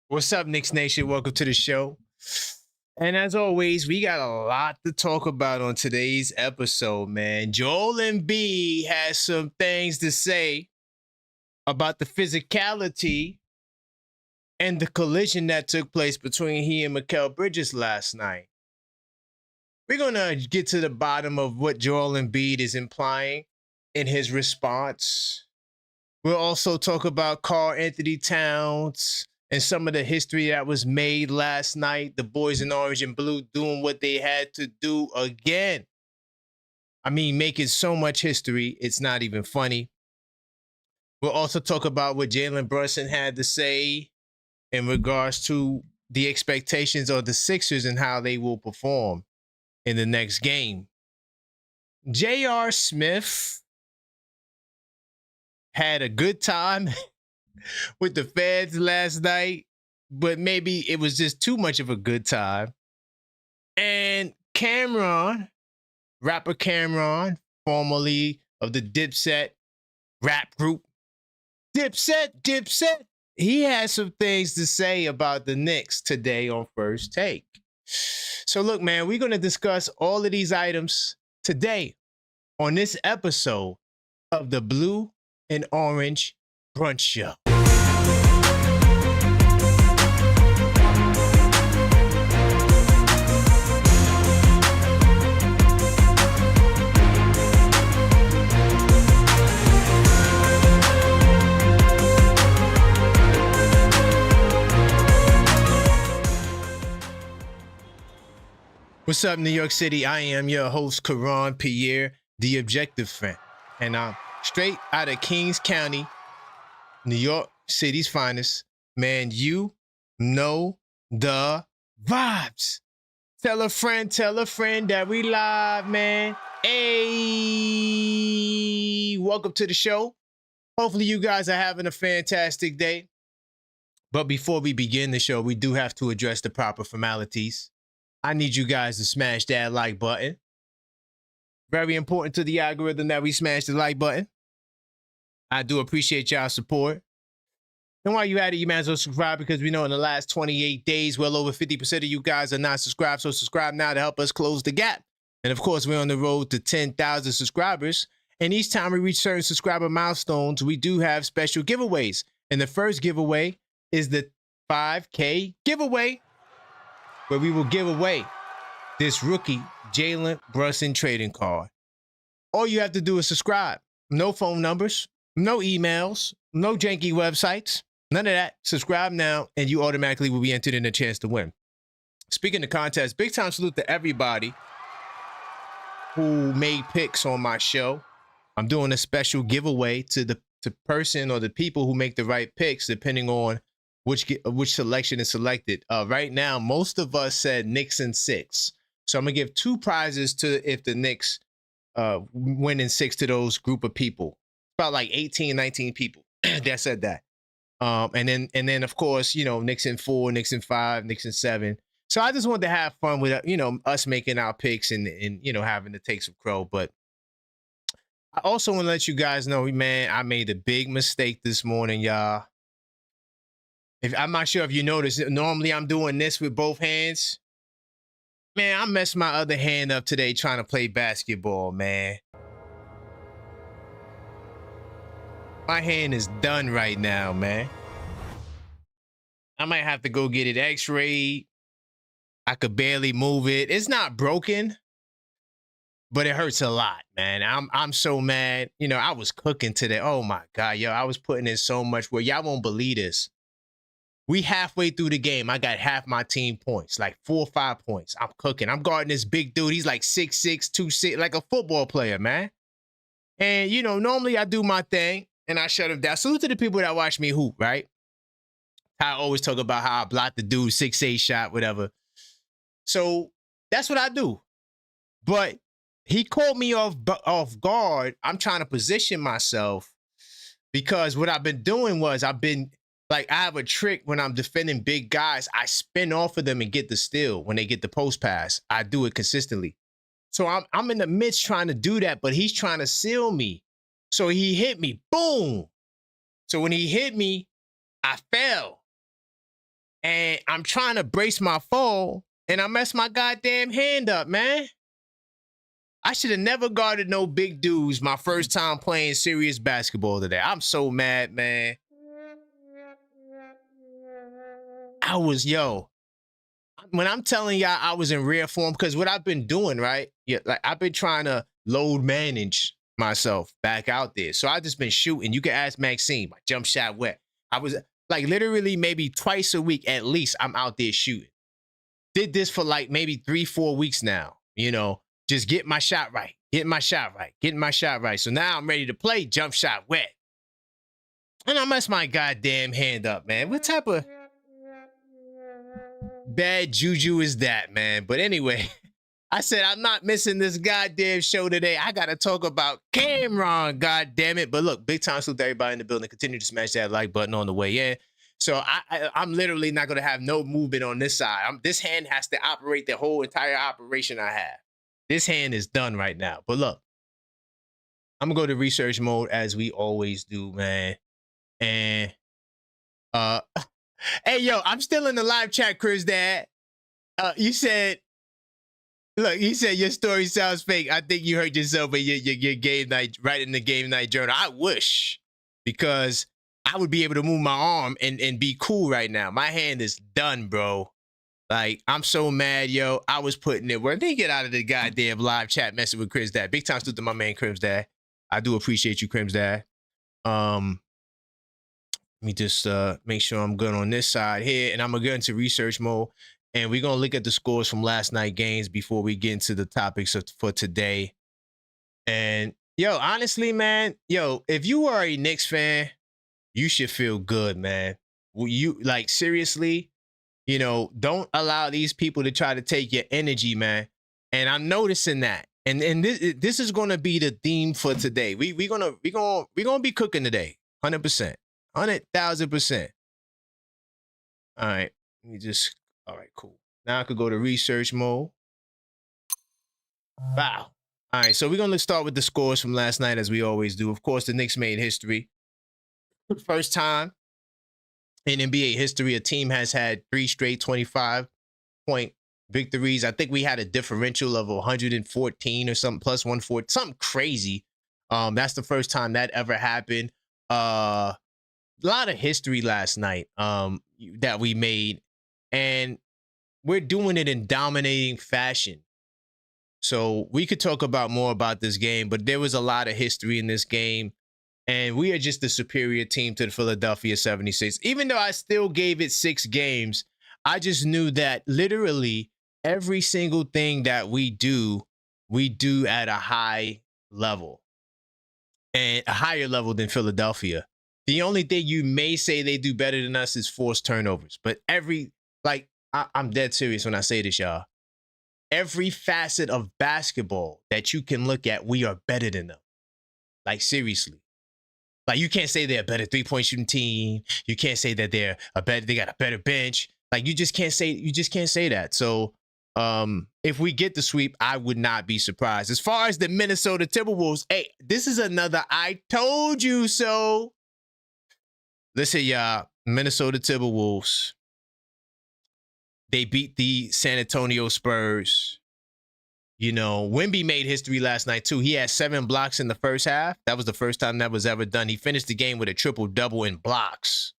What's up, Knicks Nation? Welcome to the show. And as always, we got a lot to talk about on today's episode, man. Joel Embiid has some things to say about the physicality and the collision that took place between he and Mikal Bridges last night. We're going to get to the bottom of what Joel Embiid is implying in his response. We'll also talk about Karl Anthony Towns and some of the history that was made last night. The boys in orange and blue doing what they had to do again. I mean, making so much history, it's not even funny. We'll also talk about what Jalen Brunson had to say in regards to the expectations of the Sixers and how they will perform in the next game. J.R. Smith had a good time with the fans last night, but maybe it was just too much of a good time. And Cameron, rapper Cameron, formerly of the Dipset rap group, Dipset, he has some things to say about the Knicks today on First Take. So look, man, we're going to discuss all of these items today on this episode of the Blue and Orange Brunch Show. What's up, New York City? I am your host, Karan Pierre, the Objective Fan. And I'm straight out of Kings County, New York City's finest. Man, you know the vibes. Tell a friend that we live, man. Hey, welcome to the show. Hopefully you guys are having a fantastic day. But before we begin the show, we do have to address the proper formalities. I need you guys to smash that like button. Very important to the algorithm that we smash the like button. I do appreciate y'all's support. And while you at it, you might as well subscribe, because we know in the last 28 days, well over 50% of you guys are not subscribed. So subscribe now to help us close the gap. And of course, we're on the road to 10,000 subscribers. And each time we reach certain subscriber milestones, we do have special giveaways. And the first giveaway is the 5K giveaway, where we will give away this rookie Jalen Brunson trading card. All you have to do is subscribe. No phone numbers, no emails, no janky websites, none of that. Subscribe now, and you automatically will be entered in a chance to win. Speaking of contests, big time salute to everybody who made picks on my show. I'm doing a special giveaway to the person or the people who make the right picks, depending on which selection is selected. Right now, most of us said Knicks in 6. So I'm going to give 2 prizes to if the Knicks win in 6 to those group of people. About like 18, 19 people that said that. And then of course, you know, Knicks in 4, Knicks in 5, Knicks in 7. So I just wanted to have fun with, you know, us making our picks and you know, having to take some crow. But I also want to let you guys know, man, I made a big mistake this morning, y'all. I'm not sure if you noticed, normally I'm doing this with both hands. Man, I messed my other hand up today trying to play basketball, man. My hand is done right now, man. I might have to go get it x-rayed. I could barely move it. It's not broken, but it hurts a lot, man. I'm so mad. You know, I was cooking today. Oh my God, yo, I was putting in so much work. Y'all won't believe this. We halfway through the game, I got half my team points, like 4 or 5 points. I'm cooking. I'm guarding this big dude. He's like 6'6", 260, like a football player, man. And, you know, normally I do my thing and I shut him down. Salute to the people that watch me hoop, right? I always talk about how I block the dude 6'8" shot, whatever. So that's what I do. But he caught me off guard. I'm trying to position myself, because what I've been doing was I have a trick when I'm defending big guys. I spin off of them and get the steal when they get the post pass. I do it consistently. So I'm in the midst trying to do that, but he's trying to seal me. So he hit me, boom. So when he hit me, I fell. and I'm trying to brace my fall, and I messed my goddamn hand up, man. I should have never guarded no big dudes my first time playing serious basketball today. I'm so mad, man. When I'm telling y'all I was in rare form, because what I've been doing, right? Yeah, like I've been trying to load manage myself back out there. So I just been shooting. You can ask Maxine, my jump shot wet. I was like literally maybe twice a week at least I'm out there shooting. Did this for like maybe 3-4 weeks now, just get my shot right, getting my shot right. So now I'm ready to play jump shot wet. And I messed my goddamn hand up, man. What type of bad juju is that, man? But anyway, I said I'm not missing this goddamn show today. I gotta talk about Cameron, goddamn it. But look, big time salute to everybody in the building. Continue to smash that like button on the way in. So I'm literally not gonna have no movement on this side. This hand has to operate the whole entire operation I have. This hand is done right now. But look, I'm gonna go to research mode as we always do, man. And hey yo, I'm still in the live chat, Chris Dad. You said your story sounds fake. I think you hurt yourself in your game night, right in the game night journal. I wish, because I would be able to move my arm and be cool right now. My hand is done, bro. Like, I'm so mad, yo. I was putting it where they get out of the goddamn live chat messing with Crims Dad. Big time salute to my man Crims Dad. I do appreciate you, Crims Dad. Let me just make sure I'm good on this side here, and I'm gonna get into research mode, and we're gonna look at the scores from last night games before we get into the topics for today. And yo, honestly, man, if you are a Knicks fan, you should feel good, man. You like seriously, don't allow these people to try to take your energy, man. And I'm noticing that. And this is gonna be the theme for today. We're gonna be cooking today, 100%, 100,000%. All right, all right, cool. Now I could go to research mode. Wow. All right, so we're gonna start with the scores from last night as we always do. Of course, the Knicks made history. First time in NBA history, a team has had 3 straight 25-point victories. I think we had a differential of 114 or something, plus 140, something crazy. That's the first time that ever happened. A lot of history last night that we made, and we're doing it in dominating fashion. So we could talk about more about this game, but there was a lot of history in this game. And we are just the superior team to the Philadelphia 76ers. Even though I still gave it 6 games, I just knew that literally every single thing that we do at a high level, and a higher level than Philadelphia. The only thing you may say they do better than us is forced turnovers. But I'm dead serious when I say this, y'all. Every facet of basketball that you can look at, we are better than them. Like, seriously. Like, you can't say they're a better 3-point shooting team. You can't say that they got a better bench. Like, you just can't say that. So, if we get the sweep, I would not be surprised. As far as the Minnesota Timberwolves, hey, this is another I told you so. Listen, y'all, Minnesota Timberwolves, they beat the San Antonio Spurs. Wemby made history last night, too. He had 7 blocks in the first half. That was the first time that was ever done. He finished the game with a triple-double in blocks.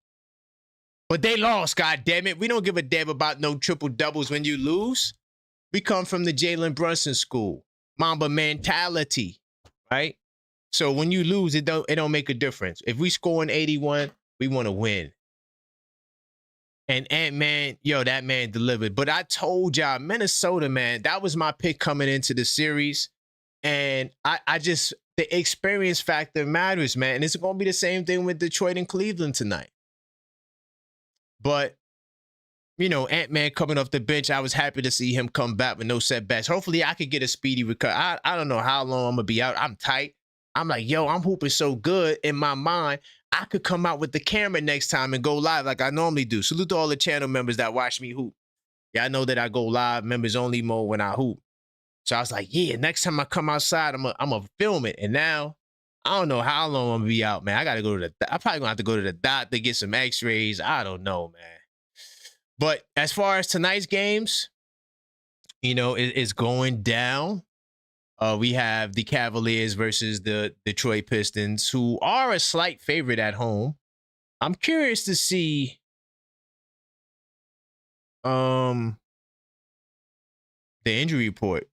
But they lost, goddammit. We don't give a damn about no triple-doubles when you lose. We come from the Jalen Brunson school. Mamba mentality, right? So when you lose, it don't make a difference. If we score in 81, we want to win. And Ant-Man, that man delivered. But I told y'all, Minnesota, man, that was my pick coming into the series. And the experience factor matters, man. And it's going to be the same thing with Detroit and Cleveland tonight. But, Ant-Man coming off the bench, I was happy to see him come back with no setbacks. Hopefully, I could get a speedy recovery. I don't know how long I'm going to be out. I'm tight. I'm like, I'm hooping so good in my mind. I could come out with the camera next time and go live like I normally do. Salute to all the channel members that watch me hoop. Yeah, I know that I go live members only mode when I hoop. So I was like, yeah, next time I come outside, I'm gonna film it. And now I don't know how long I'm gonna be out, man. I probably gonna have to go to the doctor, get some x-rays. I don't know, man. But as far as tonight's games, it's going down. We have the Cavaliers versus the Detroit Pistons, who are a slight favorite at home. I'm curious to see the injury report.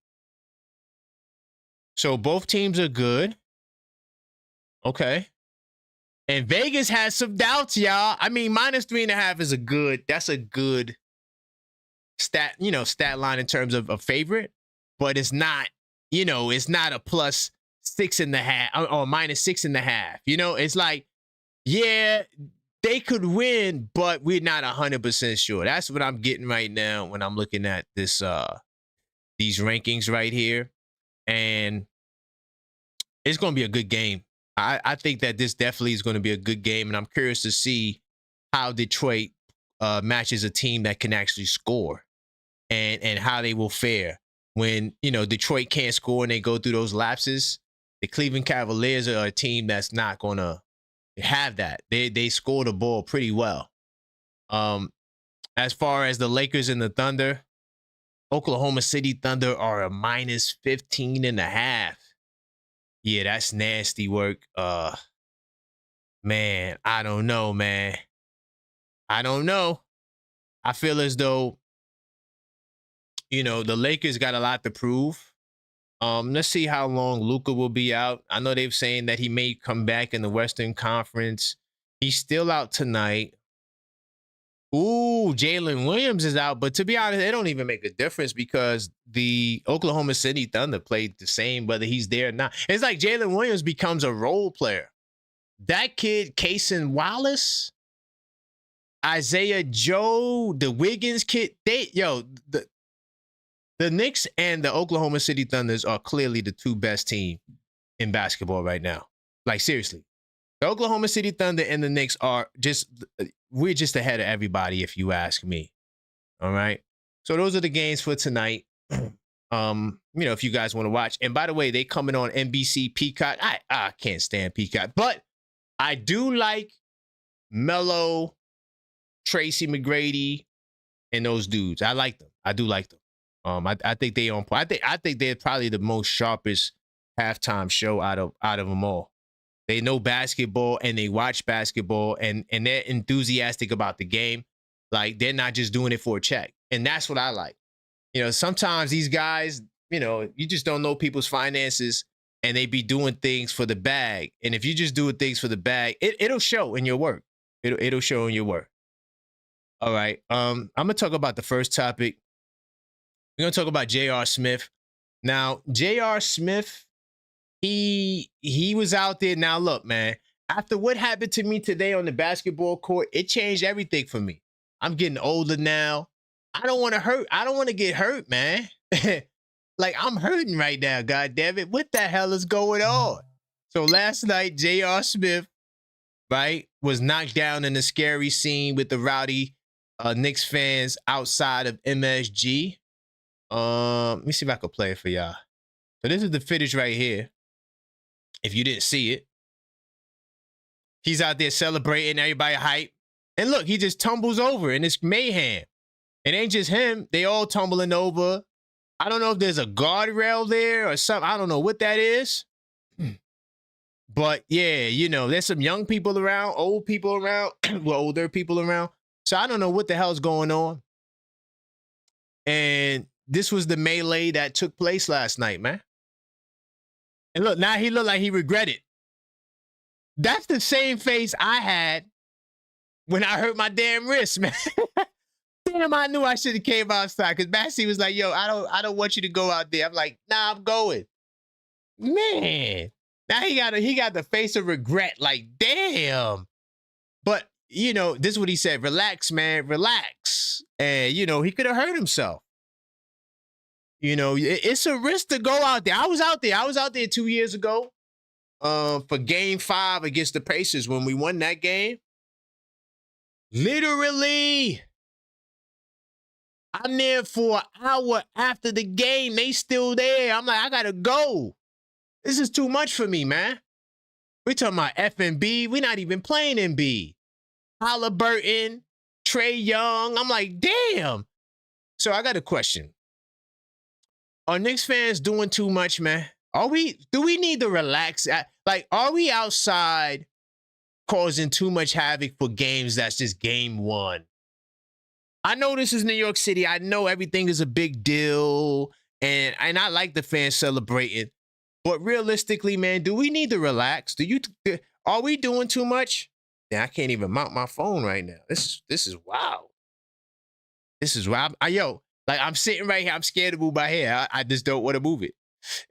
So both teams are good. Okay. And Vegas has some doubts, y'all. I mean, -3.5 is that's a good stat line in terms of a favorite, but it's not, it's not a +6.5 or -6.5. It's like, yeah, they could win, but we're not 100% sure. That's what I'm getting right now when I'm looking at these rankings right here. And it's going to be a good game. I think that this definitely is going to be a good game, and I'm curious to see how Detroit matches a team that can actually score, and how they will fare when Detroit can't score and they go through those lapses. The Cleveland Cavaliers are a team that's not going to have that. They score the ball pretty well. As far as the Lakers and the Thunder, Oklahoma City Thunder are a -15.5. Yeah, that's nasty work. Man, I don't know, man. I don't know. I feel as though, the Lakers got a lot to prove. Let's see how long Luka will be out. I know they're saying that he may come back in the Western Conference. He's still out tonight. Ooh, Jalen Williams is out. But to be honest, it don't even make a difference because the Oklahoma City Thunder played the same whether he's there or not. It's like Jalen Williams becomes a role player. That kid, Cason Wallace, Isaiah Joe, the Wiggins kid, the Knicks and the Oklahoma City Thunders are clearly the two best teams in basketball right now. Like, seriously. The Oklahoma City Thunder and the Knicks we're just ahead of everybody, if you ask me. All right. So those are the games for tonight. If you guys want to watch. And by the way, they coming on NBC Peacock. I can't stand Peacock, but I do like Melo, Tracy McGrady, and those dudes. I like them. I do like them. I think they on point. I think they're probably the most sharpest halftime show out of them all. They know basketball and they watch basketball and they're enthusiastic about the game. Like, they're not just doing it for a check. And that's what I like. Sometimes these guys, you just don't know people's finances and they be doing things for the bag. And if you just doing things for the bag, it'll show in your work. It'll show in your work. All right. I'm going to talk about the first topic. We're going to talk about J.R. Smith. Now, J.R. Smith, he was out there. Now, look, man, after what happened to me today on the basketball court, it changed everything for me. I'm getting older now. I don't want to hurt. I don't want to get hurt, man. Like, I'm hurting right now, God damn it. What the hell is going on? So last night, J.R. Smith, right, was knocked down in a scary scene with the rowdy Knicks fans outside of MSG. Let me see if I can play it for y'all. So this is the footage right here. If you didn't see it, he's out there celebrating, everybody hype. And look, he just tumbles over and it's mayhem. It ain't just him. They all tumbling over. I don't know if there's a guardrail there or something. I don't know what that is. But yeah, there's some young people around, old people around, well, older people around. So I don't know what the hell's going on. And this was the melee that took place last night, man. And look, now he looked like he regretted. That's the same face I had when I hurt my damn wrist, man. Damn, I knew I should have came outside because Massey was like, yo, I don't want you to go out there. I'm like, nah, I'm going. Man. Now he got the face of regret, like, damn. But, this is what he said. Relax, man, relax. And, he could have hurt himself. It's a risk to go out there. I was out there 2 years ago for game 5 against the Pacers when we won that game. Literally, I'm there for an hour after the game. They still there. I'm like, I got to go. This is too much for me, man. We're talking about F&B. We're not even playing Embiid. Halliburton, Trey Young. I'm like, damn. So I got a question. Are Knicks fans doing too much, man? Do we need to relax? Like, are we outside causing too much havoc for games that's just game one? I know this is New York City. I know everything is a big deal. And I like the fans celebrating. But realistically, man, do we need to relax? Are we doing too much? Yeah, I can't even mount my phone right now. This is wild. This is wild. I'm sitting right here. I'm scared to move my hair. I just don't want to move it.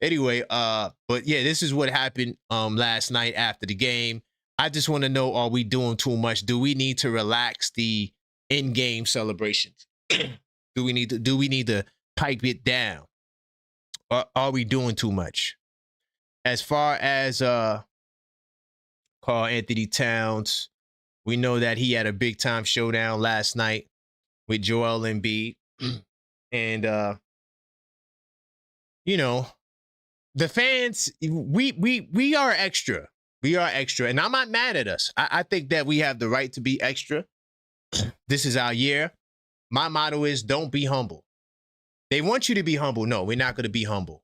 Anyway, but yeah, this is what happened last night after the game. I just want to know, are we doing too much? Do we need to relax the in-game celebrations? Do we need to pipe it down? Or are we doing too much? As far as Karl-Anthony Towns, we know that he had a big-time showdown last night with Joel Embiid. And the fans, we are extra. We are extra. And I'm not mad at us. I think that we have the right to be extra. This is our year. My motto is don't be humble. They want you to be humble. No, we're not going to be humble.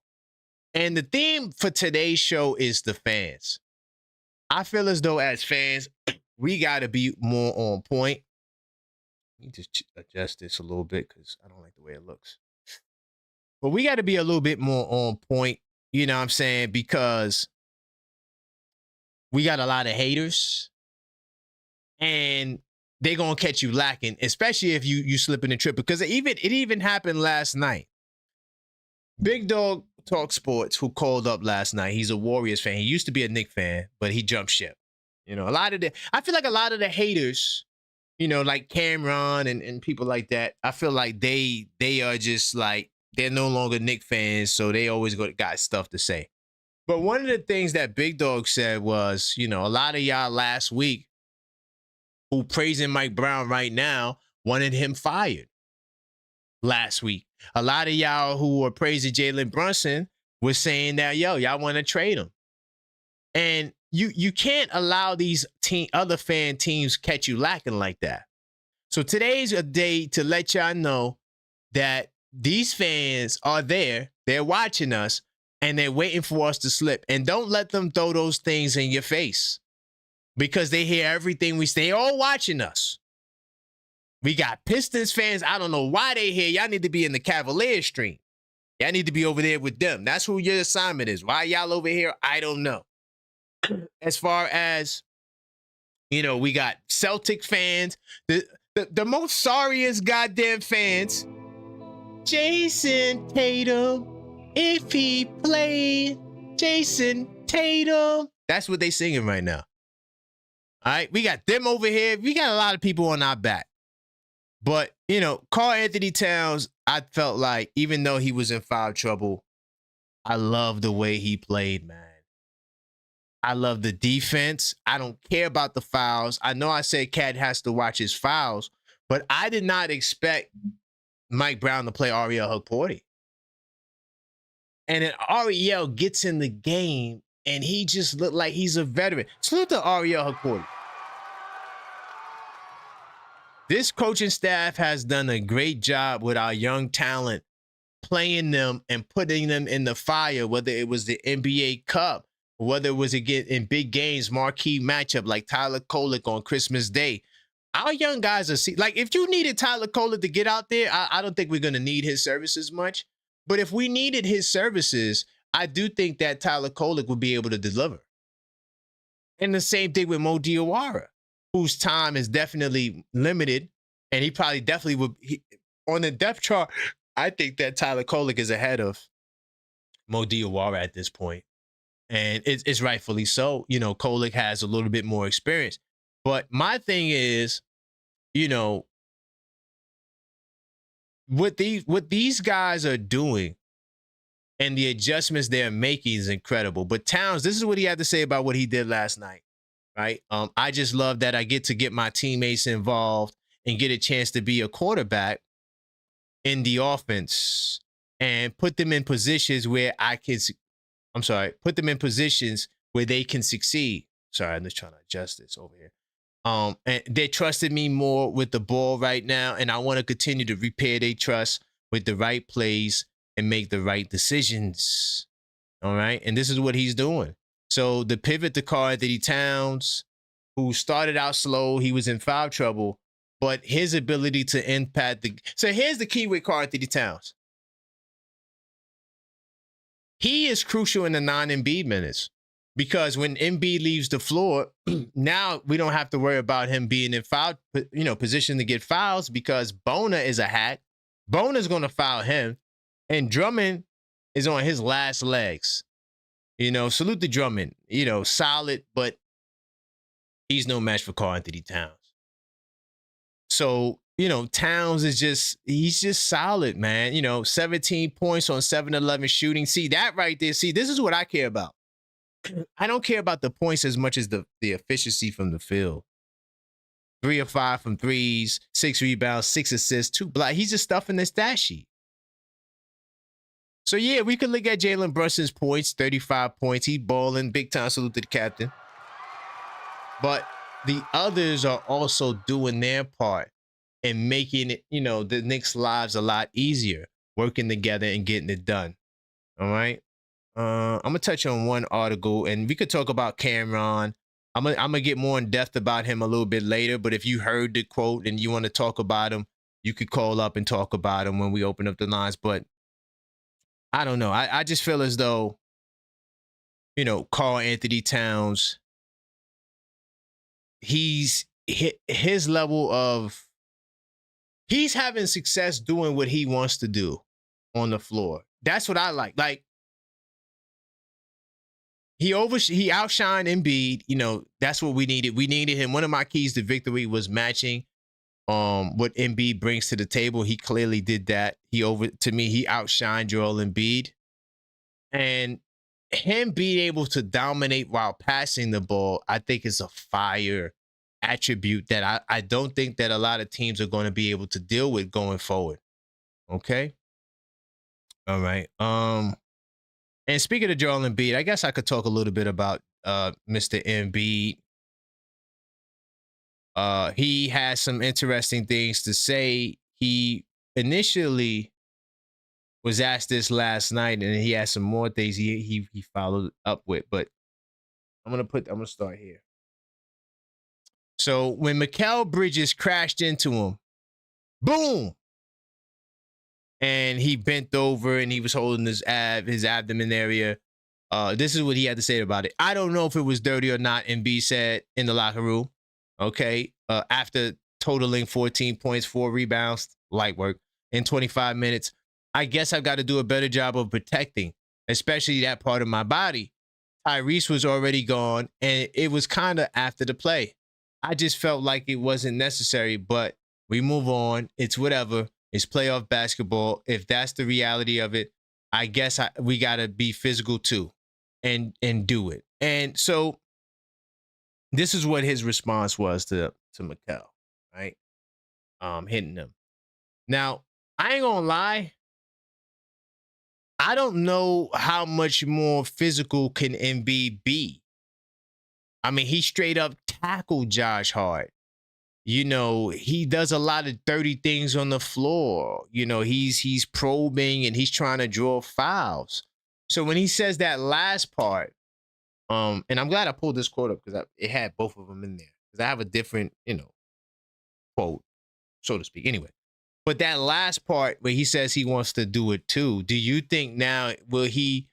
And the theme for today's show is the fans. I feel as though as fans, we got to be more on point. Let me just adjust this a little bit because I don't like the way it looks. But we got to be a little bit more on point, you know what I'm saying? Because we got a lot of haters. And they're going to catch you lacking, especially if you slip in the trip. Because it even happened last night. Big Dog Talk Sports, who called up last night, he's a Warriors fan. He used to be a Knicks fan, but he jumped ship. I feel like a lot of the haters, like Cameron and people like that, I feel like they are just like, they're no longer Knicks fans, so they always got stuff to say. But one of the things that Big Dog said was, a lot of y'all last week who praising Mike Brown right now wanted him fired last week. A lot of y'all who were praising Jalen Brunson were saying that, y'all want to trade him. And you can't allow these other fan teams catch you lacking like that. So today's a day to let y'all know that these fans are there. They're watching us, and they're waiting for us to slip. And don't let them throw those things in your face because they hear everything we say. They all watching us. We got Pistons fans. I don't know why they here. Y'all need to be in the Cavaliers stream. Y'all need to be over there with them. That's who your assignment is. Why y'all over here? I don't know. As far as, we got Celtic fans. The most sorriest goddamn fans. Jason Tatum. If he played Jason Tatum. That's what they singing right now. All right. We got them over here. We got a lot of people on our back. But, Karl-Anthony Towns, I felt like, even though he was in foul trouble, I love the way he played, man. I love the defense. I don't care about the fouls. I know I said Cat has to watch his fouls, but I did not expect Mike Brown to play Ariel Hukporti. And then Ariel gets in the game, and he just looked like he's a veteran. Salute to Ariel Hukporti. This coaching staff has done a great job with our young talent, playing them and putting them in the fire, whether it was the NBA Cup, whether it was again in big games, marquee matchup like Tyler Kolek on Christmas Day. Our young guys are like, if you needed Tyler Kolek to get out there, I don't think we're going to need his services much. But if we needed his services, I do think that Tyler Kolek would be able to deliver. And the same thing with Mo Diawara, whose time is definitely limited, and he probably definitely would. On the depth chart, I think that Tyler Kolek is ahead of Mo Diawara at this point. And it's rightfully so. Kolek has a little bit more experience. But my thing is, what these guys are doing and the adjustments they're making is incredible. But Towns, this is what he had to say about what he did last night, right? I just love that I get to get my teammates involved and get a chance to be a quarterback in the offense and put them in positions where put them in positions where they can succeed. Sorry, I'm just trying to adjust this over here. And they trusted me more with the ball right now, and I want to continue to repair their trust with the right plays and make the right decisions. All right, and this is what he's doing. So the pivot to Karl-Anthony Towns, who started out slow, he was in foul trouble, but his ability to impact the. So here's the key with Karl-Anthony Towns. He is crucial in the non-Embiid minutes. Because when Embiid leaves the floor, now we don't have to worry about him being in foul, position to get fouls because Bona is a hack. Bona's going to foul him, and Drummond is on his last legs. Salute to Drummond. Solid, but he's no match for Karl-Anthony Towns. So, Towns is he's just solid, man. 17 points on 7-11 shooting. See that right there. See, this is what I care about. I don't care about the points as much as the efficiency from the field. 3 of 5 from threes, 6 rebounds, 6 assists, 2 blocks. He's just stuffing the stat sheet. So, yeah, we could look at Jalen Brunson's points, 35 points. He's balling. Big time salute to the captain. But the others are also doing their part and making it, the Knicks' lives a lot easier, working together and getting it done. All right? I'm gonna touch on one article, and we could talk about Cameron. I'm gonna get more in depth about him a little bit later. But if you heard the quote and you want to talk about him, you could call up and talk about him when we open up the lines. But I don't know. I just feel as though, Karl-Anthony Towns, his level of he's having success doing what he wants to do on the floor. That's what I like. Like. He outshined Embiid. That's what we needed. We needed him. One of my keys to victory was matching what Embiid brings to the table. He clearly did that. He outshined Joel Embiid. And him being able to dominate while passing the ball, I think is a fire attribute that I don't think that a lot of teams are going to be able to deal with going forward. Okay? All right. And speaking of Joel Embiid, I guess I could talk a little bit about Mr. Embiid. He has some interesting things to say. He initially was asked this last night, and he has some more things he followed up with. But I'm gonna start here. So when Mikal Bridges crashed into him, boom. And he bent over and he was holding his abdomen area. This is what he had to say about it. I don't know if it was dirty or not, Embiid said in the locker room. Okay. After totaling 14 points, 4 rebounds, light work in 25 minutes. I guess I've got to do a better job of protecting, especially that part of my body. Tyrese was already gone, and it was kind of after the play. I just felt like it wasn't necessary, but we move on. It's whatever. It's playoff basketball. If that's the reality of it, I guess we got to be physical too and do it. And so this is what his response was to Mikal, right? Hitting him. Now, I ain't gonna lie. I don't know how much more physical can Embiid be. I mean, he straight up tackled Josh Hart. He does a lot of dirty things on the floor. He's probing and he's trying to draw fouls. So when he says that last part, and I'm glad I pulled this quote up because it had both of them in there. Because I have a different, quote, so to speak. Anyway, but that last part where he says he wants to do it too, do you think now will he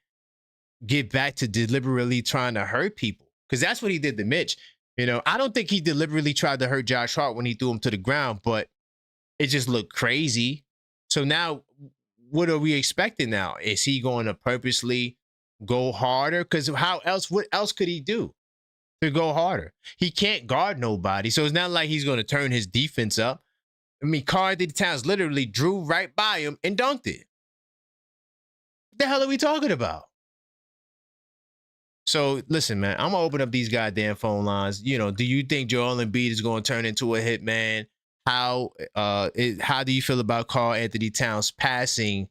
get back to deliberately trying to hurt people? Because that's what he did to Mitch. I don't think he deliberately tried to hurt Josh Hart when he threw him to the ground, but it just looked crazy. So now, what are we expecting now? Is he going to purposely go harder? Because what else could he do to go harder? He can't guard nobody. So it's not like he's going to turn his defense up. I mean, Karl-Anthony Towns literally drew right by him and dunked it. What the hell are we talking about? So listen, man, I'm gonna open up these goddamn phone lines. Do you think Joel Embiid is going to turn into a hitman? How do you feel about Karl-Anthony Towns passing,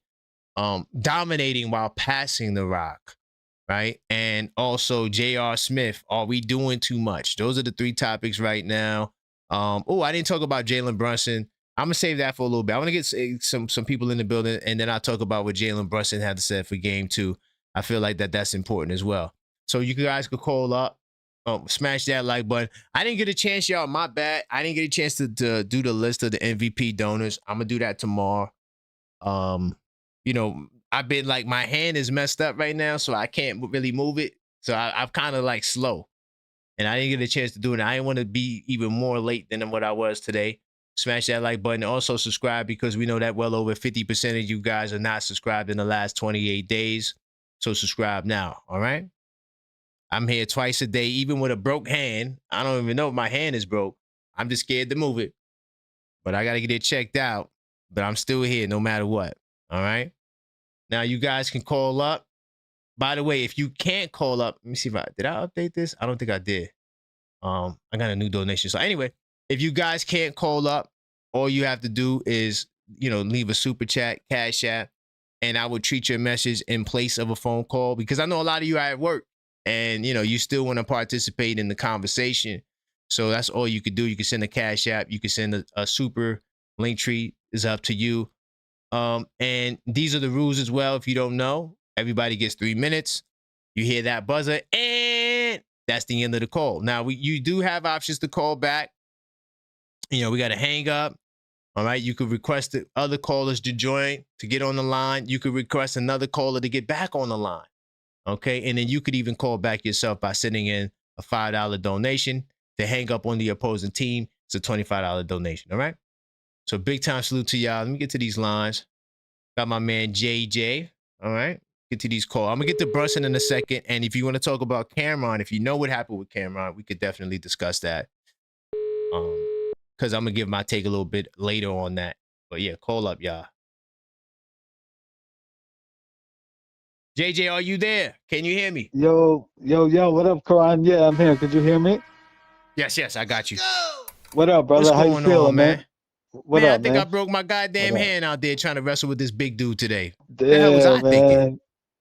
dominating while passing the rock, right? And also J.R. Smith, are we doing too much? Those are the 3 topics right now. I didn't talk about Jalen Brunson. I'm gonna save that for a little bit. I want to get some people in the building, and then I'll talk about what Jalen Brunson had to say for game 2. I feel like that's important as well. So you guys could call up, smash that like button. I didn't get a chance, y'all. My bad. I didn't get a chance to do the list of the MVP donors. I'm gonna do that tomorrow. I've been like, my hand is messed up right now, so I can't really move it. So I'm kind of like slow, and I didn't get a chance to do it. I didn't want to be even more late than what I was today. Smash that like button. Also subscribe, because we know that well over 50% of you guys are not subscribed in the last 28 days. So subscribe now, all right? I'm here twice a day, even with a broke hand. I don't even know if my hand is broke. I'm just scared to move it. But I got to get it checked out. But I'm still here no matter what, all right? Now you guys can call up. By the way, if you can't call up, let me see if did I update this? I don't think I did. I got a new donation. So anyway, if you guys can't call up, all you have to do is, leave a super chat, Cash App, and I would treat your message in place of a phone call, because I know a lot of you are at work and, you still want to participate in the conversation. So that's all you could do. You can send a Cash App. You can send a super link tree. Is up to you. And these are the rules as well. If you don't know, everybody gets 3 minutes. You hear that buzzer, and that's the end of the call. Now, you do have options to call back. We got to hang up. All right. You could request the other callers to join, to get on the line. You could request another caller to get back on the line. Okay. And then you could even call back yourself by sending in a $5 donation to hang up on the opposing team. It's a $25 donation. All right. So big time salute to y'all. Let me get to these lines. Got my man JJ. All right. Get to these calls. I'm going to get to Brunson in a second. And if you want to talk about Cameron, if you know what happened with Cameron, we could definitely discuss that. Because I'm going to give my take a little bit later on that. But yeah, call up, y'all. JJ, are you there? Can you hear me? Yo, what up, Karan? Yeah, I'm here. Could you hear me? Yes, I got you. What up, brother? What's How you going feeling, on, man? What man, up, I think man? I broke my goddamn hand out there trying to wrestle with this big dude today. Damn, the hell was I thinking?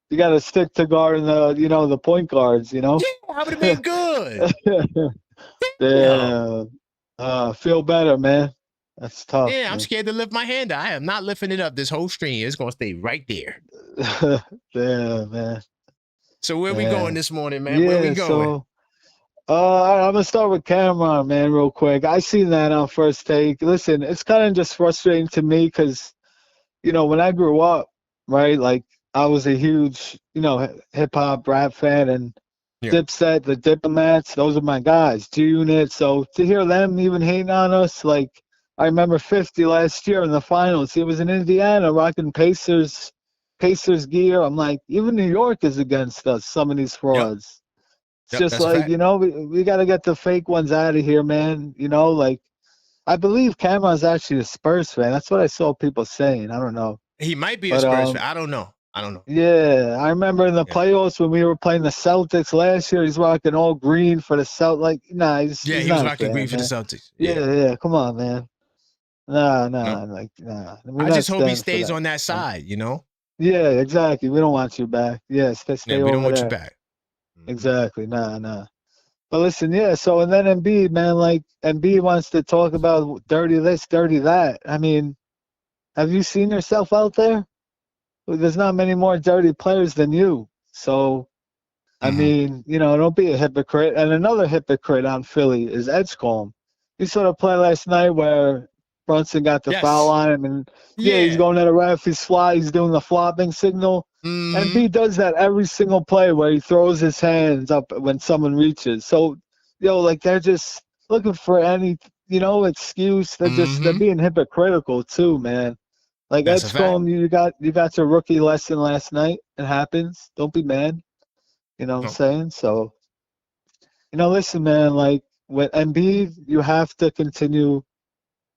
You got to stick to guarding the point guards, Yeah, I would have been good. Damn. Feel better, man. That's tough. Yeah, I'm scared to lift my hand. I am not lifting it up this whole stream. It's going to stay right there. Damn, man. So where we going this morning, man? Yeah, where we going? I'm gonna start with Cameron, man, real quick. I seen that on First Take. Listen, it's kind of just frustrating to me because, when I grew up, right, like I was a huge, hip hop rap fan, and Dipset, the Diplomats, those are my guys, G-Unit. So to hear them even hating on us, like I remember 50 last year in the finals. He was in Indiana rocking Pacers gear. I'm like, even New York is against us, some of these frauds. It's just like, we got to get the fake ones out of here, man. Like I believe Cameron's actually a Spurs fan. That's what I saw people saying. I don't know. He might be a Spurs fan. I don't know. Yeah, I remember in the playoffs when we were playing the Celtics last year, he's rocking all green for the Celtics. Like, nah, he's he was rocking green for the Celtics. Yeah. Come on, man. Nah. I just hope he stays on that side, Yeah, exactly. We don't want you back. Yeah, stay we don't want you back. Exactly. Nah. But listen, yeah, so and then Embiid, man, like Embiid wants to talk about dirty this, dirty that. I mean, have you seen yourself out there? There's not many more dirty players than you. So, I mean, don't be a hypocrite. And another hypocrite on Philly is Edgecombe. You saw the play last night where Brunson got the foul on him, and he's going to the ref. He's doing the flopping signal. And B does that every single play where he throws his hands up when someone reaches. So, like they're just looking for any, excuse. They're being hypocritical too, man. Like Edgecombe, you got your rookie lesson last night. It happens. Don't be mad. You know what I'm saying? So, listen, man, like with Embiid, you have to continue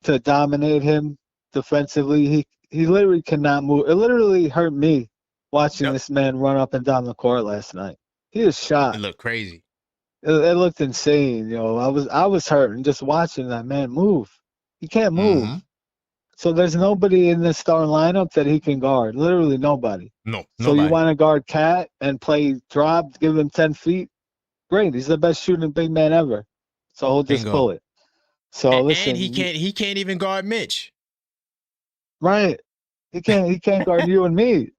to dominate him defensively. He literally cannot move. It literally hurt me watching this man run up and down the court last night. He was shot. It looked crazy. It looked insane, I was hurting just watching that man move. He can't move. So there's nobody in the starting lineup that he can guard. Literally nobody. No. So you want to guard Cat and play drop, give him 10 feet? Great. He's the best shooting big man ever. So he'll just pull it. So And listen, he can't even guard Mitch. right? He can't guard you and me.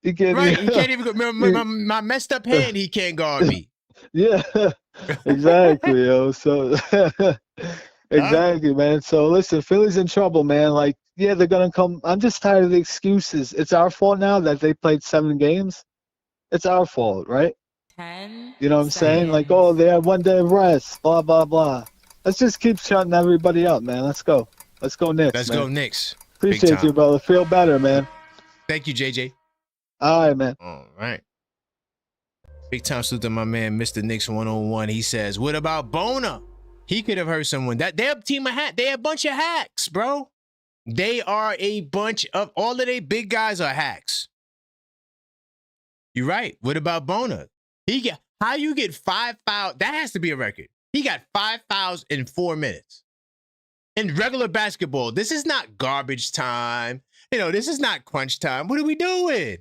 He can't Right. He even. can't even my messed up hand, he can't guard me. Yeah, exactly, yo. So Huh? exactly, man. So listen, Philly's in trouble, man. Like, yeah, they're gonna come. I'm just tired of the excuses. It's our fault now that they played 7 games. It's our fault, right? 10 You know what I'm saying? Like, seconds. oh, they had 1 day of rest, blah blah blah. Let's just keep shutting everybody up, man. Let's go. Let's go Knicks, Let's man. go Knicks. Big Appreciate time. you, brother. Feel better, man. Thank you, JJ. All right, man. All right. Big time salute to my man, Mr. Knicks 101. He says, what about Bona? He could have hurt someone. That they're a team of they're a bunch of hacks, bro. They are a bunch of all of their big guys are hacks. You're right. What about Bona? How you get 5 fouls? That has to be a record. He got 5 fouls in 4 minutes. In regular basketball, this is not garbage time. You know, this is not crunch time. What are we doing?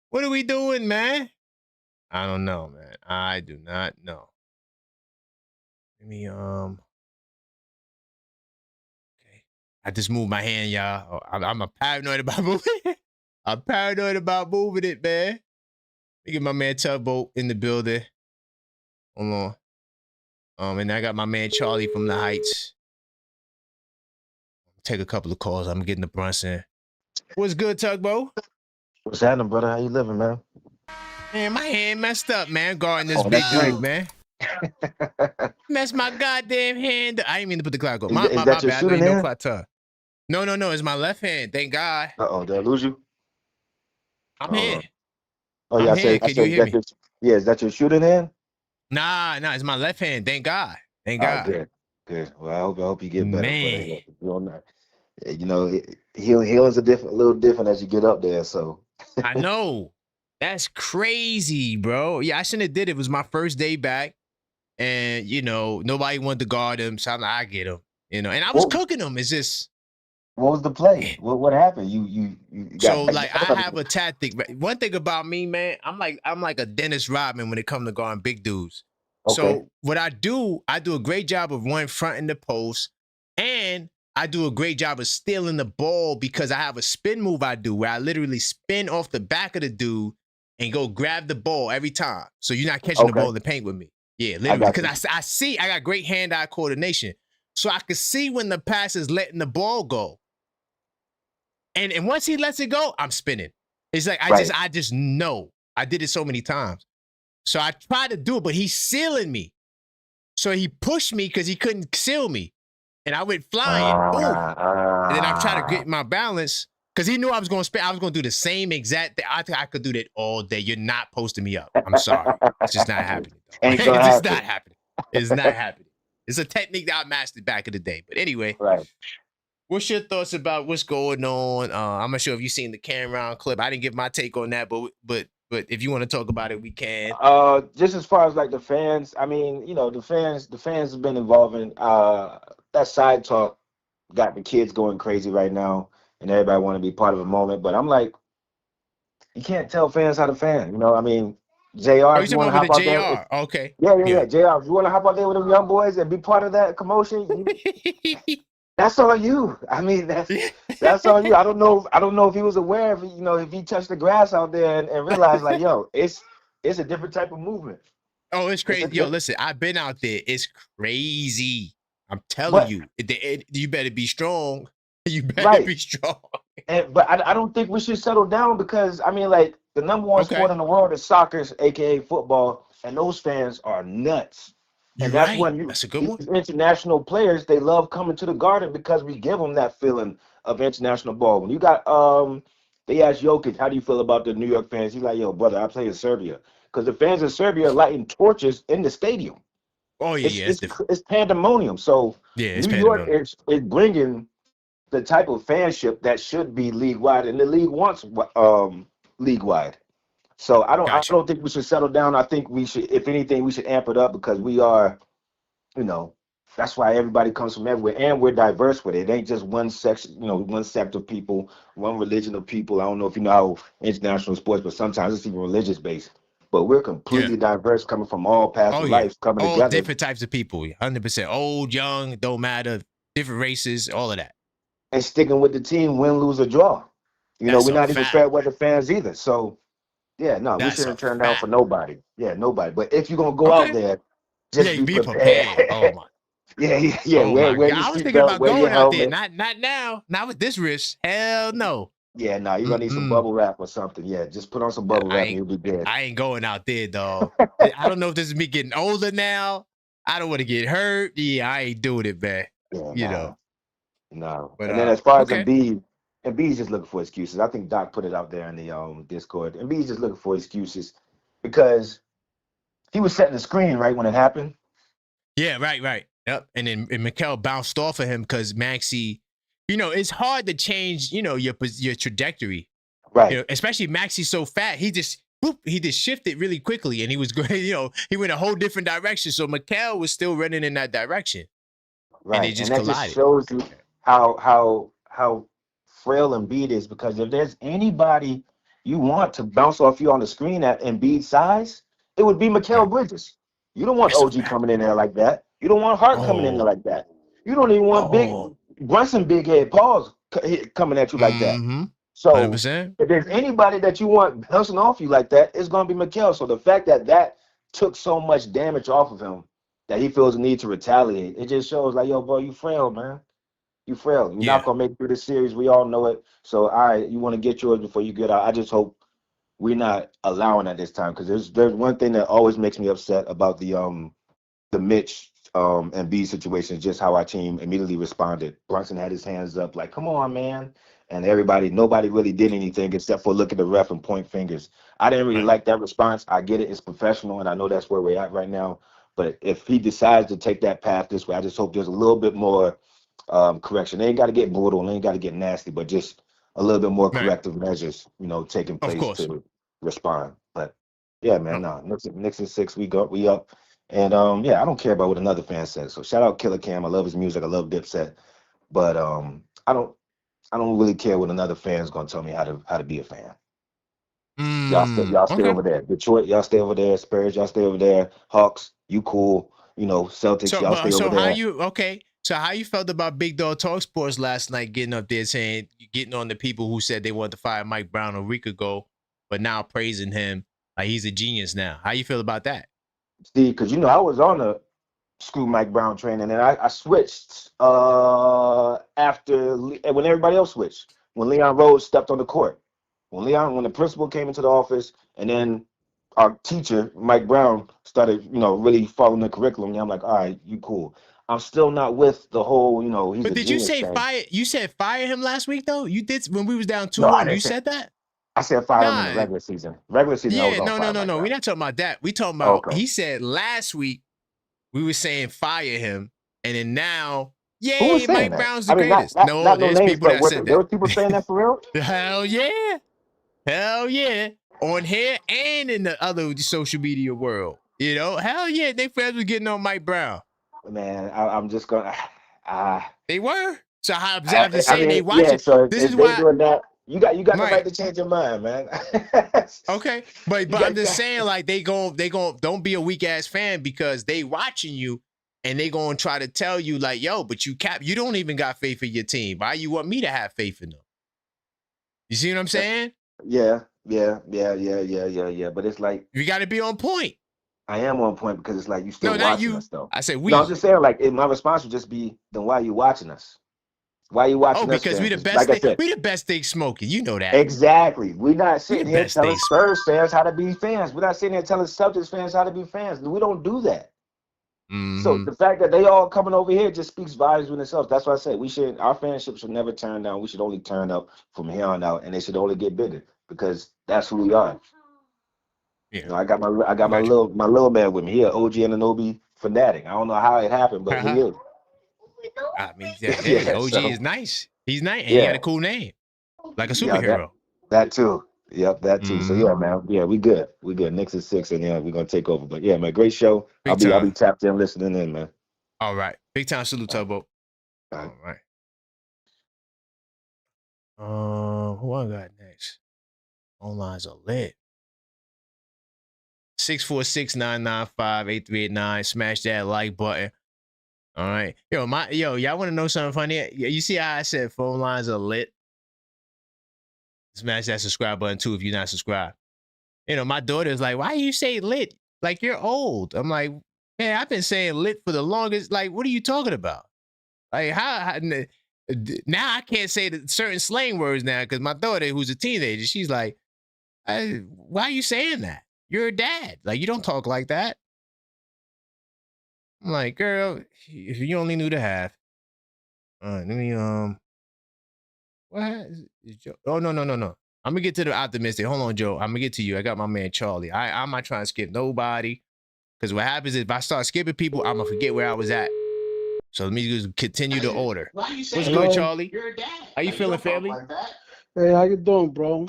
What are we doing, man? I don't know, man. I do not know. Let me okay. I just moved my hand, y'all. I'm a paranoid about moving it. I'm paranoid about moving it, man. Let me get my man Tugboat in the building. Hold on. And I got my man Charlie from the Heights. Take a couple of calls. I'm getting the Brunson. What's good, Tugboat? What's happening, brother? How you living, man? Man, my hand messed up, man. Guarding this Oh, big that's dude, great. man. Messed my goddamn hand. I didn't mean to put the clock on. Is My that your bad. I shooting know hand? Quata. No. It's my left hand. Thank God. Uh-oh, did I lose you? I'm Hold here. on. Oh, yeah, I'm I here. said, Can you hear me? Is that your shooting hand? Nah, it's my left hand. Thank God. Thank All right, God. good. Well, I hope you get better, brother. Man. You know, healing's a little different as you get up there, so. I know. That's crazy, bro. Yeah, I shouldn't have did it. It was my first day back. And, you know, nobody wanted to guard him. So I'm like, I get him. You know, and I was cooking him. It's just. What was the play? Man. What happened? You got So like I have a tactic. One thing about me, man, I'm like a Dennis Rodman when it comes to guarding big dudes. Okay. So what I do a great job of one fronting the post, and I do a great job of stealing the ball because I have a spin move I do where I literally spin off the back of the dude and go grab the ball every time. So you're not catching the ball in the paint with me. Yeah, literally. Because I see I got great hand-eye coordination. So I can see when the pass is letting the ball go. And once he lets it go, I'm spinning. It's like I just know. I did it so many times. So I tried to do it, but he's sealing me. So he pushed me because he couldn't seal me. And I went flying. Boom. And then I tried to get my balance because he knew I was going to spin. I was going to do the same exact thing. I think I could do that all day. You're not posting me up. I'm sorry. It's just not happening. It's just not happening. It's not happening. It's a technique that I mastered back in the day. But anyway. Right. What's your thoughts about what's going on? I'm not sure if you've seen the Cameron clip. I didn't give my take on that, but if you want to talk about it, we can. Just as far as like the fans, I mean, you know, the fans have been involving. That side talk got the kids going crazy right now, and everybody want to be part of a moment. But I'm like, you can't tell fans how to fan. You know, I mean, JR, if you want to hop out there, okay. Yeah. JR, if you want to hop out there with them young boys and be part of that commotion, that's on you. I mean, that's on you. I don't know if he was aware of, you know, if he touched the grass out there and realized like, yo, it's a different type of movement. Oh, it's crazy. Yo, listen, I've been out there. It's crazy. I'm telling you, you better be strong. You better be strong. But I don't think we should settle down because, I mean, like, the number one sport in the world is soccer, aka football, and those fans are nuts. And that's when that's a good one. International players, they love coming to the Garden because we give them that feeling of international ball. When you got, they asked Jokic, how do you feel about the New York fans? He's like, yo, brother, I play in Serbia. Because the fans in Serbia are lighting torches in the stadium. Oh, yeah, it's pandemonium. So New York is bringing the type of fanship that should be league-wide, and the league wants league-wide. So I don't think we should settle down. I think we should, if anything, we should amp it up because we are, you know, that's why everybody comes from everywhere, and we're diverse with it. It ain't just one section, you know, one sect of people, one religion of people. I don't know if you know how international sports, but sometimes it's even religious based. but we're completely diverse, coming from all paths of life, coming all together. Different types of people, 100%. Old, young, don't matter. Different races, all of that. And sticking with the team, win, lose, or draw. You know, we're not even fair weather fans either. So, yeah, no, we shouldn't turn down for nobody. Yeah, nobody. But if you're going to go out there, just be prepared. Oh, my. Yeah. Oh, wear your I was thinking seatbelt, about wear your going out there. helmet. Not now. Not with this risk. Hell no. Yeah, no, you're going to need some bubble wrap or something. Yeah, just put on some bubble wrap and you'll be good. I ain't going out there, dog. I don't know if this is me getting older now. I don't want to get hurt. Yeah, I ain't doing it, man. Yeah, you know. No. But, and then as far as Embiid's just looking for excuses. I think Doc put it out there in the Discord. Embiid's just looking for excuses because he was setting the screen right when it happened. Yeah, right. Yep. And then Mikal bounced off of him because Maxey, it's hard to change, your trajectory. Right. Especially Maxey's so fat. He just shifted really quickly and he was going, he went a whole different direction. So Mikal was still running in that direction. Right. And they just collided. Just shows you how frail Embiid is, because if there's anybody you want to bounce off you on the screen at Embiid's size, it would be Mikal Bridges. You don't want OG coming in there like that. You don't want Hart coming in there like that. You don't even want big Brunson, big head Pauls coming at you like that. So 100%. if there's anybody that you want bouncing off you like that, it's going to be Mikal. So the fact that took so much damage off of him that he feels the need to retaliate, it just shows like, yo, bro, you frail, man. You frail. You're not going to make it through this series. We all know it. So, all right, you want to get yours before you get out. I just hope we're not allowing that this time, because there's one thing that always makes me upset about the Mitch and B situation, is just how our team immediately responded. Brunson had his hands up like, come on, man. And nobody really did anything except for look at the ref and point fingers. I didn't really like that response. I get it. It's professional, and I know that's where we're at right now. But if he decides to take that path this way, I just hope there's a little bit more correction. They ain't got to get brutal, they ain't got to get nasty, but just a little bit more corrective measures, taking place to respond. But yeah, man, Knicks in 6, we up. And I don't care about what another fan says. So shout out Killer Cam. I love his music. I love Dipset. But I don't really care what another fan's gonna tell me how to be a fan. Y'all stay over there. Detroit, y'all stay over there. Spurs, y'all stay over there. Hawks, you cool. Celtics, y'all stay over there. So how you felt about Big Dog Talk Sports last night, getting up there getting on the people who said they wanted to fire Mike Brown a week ago, but now praising him like he's a genius now? How you feel about that? See, because I was on a screw Mike Brown train, and then I switched after when everybody else switched. When Leon Rose stepped on the court, when the principal came into the office, and then our teacher Mike Brown started, really following the curriculum. And I'm like, all right, you cool. I'm still not with the whole, he's but a did you say thing. fire? You said fire him last week though. You did when we was down 2-1. You said that. I said fire him in the regular season. Regular season, I was on fire. No. We're not talking about that. We talking about He said last week we were saying fire him, and then now, Mike Brown's the greatest. Not there's names, people that said that. There were people saying that for real. Hell yeah, on here and in the other social media world. Hell yeah, they fans were getting on Mike Brown. Man, I'm just gonna. They were. So I'm just saying they watch it. So this is why why doing that. You got the right to change your mind, man. Okay, but I'm just saying, like, they gon' don't be a weak ass fan, because they watching you and they gonna try to tell you like, yo, but you don't even got faith in your team. Why you want me to have faith in them? You see what I'm saying? Yeah. But it's like, you got to be on point. I am on point, because it's like you still watching us though. I said we. No, I'm just saying, like, my response would just be, then why are you watching us? Why are you watching us? Because we the best. Like we the best thing smoking. You know that. Exactly. We're not sitting here telling Spurs fans how to be fans. We're not sitting here telling Celtics fans how to be fans. We don't do that. So the fact that they all coming over here just speaks volumes with themselves. That's why I say our fanship should never turn down. We should only turn up from here on out, and they should only get bigger, because that's who we are. Yeah. I got my little man with me. He an OG Anunoby fanatic. I don't know how it happened, but he is. I mean, OG is nice. He's nice, and he got a cool name, like a superhero. That too. Yep, that too. So yeah, man. Yeah, we good. We good. Knicks is 6, and we're gonna take over. But yeah, man, great show. I'll be tapped in, listening in, man. All right, big time salute, Tugboat. All right. Who I got next? Phone lines are lit. 646-995-8389. Smash that like button. All right. Y'all want to know something funny? You see how I said phone lines are lit? Smash that subscribe button too if you're not subscribed. My daughter's like, why you say lit? Like, you're old. I'm like, man, I've been saying lit for the longest. Like, what are you talking about? Like, how now I can't say certain slang words now because my daughter, who's a teenager, she's like, why are you saying that? You're a dad. Like, you don't talk like that. I'm like, girl, if you only knew the half. Let me what? Oh, no. I'm gonna get to the optimistic. Hold on, Joe. I'm gonna get to you. I got my man Charlie. I'm not trying to skip nobody. Because what happens is if I start skipping people, I'm gonna forget where I was at. So let me just continue the order. What's good, Charlie? How you feeling, family? Hey, how you doing, bro?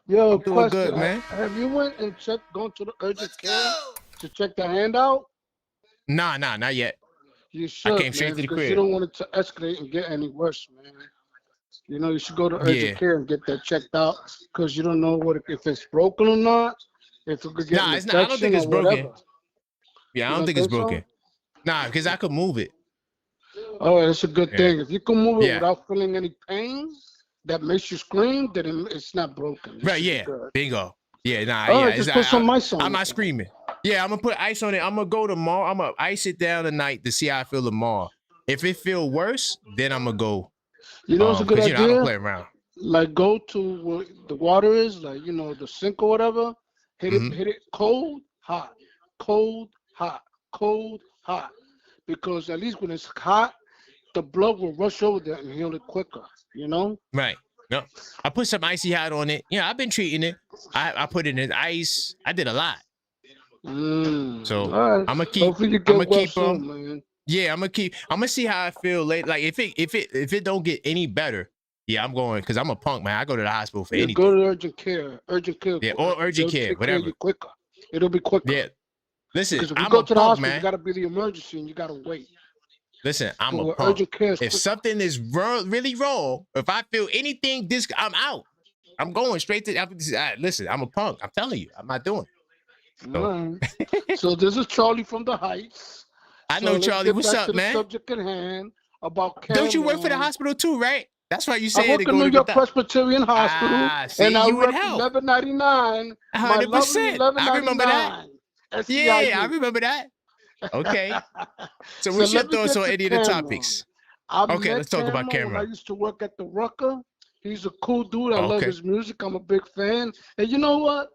Yo, I'm doing good, man. Have you went and gone to the urgent care to check the hand out? Nah, not yet. You should, I came straight to the crib. You don't want it to escalate and get any worse, man. You should go to urgent care and get that checked out because you don't know if it's broken or not. If it could get it's not. I don't think it's broken. Yeah, I don't think it's broken. So? Nah, because I could move it. Oh, that's a good thing. If you can move it without feeling any pain that makes you scream, then it's not broken. Right, yeah. Bingo. Yeah, just put some ice on it. I'm not screaming. Yeah, I'm going to put ice on it. I'm going to go tomorrow. I'm going to ice it down tonight to see how I feel tomorrow. If it feel worse, then I'm going to go. It's a good idea. I don't play around. Like, go to where the water is, like, the sink or whatever. Hit it cold, hot, cold, hot, cold, hot. Because at least when it's hot, the blood will rush over there and heal it quicker, Right. No, I put some icy hot on it. Yeah, I've been treating it. I put it in ice. I did a lot. So right. I'm gonna keep. Man. Yeah, I'm gonna see how I feel later. Like if it don't get any better, yeah, I'm going because I'm a punk, man. I go to the hospital for anything. Go to urgent care. Yeah, or urgent care, whatever. Quicker. It'll be quicker. Yeah. Listen, because if you I'm go a to the punk, hospital, man. You gotta be the emergency and you gotta wait. Listen, I'm a punk. If something is really wrong, if I feel anything, I'm out. I'm going straight to. Listen, I'm a punk. I'm telling you, I'm not doing it. So this is Charlie from the Heights. I know Charlie. What's up, man? Subject at hand about Don't you work for the hospital too, right? That's why you said I work in New York Presbyterian Hospital, and I work 1199. 100%. I remember that. Yeah, I remember that. Okay. So what's your thoughts on any of the topics? Okay, let's talk about Cameron. I used to work at the Rucker. He's a cool dude. I love his music. I'm a big fan. And you know what?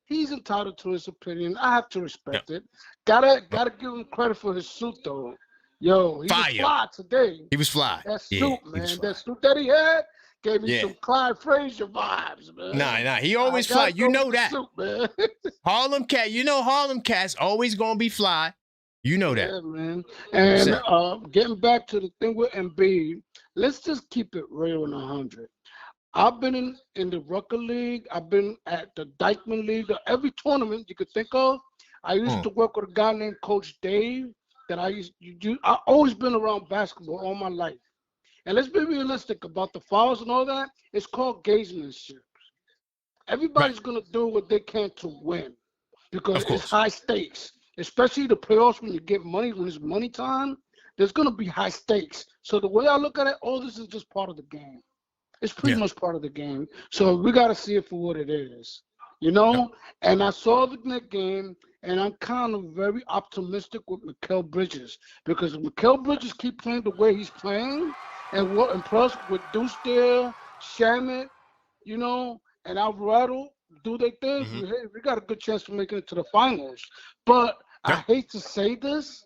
He's entitled to his opinion. I have to respect it. Gotta give him credit for his suit though. Yo, he was fly today. He was fly. That suit, man. That suit that he had gave me some Clyde Frazier vibes, man. Nah. He always fly. You know that. Suit, man. Harlem Cat. You know Harlem Cat's always gonna be fly. You know that. Yeah, man. And getting back to the thing with Embiid, let's just keep it real and 100. I've been in the Rucker League. I've been at the Dykeman League. Every tournament you could think of. I used to work with a guy named Coach Dave. I've always been around basketball all my life. And let's be realistic about the fouls and all that. It's called gamesmanship. Everybody's going to do what they can to win because it's high stakes. Especially the playoffs when you get money, when it's money time, there's going to be high stakes. So the way I look at it, all this is just part of the game. It's pretty much part of the game. So we got to see it for what it is, And I saw the Knicks game, and I'm kind of very optimistic with Mikal Bridges because if Mikal Bridges keep playing the way he's playing, and plus with Deuce there, Shamit, and Alvarado do their thing, we got a good chance to make it to the finals. But I hate to say this.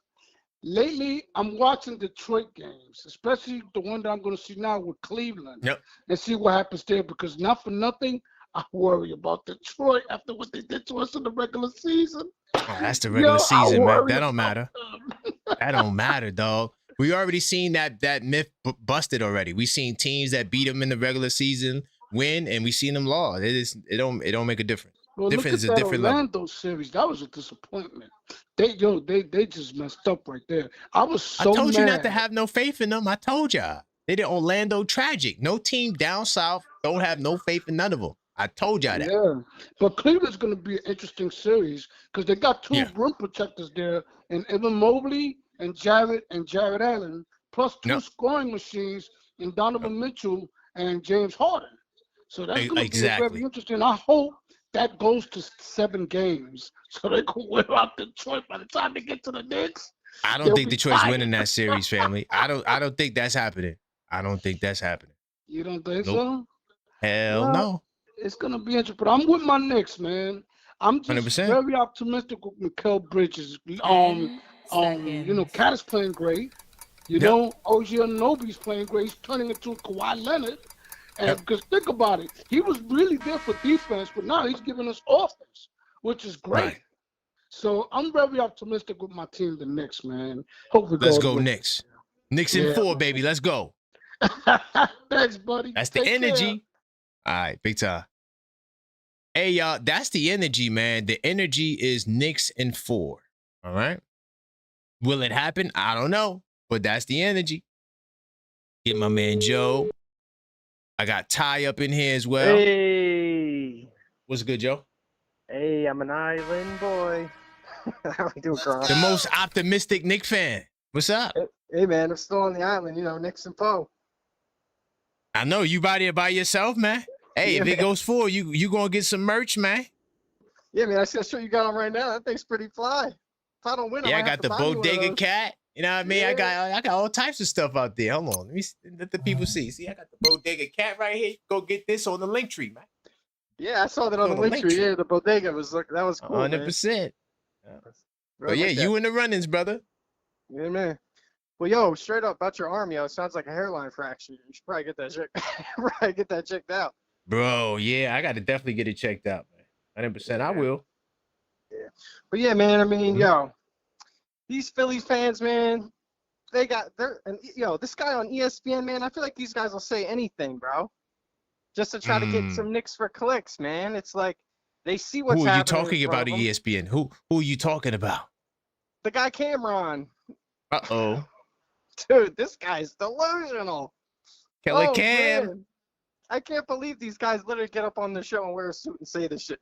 Lately, I'm watching Detroit games, especially the one that I'm going to see now with Cleveland, and see what happens there. Because not for nothing, I worry about Detroit after what they did to us in the regular season. Oh, that's the regular season, man. That don't matter. That don't matter, dog. We already seen that myth busted already. We seen teams that beat them in the regular season win, and we seen them lose. It don't make a difference. Well, difference look at that Orlando series. That was a disappointment. They just messed up right there. I told you not to have no faith in them. I told y'all. They did Orlando tragic. No team down south don't have no faith in none of them. I told y'all that. Yeah, but Cleveland's going to be an interesting series because they got two rim protectors there, and Evan Mobley and Jared Allen, plus two scoring machines in Donovan Mitchell and James Harden. So that's going to be very interesting. I hope that goes to 7 games so they can wear out Detroit by the time they get to the Knicks. I don't think Detroit's winning that series, family. I don't think that's happening. I don't think that's happening. You don't think so? Hell no. It's gonna be interesting, but I'm with my Knicks, man. I'm just 100%. very optimistic with Mikal Bridges. You know, Cat is playing great. You know, OG Anunoby's playing great. He's turning into Kawhi Leonard. And because think about it, he was really there for defense, but now he's giving us offense, which is great. Right. So I'm very optimistic with my team, the Knicks, man. Hopefully, let's go Knicks. Knicks in 4, baby. Let's go. Thanks, buddy. That's the energy. All right, big time. Hey, y'all, that's the energy, man. The energy is Knicks in 4. All right. Will it happen? I don't know, but that's the energy. Get my man Joe. I got Ty up in here as well. Hey. What's good, Joe? Hey, I'm an island boy. How we doing, Carl? The most optimistic Knicks fan. What's up? Hey, man, I'm still on the island, you know, Knicks and Poe. I know you by there by yourself, man. Hey, if it goes 4, you gonna get some merch, man. Yeah, man, I see that shirt you got on right now. That thing's pretty fly. If I don't win, I got the bodega cat. You know what I mean? Yeah. I got all types of stuff out there. Hold on, let the people see. See, I got the bodega cat right here. Go get this on the link tree, man. Yeah, I saw that on the link tree. Yeah, the bodega was that was cool. 100%. But yeah, you in the runnings, brother. Yeah, man. Well, yo, straight up about your arm, yo, it sounds like a hairline fracture. You should probably get that checked out. Bro, yeah, I got to definitely get it checked out, man. 100%. I will. Yeah. But yeah, man, I mean, yo, these Phillies fans, man, this guy on ESPN, man, I feel like these guys will say anything, bro, just to try to get some Knicks for clicks, man. It's like they see what's happening. Who are you talking about at ESPN? Who are you talking about? The guy Cameron. Uh-oh. Dude, this guy's delusional. Killer Cam. Man. I can't believe these guys literally get up on the show and wear a suit and say this shit.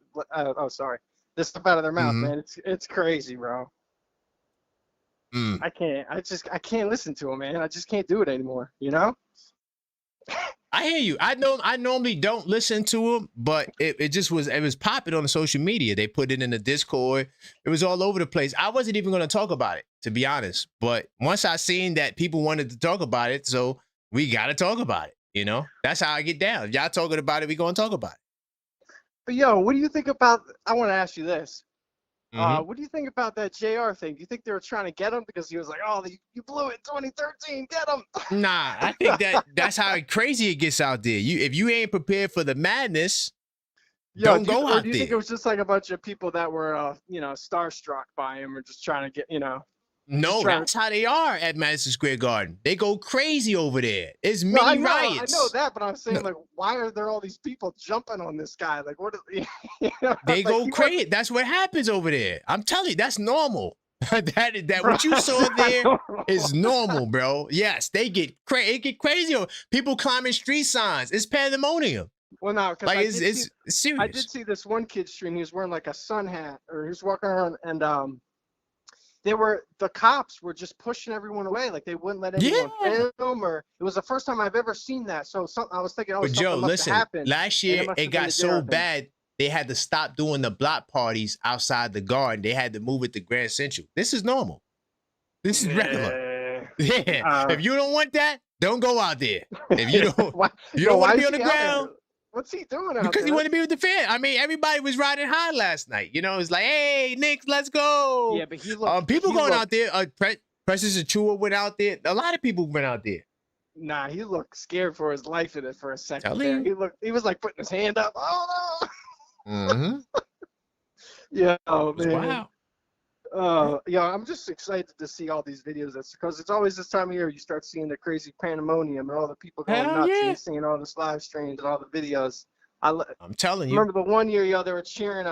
This stuff out of their mouth, man. It's crazy, bro. I can't listen to him, man. I just can't do it anymore, you know? I hear you. I normally don't listen to him, but it was popping on the social media. They put it in the Discord. It was all over the place. I wasn't even going to talk about it, to be honest. But once I seen that people wanted to talk about it, so we got to talk about it. You know, that's how I get down. If y'all talking about it, we going to talk about it. But yo, what do you think about, I want to ask you this. What do you think about that JR thing? Do you think they were trying to get him because he was like, oh, you blew it 2013, get him? Nah, I think that's how crazy it gets out there. If you ain't prepared for the madness, don't go out there. Do you think it was just like a bunch of people that were, starstruck by him or just trying to get, No, that's how they are at Madison Square Garden. They go crazy over there. It's mini riots. I know that, but I'm saying, like, why are there all these people jumping on this guy? Like, what? They go crazy. That's what happens over there. I'm telling you, that's normal. that what you saw there is normal, bro. Yes, they get crazy. It get crazy. People climbing street signs. It's pandemonium. Well, no, because like it's serious. I did see this one kid stream. He was wearing like a sun hat, or he was walking around, and the cops were just pushing everyone away, like they wouldn't let anyone film. Or it was the first time I've ever seen that. So I was thinking, but Joe, listen, last year it got so bad they had to stop doing the block parties outside the Garden. They had to move it to Grand Central. This is normal. This is regular. Yeah. If you don't want that, don't go out there. If you don't, you don't want to be on the ground. What's he doing out because there? He wanted to be with the fan. I mean, everybody was riding high last night. You know, it's like, hey, Knicks, let's go. Yeah, but he looked. People going out there. Precious Achua went out there. A lot of people went out there. Nah, he looked scared for his life in it for a second. There. He was like putting his hand up. Oh no. Yeah, oh, man. Wow. I'm just excited to see all these videos. That's because it's always this time of year you start seeing the crazy pandemonium and all the people going nuts and seeing all this live streams and all the videos. I'm telling you. Remember the one year, they were cheering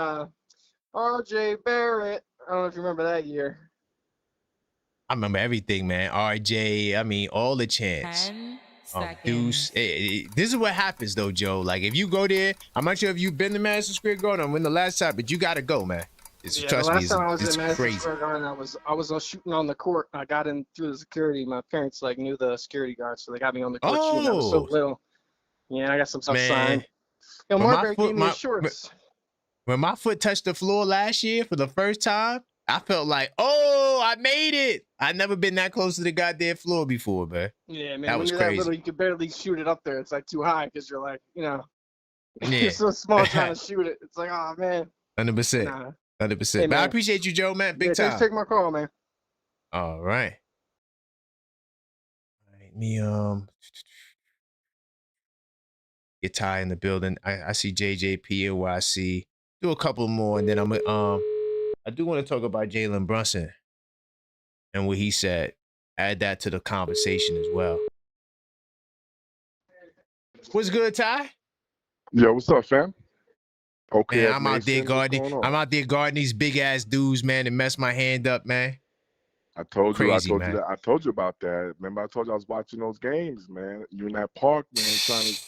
R.J. Barrett. I don't know if you remember that year. I remember everything, man. RJ, I mean, all the chants. 10 Deuce. This is what happens though, Joe. Like if you go there, I'm not sure if you've been to Madison Square Garden when the last time, but you gotta go, man. Trust me, the last time I was it's in Madison crazy. Square Garden, I was shooting on the court. I got in through the security. My parents like knew the security guards, so they got me on the court shooting. I was so little. Yeah, I got some stuff signed. Marbury gave me his shorts. When my foot touched the floor last year for the first time, I felt like, oh, I made it. I've never been that close to the goddamn floor before, man. Yeah, man. That when was you're crazy. that little, you can barely shoot it up there. It's like too high because you're like, you're so small trying to shoot it. It's like, oh man. 100%. 100%. But I appreciate you, Joe, man. Big time. Thanks for taking my call, man. All right. Let me get Ty in the building. I see JJP and YC. Do a couple more, and then I'm I do want to talk about Jalen Brunson and what he said. Add that to the conversation as well. What's good, Ty? Yo, what's up, fam? Okay, man, I'm out there guarding. I'm out there guarding these big ass dudes, man, and mess my hand up, man. I told you man. I told you about that. Remember, I told you I was watching those games, man. You in that park, man, trying to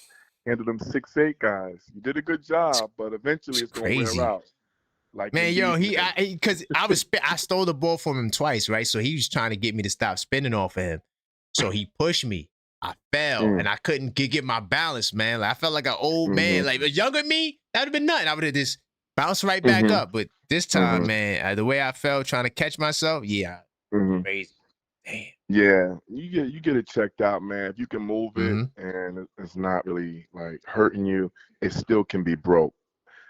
handle them 6'8" guys. You did a good job, but eventually it's gonna wear out. Like, man, yo, because I stole the ball from him twice, right? So he was trying to get me to stop spinning off of him. So he pushed me. I fell and I couldn't get my balance, man. Like, I felt like an old man. Like a younger me, that would have been nothing. I would have just bounced right back up. But this time, man, the way I felt trying to catch myself, crazy. Damn. Yeah, you get it checked out, man. If you can move it and it's not really like hurting you, it still can be broke.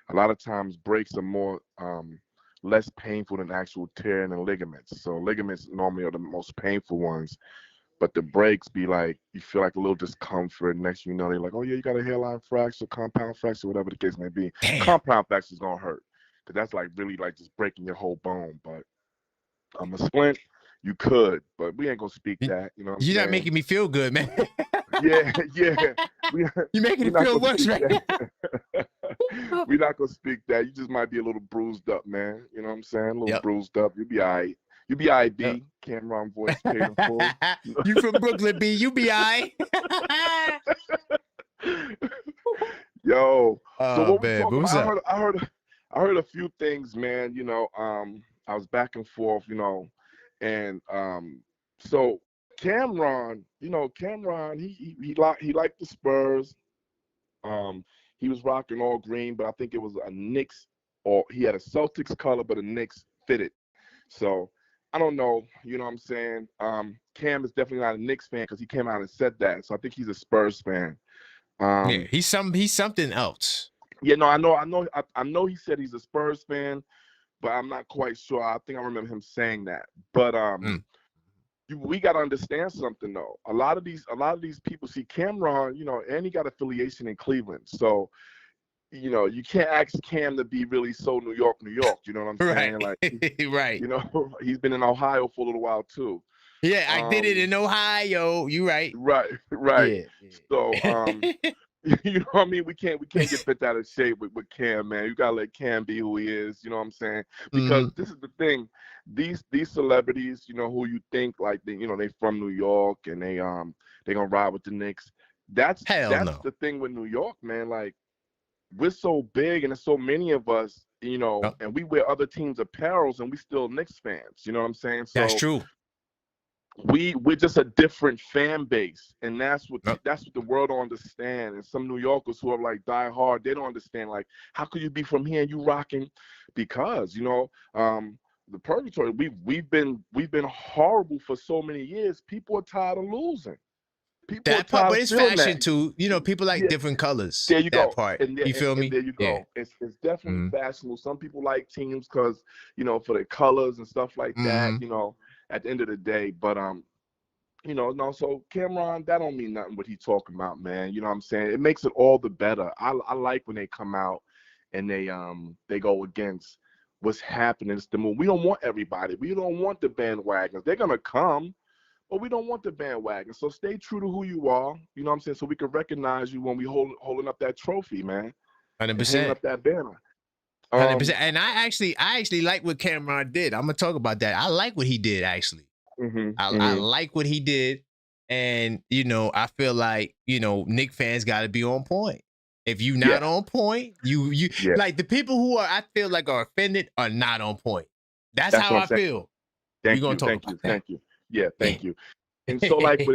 A lot of times breaks are more less painful than actual tearing and ligaments. So ligaments normally are the most painful ones. But the breaks be like, you feel like a little discomfort. Next thing you know, they're like, oh, yeah, you got a hairline fracture, compound fracture, whatever the case may be. Damn. Compound fracture is going to hurt because that's like really like just breaking your whole bone. But a splint, you could, but we ain't going to speak that. You know what I'm saying? You're not making me feel good, man. Yeah. You're making it feel worse, right? We're not going to speak that. You just might be a little bruised up, man. You know what I'm saying? A little bruised up. You'll be all right. You be I, B. Cameron voice paid in full. You from Brooklyn, B. You be I. Yo. So what man, we talking about? I heard a few things, man. You know, I was back and forth, you know, and so Cameron, you know, he liked the Spurs. He was rocking all green, but I think it was a Knicks, or he had a Celtics color, but a Knicks fitted. So I don't know, you know what I'm saying? Cam is definitely not a Knicks fan because he came out and said that. So I think he's a Spurs fan. Yeah, he's something else. Yeah, no, I know he said he's a Spurs fan, but I'm not quite sure. I think I remember him saying that. But we got to understand something though. A lot of these people see Cameron, you know, and he got affiliation in Cleveland. So, you know, you can't ask Cam to be really so New York. You know what I'm saying? Right. Like, right. You know, he's been in Ohio for a little while too. Yeah, I did it in Ohio. You right. Right. Yeah. So, you know what I mean? We can't get bent out of shape with Cam, man. You gotta let Cam be who he is. You know what I'm saying? Because this is the thing. These celebrities, you know, who you think like they from New York and they gonna ride with the Knicks. That's the thing with New York, man. Like, we're so big and there's so many of us, you know, and we wear other teams' apparels and we still Knicks fans. You know what I'm saying? So that's true. We're just a different fan base, and that's what the world don't understand. And some New Yorkers who are like die hard, they don't understand. Like, how could you be from here and you rocking? Because, you know, the purgatory. We've been horrible for so many years. People are tired of losing. That part, but it's fashion too. You know, people like different colors. There you go. Part. And you feel me? There you go. Yeah. It's definitely fashionable. Some people like teams because, you know, for their colors and stuff like that. You know, at the end of the day, but you know, no. So Cameron, that don't mean nothing what he talking about, man. You know what I'm saying? It makes it all the better. I like when they come out and they go against what's happening. It's the move. We don't want everybody. We don't want the bandwagons. They're gonna come. But we don't want the bandwagon. So stay true to who you are. You know what I'm saying? So we can recognize you when we holding up that trophy, man. 100%. Holding up that banner. 100%. And I actually like what Cameron did. I'm gonna talk about that. I like what he did actually. I like what he did, And, you know, I feel like, you know, Knicks fans got to be on point. If you not on point, you like the people who I feel like are offended are not on point. That's how I feel. Thank you. Yeah, thank you. And so like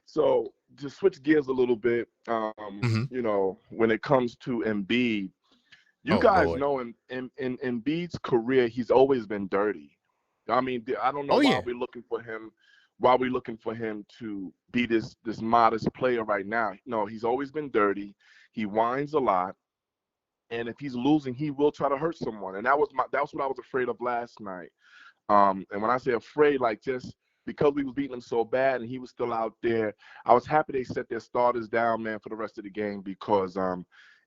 so to switch gears a little bit, you know, when it comes to Embiid, you guys know in Embiid's career, he's always been dirty. I mean, I don't know why we're looking for him. Why we're looking for him to be this modest player right now. No, he's always been dirty. He whines a lot, and if he's losing, he will try to hurt someone. And that was what I was afraid of last night. And when I say afraid, like just because we was beating him so bad and he was still out there, I was happy they set their starters down, man, for the rest of the game because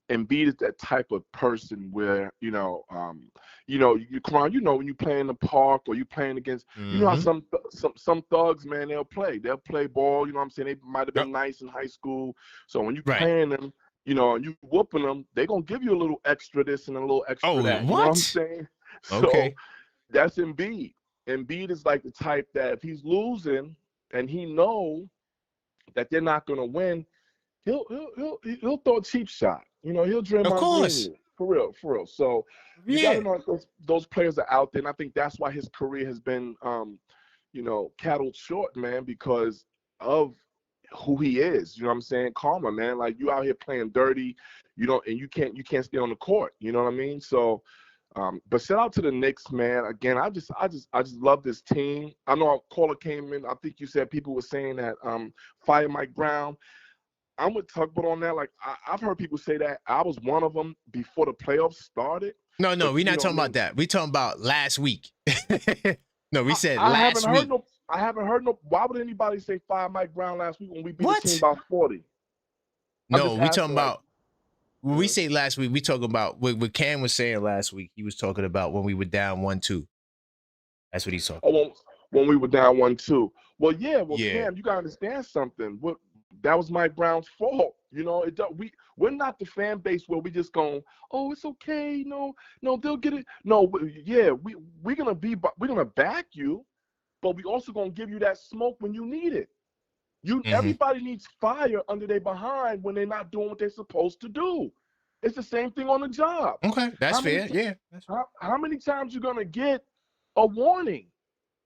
Embiid is that type of person where, you know, Karan, you know, when you play in the park or you playing against, you know how some thugs, man, they'll play ball, you know what I'm saying? They might have been nice in high school. So when you playing them, you know, and you whooping them, they're going to give you a little extra this and a little extra that. You know what I'm saying? So that's Embiid. Embiid is like the type that if he's losing and he know that they're not going to win, he'll throw a cheap shot. You know, he'll Draymond Green you. For real. So you got to know those players are out there, and I think that's why his career has been, you know, cattled short, man, because of who he is. You know what I'm saying? Karma, man. Like you out here playing dirty, you know, and you can't stay on the court. You know what I mean? So. But shout out to the Knicks, man. Again, I just love this team. I know a caller came in. I think you said people were saying that fire Mike Brown. I'm with Tugboat on that. Like I've heard people say that. I was one of them before the playoffs started. No, we're not talking about that. We talking about last week. No, we said last week. I haven't heard no. Why would anybody say fire Mike Brown last week when we beat the team by 40? No, we talking about. When we say last week, we talking about what Cam was saying last week. He was talking about when we were down 1-2. That's what he's talking about. When we were down 1-2. Well, Cam, you gotta understand something. That was Mike Brown's fault. You know, we're not the fan base where we just going, oh, it's okay. No, they'll get it. No, we're gonna back you, but we also gonna give you that smoke when you need it. Everybody needs fire under their behind when they're not doing what they're supposed to do. It's the same thing on the job. Okay, that's fair. How many times you gonna get a warning?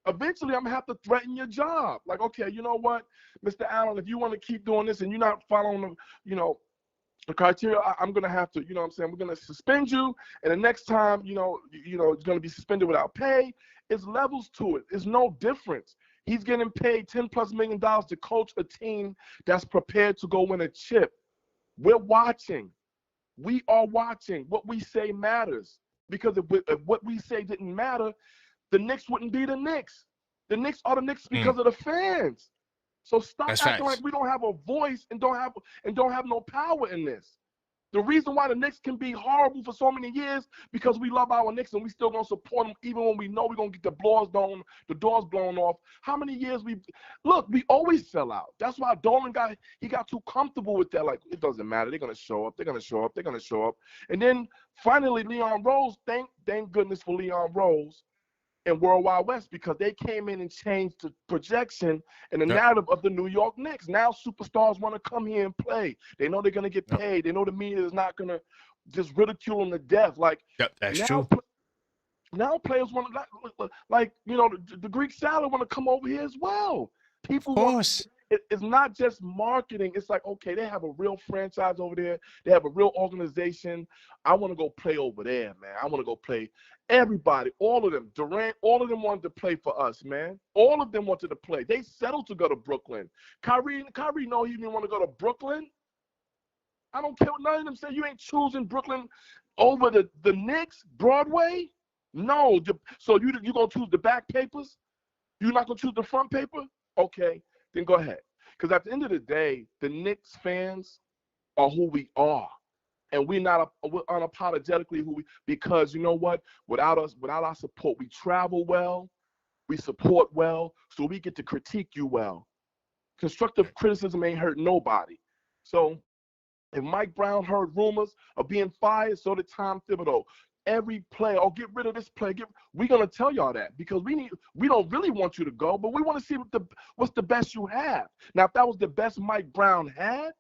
Eventually, I'm gonna have to threaten your job. Like, okay, you know what, Mr. Allen, if you want to keep doing this and you're not following the criteria, I'm gonna have to, you know what I'm saying, we're gonna suspend you, and the next time, it's gonna be suspended without pay. It's levels to it. It's no difference. He's getting paid $10+ million to coach a team that's prepared to go win a chip. We're watching. We are watching. What we say matters. Because if what we say didn't matter, the Knicks wouldn't be the Knicks. The Knicks are the Knicks because of the fans. So stop acting like we don't have a voice and don't have no power in this. The reason why the Knicks can be horrible for so many years because we love our Knicks and we still gonna support them even when we know we're gonna get the doors blown off. How many years we always sell out. That's why Dolan got too comfortable with that. Like, it doesn't matter. They're gonna show up. And then finally, Leon Rose. Thank goodness for Leon Rose and World Wide West, because they came in and changed the projection and the narrative of the New York Knicks. Now superstars want to come here and play. They know they're going to get paid. They know the media is not going to just ridicule them to death. Like, that's true. Now players want to, like, the Greek salad want to come over here as well. People want, it's not just marketing. It's like, okay, they have a real franchise over there. They have a real organization. I want to go play over there, man. I want to go play. Everybody, all of them, Durant, all of them wanted to play for us, man. All of them wanted to play. They settled to go to Brooklyn. Kyrie, no, he didn't want to go to Brooklyn. I don't care what none of them say. You ain't choosing Brooklyn over the Knicks, Broadway? No. So you going to choose the back papers? You're not going to choose the front paper? Okay, then go ahead. Because at the end of the day, the Knicks fans are who we are. And we're unapologetically who because you know what? Without our support, we travel well, we support well, so we get to critique you well. Constructive criticism ain't hurt nobody. So if Mike Brown heard rumors of being fired, so did Tom Thibodeau. every play or get rid of this play. We're gonna tell y'all that because we don't really want you to go, but we want to see what's the best you have. Now, if that was the best Mike Brown had,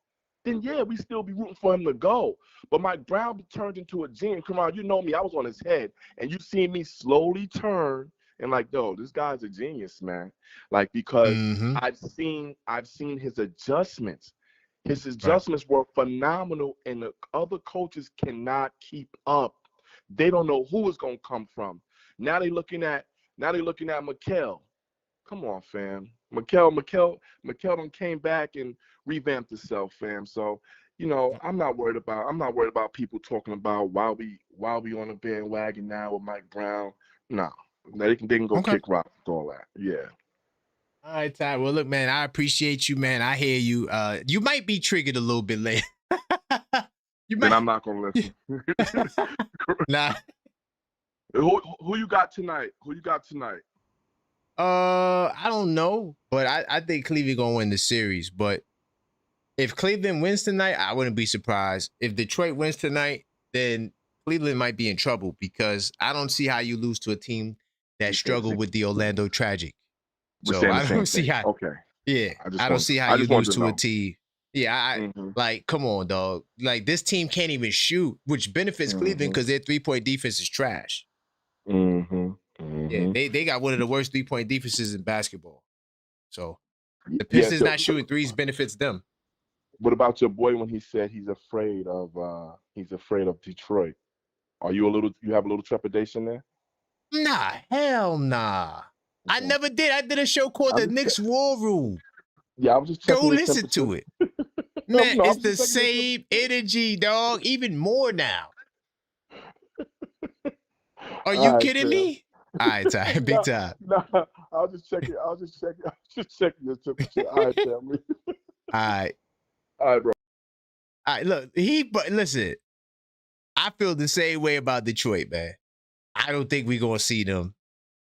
then yeah, we still be rooting for him to go. But Mike Brown turned into a genius. Come on, you know me, I was on his head, and you seen me slowly turn and like, yo, this guy's a genius, man. Like, because I've seen his adjustments. His adjustments were phenomenal, and the other coaches cannot keep up. They don't know who it's gonna come from. Now they looking at Mikal. Come on, fam. Mikal done came back and revamped itself, fam. So, you know, I'm not worried about people talking about why we on a bandwagon now with Mike Brown. No. They can go kick rock with all that. Yeah. All right, Ty. Well, look, man, I appreciate you, man. I hear you. You might be triggered a little bit later. Then I'm not gonna listen. Nah. Who you got tonight? I don't know, but I think Cleveland gonna win the series. But if Cleveland wins tonight, I wouldn't be surprised. If Detroit wins tonight, then Cleveland might be in trouble because I don't see how you lose to a team that struggled with the Orlando Tragic. So I don't see how. Okay. Yeah, I don't see how you lose to a team. Yeah, like, come on, dog. Like, this team can't even shoot, which benefits Cleveland because their 3-point defense is trash. Yeah, they got one of the worst 3-point defenses in basketball. So the Pistons not shooting threes benefits them. What about your boy when he said he's afraid of Detroit? You have a little trepidation there? Nah, hell nah. I never did. I did a show called The Knicks War Room. Yeah, I was just checking. Go listen to it. Man, it's the same energy, dog. Even more now. Are you kidding me? All right, Ty. Big time. No, I'll just check it. I was just checking your temperature. All right, family. All right, bro. All right, look, but listen, I feel the same way about Detroit, man. I don't think we're going to see them.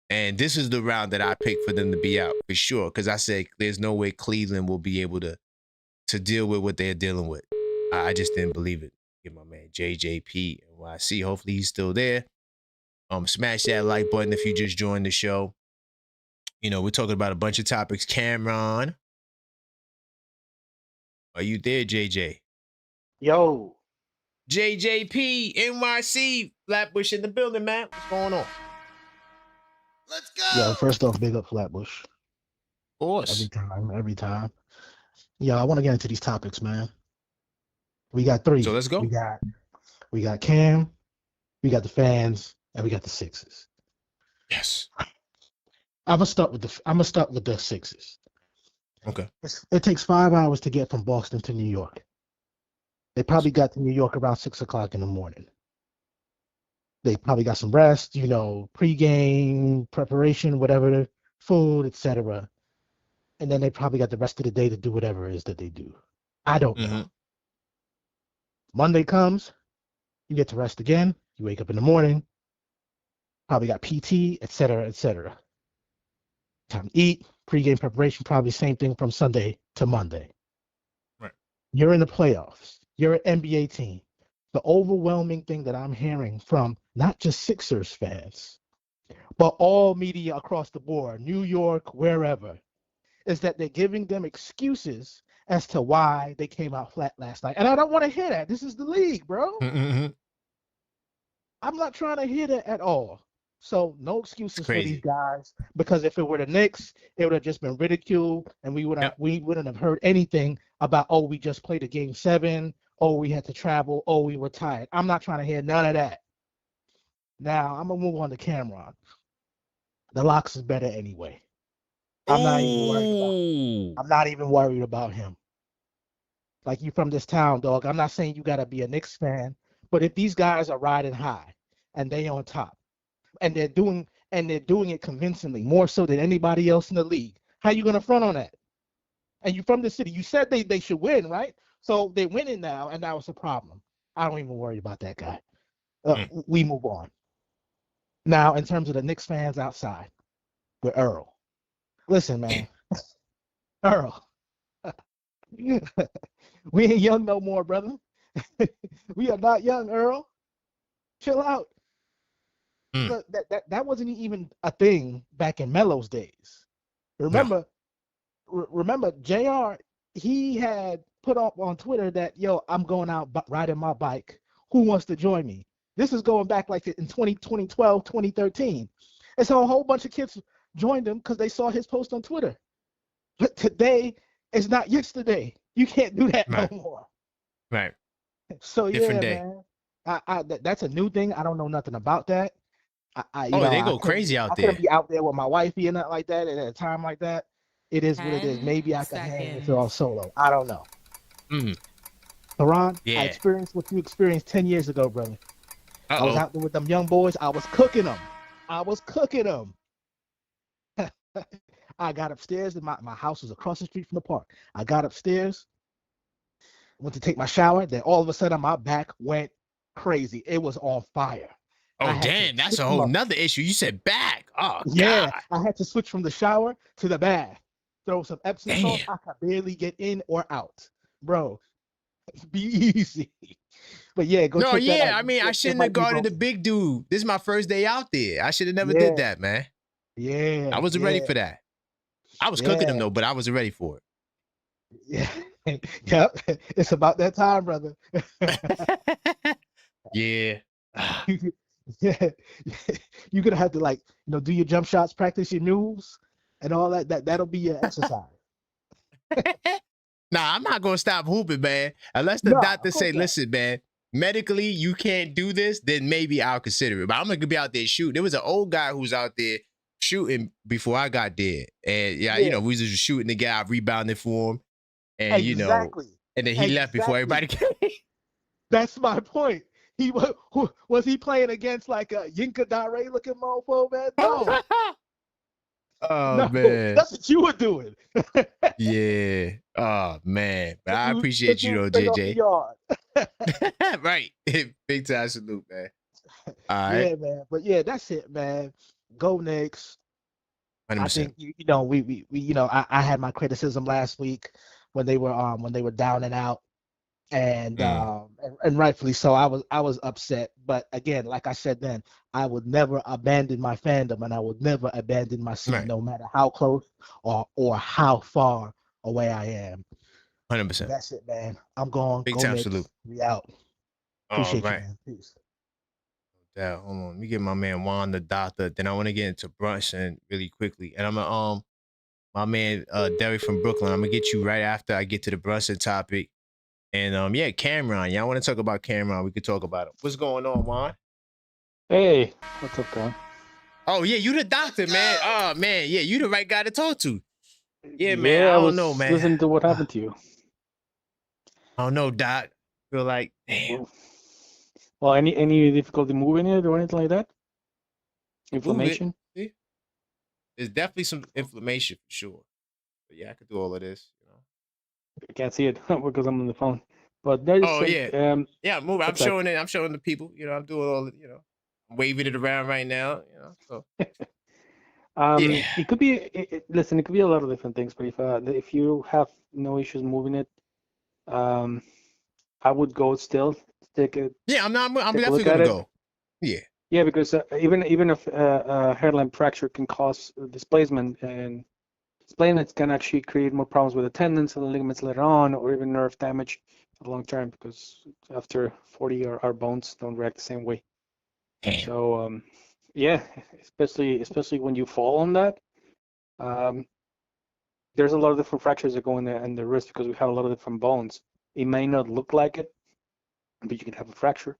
And this is the round that I picked for them to be out for sure. Because I said there's no way Cleveland will be able to deal with what they're dealing with. I just didn't believe it. Get my man JJP NYC. Hopefully he's still there. Smash that like button if you just joined the show. You know, we're talking about a bunch of topics. Cameron, are you there, JJ? Yo. JJP NYC. Flatbush in the building, man. What's going on? Let's go. Yo, first off, big up Flatbush. Of course. Every time. Yo, I want to get into these topics, man. We got three. So let's go. We got Cam, we got the fans, and we got the Sixers. Yes. I'm gonna start with the Sixers. Okay. It takes 5 hours to get from Boston to New York. They probably got to New York around 6 o'clock in the morning. They probably got some rest, you know, pregame preparation, whatever, food, etc. And then they probably got the rest of the day to do whatever it is that they do. I don't know. Monday comes, you get to rest again. You wake up in the morning, probably got PT, etc., etc. Time to eat, pregame preparation, probably same thing from Sunday to Monday. Right. You're in the playoffs. You're an NBA team. The overwhelming thing that I'm hearing from not just Sixers fans, but all media across the board, New York, wherever, is that they're giving them excuses as to why they came out flat last night. And I don't want to hear that. This is the league, bro. I'm not trying to hear that at all. So no excuses for these guys, because if it were the Knicks, it would have just been ridiculed, and we wouldn't have heard anything about, oh, we just played a game 7, oh, we had to travel, oh, we were tired. I'm not trying to hear none of that. Now I'm gonna move on to Cameron. The Locks is better anyway. I'm not even worried about him. Like, you from this town, dog. I'm not saying you gotta be a Knicks fan, but if these guys are riding high and they on top, and they're doing it convincingly, more so than anybody else in the league, how you gonna front on that? And you from the city. You said they should win, right? So they're winning now, and now it's a problem. I don't even worry about that guy. We move on. Now, in terms of the Knicks fans outside, with Earl. Listen, man. Earl. We ain't young no more, brother. We are not young, Earl. Chill out. Look, that wasn't even a thing back in Melo's days. Remember, remember, JR, he had put up on Twitter that, yo, I'm going out riding my bike. Who wants to join me? This is going back like in 2012, 2013. And so a whole bunch of kids joined him because they saw his post on Twitter. But today is not yesterday. You can't do that no more. Right. So Different yeah, day. man. That's a new thing. I don't know nothing about that. They go crazy out there. I couldn't be out there with my wifey and nothing like that at a time like that. It is what it is. Maybe I could hang with her all solo. I don't know. Haran, I experienced what you experienced 10 years ago, brother. I was out there with them young boys. I was cooking them. I got upstairs, and my house was across the street from the park. I got upstairs, went to take my shower. Then all of a sudden, my back went crazy. It was on fire. Oh, damn. That's a whole nother issue. You said back. Oh, yeah. God. I had to switch from the shower to the bath. Throw some Epsom salt. I could barely get in or out. Bro, be easy. But yeah, go check that out. I mean, I shouldn't have guarded the big dude. This is my first day out there. I should have never did that, man. Yeah. I wasn't ready for that. I was cooking them, though, but I wasn't ready for it. Yeah. Yep. It's about that time, brother. Yeah. Yeah. You're going to have to, do your jump shots, practice your moves, and all that. That'll be your exercise. Nah, I'm not going to stop hooping, man. Unless the doctor say, listen, man, medically, you can't do this, then maybe I'll consider it. But I'm going to be out there shooting. There was an old guy who was out there shooting before I got there. And, we was just shooting the guy, rebounding for him. And, and then he left before everybody came. That's my point. Was he playing against like a Yinka Dare looking mofo, man? No. Oh, man. That's what you were doing. Yeah. Oh, man. But I appreciate you, though, JJ. Right. Big time salute, man. All right. Yeah, man. But yeah, that's it, man. Go Knicks. 100%. I think we I had my criticism last week when they were down and out. And rightfully so. I was upset, but again, like I said then, I would never abandon my fandom, and I would never abandon my seat, no matter how close or how far away I am. 100%. That's it, man. I'm going. Big time salute. We out. Appreciate you, man. Peace. Yeah, hold on. Let me get my man Juan the doctor. Then I want to get into Brunson really quickly, and I'm gonna my man Derek from Brooklyn. I'm gonna get you right after I get to the Brunson topic. And Cameron, y'all want to talk about Cameron? We could talk about it. What's going on, Juan? Hey, what's up, guy? Oh yeah, you the doctor, man. Oh man, yeah, you the right guy to talk to. Yeah, man. I don't know, man. Listen to what happened to you. I don't know, Doc. I feel like, damn. Well, any difficulty moving it or anything like that? Inflammation? There's definitely some inflammation for sure. But yeah, I could do all of this. I can't see it because I'm on the phone. But there's move. I'm showing it. I'm showing the people. I'm doing all it. I'm waving it around right now. So. It could be. Listen, it could be a lot of different things. But if you have no issues moving it, I would go still. Take it. Yeah, I'm definitely gonna go. Yeah. Yeah, because even if a hairline fracture can cause displacement, and displacement can actually create more problems with the tendons and the ligaments later on, or even nerve damage for the long term, because after 40 our bones don't react the same way. Damn. So especially when you fall on that, there's a lot of different fractures that go in the wrist because we have a lot of different bones. It may not look like it, but you can have a fracture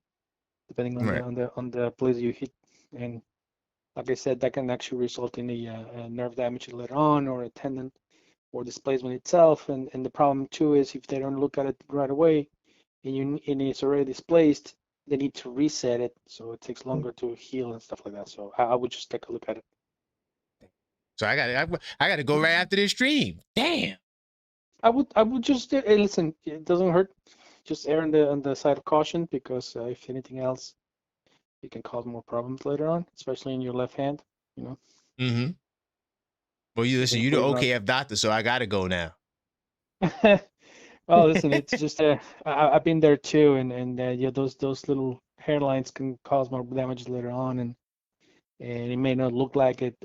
depending on the place you hit. And like I said, that can actually result in a nerve damage later on, or a tendon, or displacement itself. And the problem too is if they don't look at it right away, and it's already displaced, they need to reset it, so it takes longer to heal and stuff like that. So I would just take a look at it. So I got to go right after this stream. Damn. I would just listen. It doesn't hurt. Just err on the side of caution, because if anything else, it can cause more problems later on, especially in your left hand. Mm-hmm. Well, you're the OKF doctor, so I gotta go now. Well, listen, it's just I've been there too, and those little hairlines can cause more damage later on, and and it may not look like it.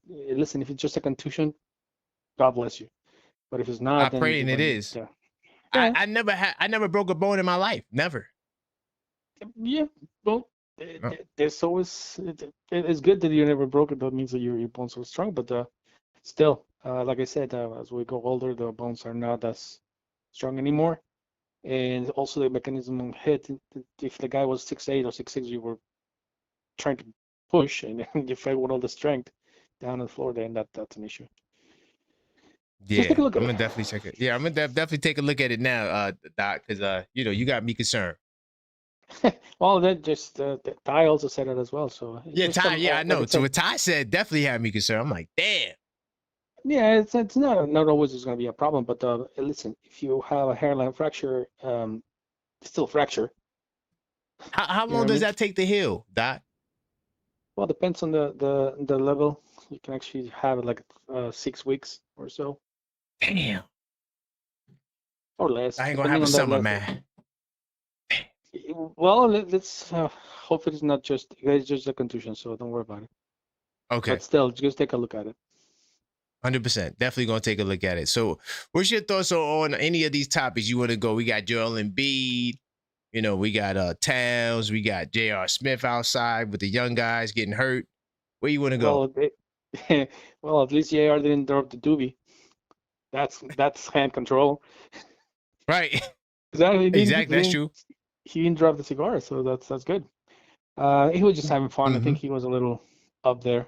Listen, if it's just a contusion, God bless you. But if it's not, I then pray and it is. Yeah. I never broke a bone in my life. Never. Yeah. Well, there's always it's good that you never broke it. That means that your bones are strong. But still, like I said, as we go older, the bones are not as strong anymore. And also the mechanism of hit. If the guy was 6'8" or 6'6", you were trying to push and you fell with all the strength down on the floor, then that's an issue. Yeah, just take a look at I'm gonna definitely check it. Yeah, I'm gonna definitely take a look at it now, Doc, because you got me concerned. Well, that just Ty also said it as well. So yeah, Ty. Yeah, I know. So what Ty said definitely had me concerned. I'm like, damn. Yeah, it's not always is going to be a problem, but listen, if you have a hairline fracture, it's still a fracture. How long does that take to heal, Doc? Well, depends on the level. You can actually have it like 6 weeks or so. Damn. Or less. I ain't gonna have a summer, man. Well, let's hope it's not just a contusion, so don't worry about it. Okay. But still, just take a look at it. 100%. Definitely gonna take a look at it. So, what's your thoughts on any of these topics you want to go? We got Joel Embiid. We got Towns. We got J.R. Smith outside with the young guys getting hurt. Where you want to go? Well, at least J.R. didn't drop the doobie. That's hand control. Right. Exactly. That's true. He didn't drop the cigar, so that's good. He was just having fun. I think he was a little up there.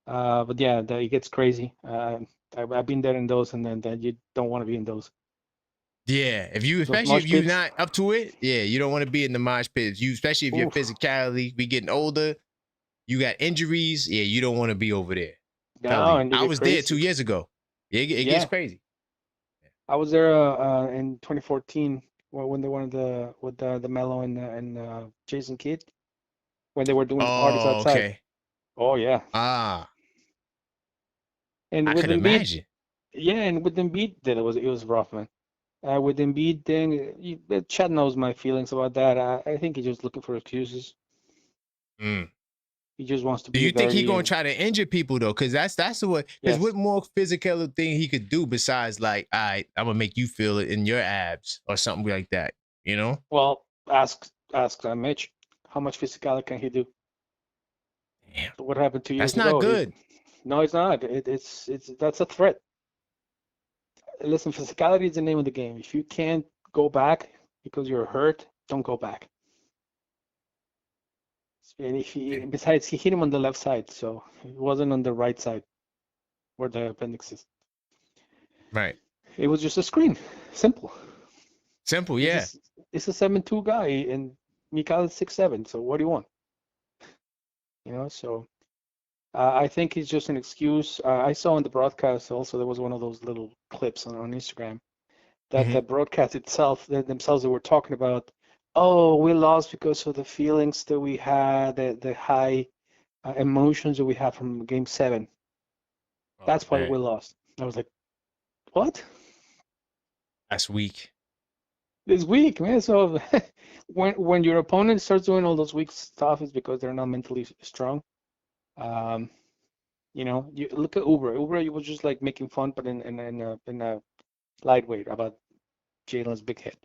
But yeah, it gets crazy. I've been there in those, and then you don't want to be in those. Yeah, especially if you're not up to it, yeah, you don't want to be in the mosh pits. Especially if your physicality, we getting older, you got injuries. Yeah, you don't want to be over there. No, and I was there 2 years ago. It gets crazy. I was there in 2014 when they wanted the Mello and Jason Kidd when they were doing the parties outside. Okay. Oh yeah. And I with can Embiid, imagine. Yeah, and with Embiid, it was rough, man. With Embiid thing, Chad knows my feelings about that. I think he's just looking for excuses. He just wants to be. Do you think he's gonna try to injure people though? Because that's the way. Because what more physical thing he could do besides like, all right, I'm gonna make you feel it in your abs or something like that. Well, ask Mitch, how much physicality can he do? Damn. So what happened 2 years ago? That's not good. No, it's not. It's that's a threat. Listen, physicality is the name of the game. If you can't go back because you're hurt, don't go back. And besides, he hit him on the left side, so it wasn't on the right side where the appendix is. Right. It was just a screen. Simple. Yeah. It's a 7'2" guy, and Mikal is 6'7". So what do you want? So I think it's just an excuse. I saw on the broadcast also there was one of those little clips on Instagram that the broadcast itself, themselves, they were talking about, oh, we lost because of the feelings that we had, the high emotions that we had from Game 7. That's why we lost. I was like, what? That's weak. It's weak, man. So when your opponent starts doing all those weak stuff, it's because they're not mentally strong. You look at Uber. Uber, he was just like making fun, but in a lightweight about Jalen's big hit.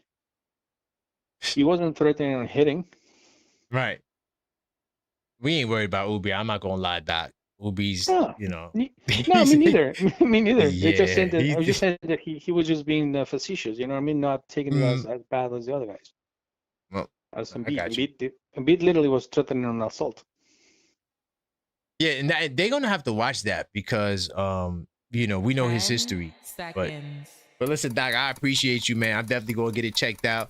He wasn't threatening or hitting. Right. We ain't worried about Ubi. I'm not gonna lie, Doc. Ubi's, No, me neither. Me neither. Yeah, I just said that he was just being facetious. You know what I mean? Not taking it as bad as the other guys. Well, as Embiid literally was threatening an assault. Yeah, and they're gonna have to watch that because we know his history. But listen, Doc, I appreciate you, man. I'm definitely gonna get it checked out,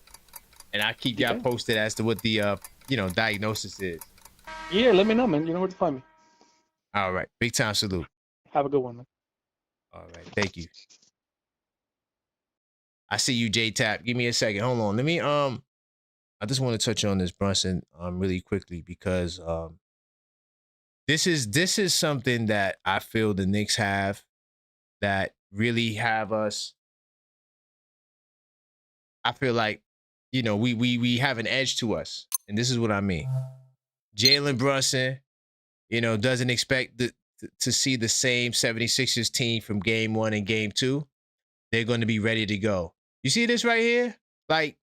and I'll keep y'all posted as to what the diagnosis is. Yeah, let me know, man. You know where to find me. All right, big time salute. Have a good one, man. All right, thank you. I see you, J Tap. Give me a second. Hold on. Let me I just want to touch on this Brunson really quickly because this is something that I feel the Knicks have that really have us. I feel like we have an edge to us, and this is what I mean. Jalen Brunson, doesn't expect to see the same 76ers team from game 1 and game 2, they're going to be ready to go. You see this right here? Like,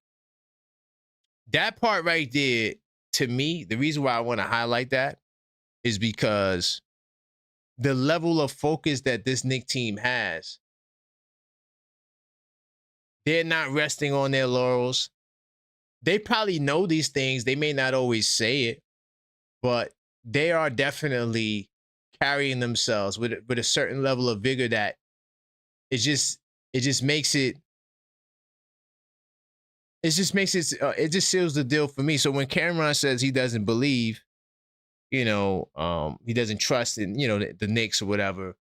that part right there, to me, the reason why I want to highlight that is because the level of focus that this Knicks team has, they're not resting on their laurels. They probably know these things. They may not always say it, but they are definitely carrying themselves with a certain level of vigor that it just makes it seals the deal for me. So when Cameron says he doesn't believe, he doesn't trust in, the Knicks or whatever,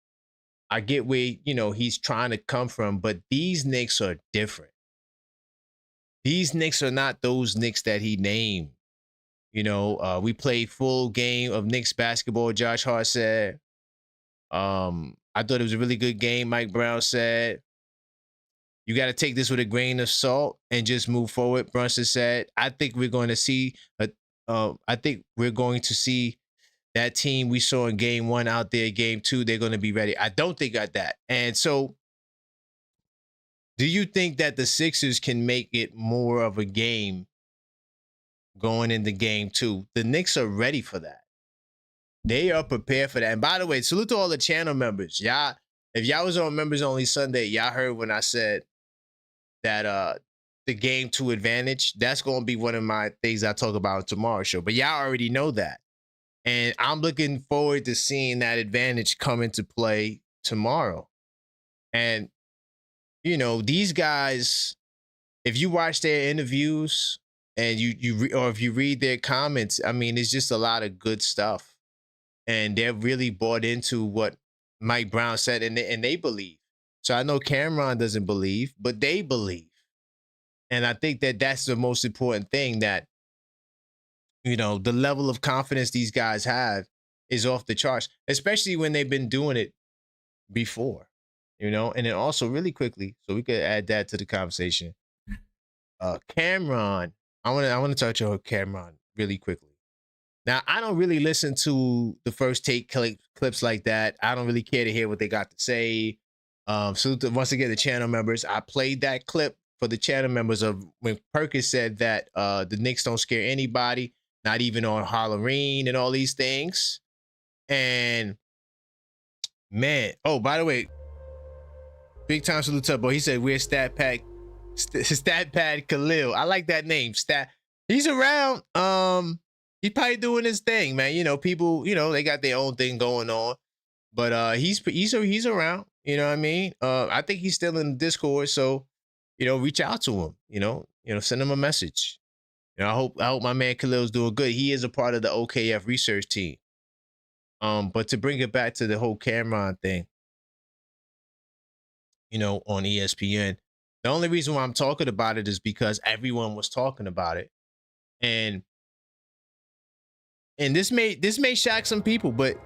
I get where, he's trying to come from, but these Knicks are different. These Knicks are not those Knicks that he named. We played full game of Knicks basketball, Josh Hart said. I thought it was a really good game, Mike Brown said. You got to take this with a grain of salt and just move forward, Brunson said. I think we're going to see that team we saw in game 1 out there, game 2, they're going to be ready. I don't think that. And so, do you think that the Sixers can make it more of a game going into game 2? The Knicks are ready for that. They are prepared for that. And by the way, salute to all the channel members. Y'all, if y'all was on Members Only Sunday, y'all heard when I said that the game 2 advantage, that's going to be one of my things I talk about on tomorrow's show. But y'all already know that. And I'm looking forward to seeing that advantage come into play tomorrow. And, these guys, if you watch their interviews and if you read their comments, I mean, it's just a lot of good stuff. And they're really bought into what Mike Brown said, and they believe. So I know Cameron doesn't believe, but they believe. And I think that that's the most important thing, that, the level of confidence these guys have is off the charts, especially when they've been doing it before, And then also really quickly, so we could add that to the conversation. Cameron, I want to touch on Cameron really quickly. Now, I don't really listen to the First Take clips like that. I don't really care to hear what they got to say. So once again, the channel members, I played that clip for the channel members of when Perkins said that the Knicks don't scare anybody, not even on Halloween and all these things. And man, oh, by the way, big time salute to boy. He said we're Stat Pad Khalil. I like that name. He's around. He's probably doing his thing, man. People, they got their own thing going on, but he's around. You know what I mean? I think he's still in the Discord, so reach out to him. Send him a message. I hope my man Khalil's doing good. He is a part of the OKF research team. But to bring it back to the whole Cameron thing, on ESPN, the only reason why I'm talking about it is because everyone was talking about it, and this may shock some people, but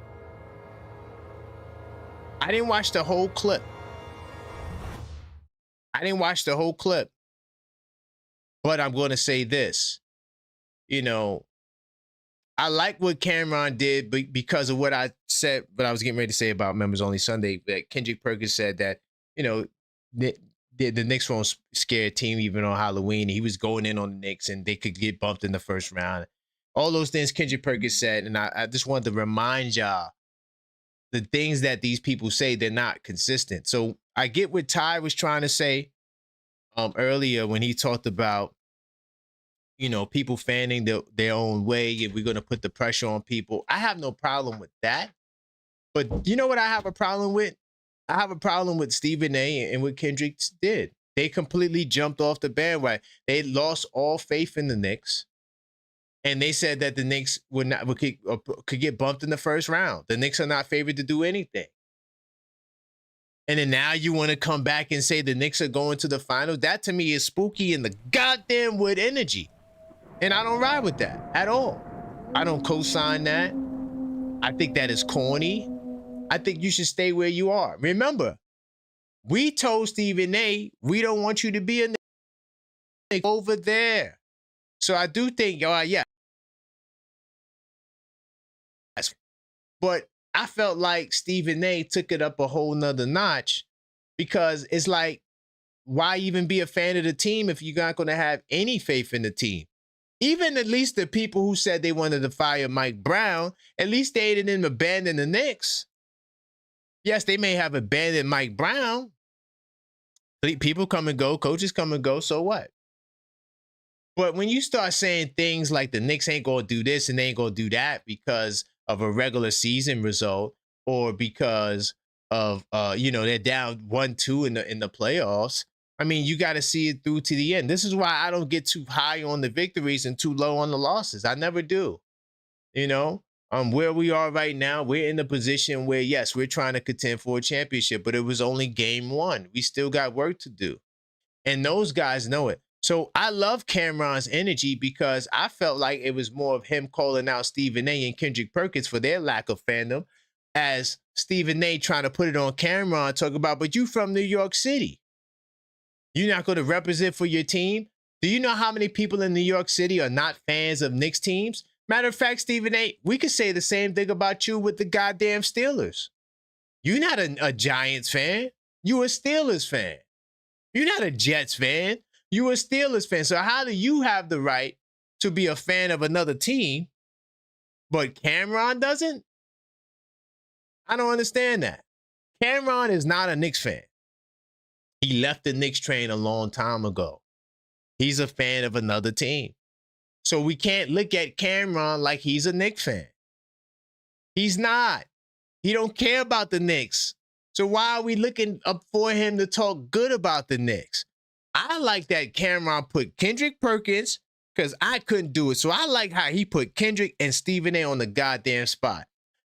I didn't watch the whole clip. But I'm going to say this. I like what Cameron did because of what I said, but I was getting ready to say about Members Only Sunday, that Kendrick Perkins said that, the Knicks won't scare a team even on Halloween. He was going in on the Knicks and they could get bumped in the first round. All those things Kendrick Perkins said, and I just wanted to remind y'all the things that these people say, they're not consistent. So I get what Ty was trying to say earlier when he talked about, people fanning their own way, if we're going to put the pressure on people. I have no problem with that. But you know what I have a problem with? I have a problem with Stephen A. and what Kendrick did. They completely jumped off the bandwagon. They lost all faith in the Knicks. And they said that the Knicks could get bumped in the first round. The Knicks are not favored to do anything. And then now you want to come back and say the Knicks are going to the finals? That to me is spooky in the goddamn wood energy. And I don't ride with that at all. I don't co-sign that. I think that is corny. I think you should stay where you are. Remember, we told Stephen A, we don't want you to be a Knicks over there. So I do think, yeah, But I felt like Stephen A took it up a whole nother notch, because it's like, why even be a fan of the team if you're not going to have any faith in the team? Even at least the people who said they wanted to fire Mike Brown, at least they didn't abandon the Knicks. Yes, they may have abandoned Mike Brown. People come and go, coaches come and go, so what? But when you start saying things like the Knicks ain't going to do this and they ain't going to do that because of a regular season result, or because of they're down 1-2 in the playoffs, I mean, you got to see it through to the end. This is why I don't get too high on the victories and too low on the losses. I never do. Where we are right now, we're in the position where, yes, we're trying to contend for a championship, but it was only game one. We still got work to do. And those guys know it. So I love Cameron's energy, because I felt like it was more of him calling out Stephen A and Kendrick Perkins for their lack of fandom, as Stephen A trying to put it on Cameron, talk about, but you from New York City. You're not going to represent for your team? Do you know how many people in New York City are not fans of Knicks teams? Matter of fact, Stephen A, we could say the same thing about you with the goddamn Steelers. You're not a Giants fan. You're a Steelers fan. You're not a Jets fan. You're a Steelers fan. So how do you have the right to be a fan of another team, but Cameron doesn't? I don't understand that. Cameron is not a Knicks fan. He left the Knicks train a long time ago. He's a fan of another team. So we can't look at Cameron like he's a Knicks fan. He's not. He don't care about the Knicks. So why are we looking up for him to talk good about the Knicks? I like that Cameron put Kendrick Perkins, because I couldn't do it. So I like how he put Kendrick and Stephen A on the goddamn spot.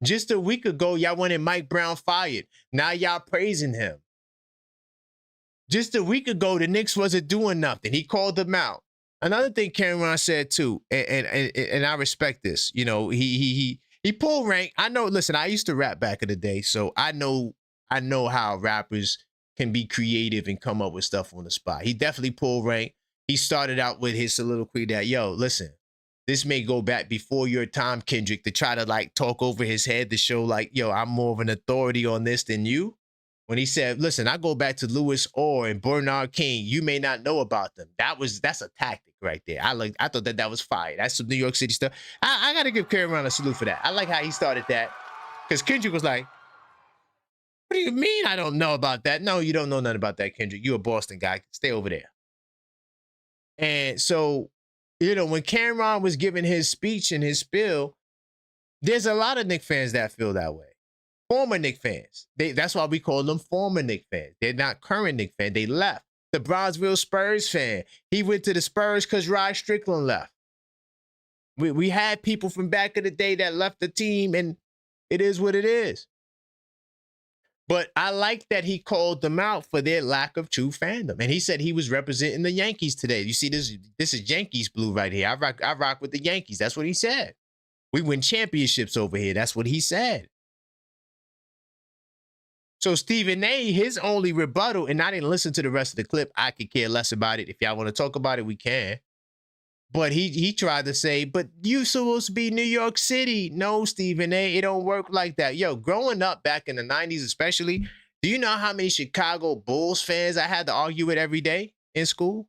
Just a week ago, y'all wanted Mike Brown fired. Now y'all praising him. Just a week ago, the Knicks wasn't doing nothing. He called them out. Another thing Cameron said too, and I respect this. He pulled rank. I know. Listen, I used to rap back in the day, so I know how rappers can be creative and come up with stuff on the spot. He definitely pulled rank. He started out with his soliloquy that, yo, listen, this may go back before your time, Kendrick, to try to like talk over his head to show like, yo, I'm more of an authority on this than you. When he said, listen, I go back to Louis Orr and Bernard King. You may not know about them. That's a tactic right there. I thought that was fire. That's some New York City stuff. I got to give Cameron a salute for that. I like how he started that, because Kendrick was like, what do you mean I don't know about that? No, you don't know nothing about that, Kendrick. You're a Boston guy. Stay over there. And so, when Cameron was giving his speech and his spiel, there's a lot of Knicks fans that feel that way. Former Knicks fans. That's why we call them former Knicks fans. They're not current Knicks fans. They left. The Brownsville Spurs fan. He went to the Spurs because Rod Strickland left. We had people from back in the day that left the team, and it is what it is. But I like that he called them out for their lack of true fandom. And he said he was representing the Yankees today. You see, this is Yankees blue right here. I rock with the Yankees. That's what he said. We win championships over here. That's what he said. So Stephen A, his only rebuttal, and I didn't listen to the rest of the clip. I could care less about it. If y'all want to talk about it, we can. But he tried to say, but you supposed to be New York City. No, Stephen A, it don't work like that. Yo, growing up back in the 90s especially, do you know how many Chicago Bulls fans I had to argue with every day in school?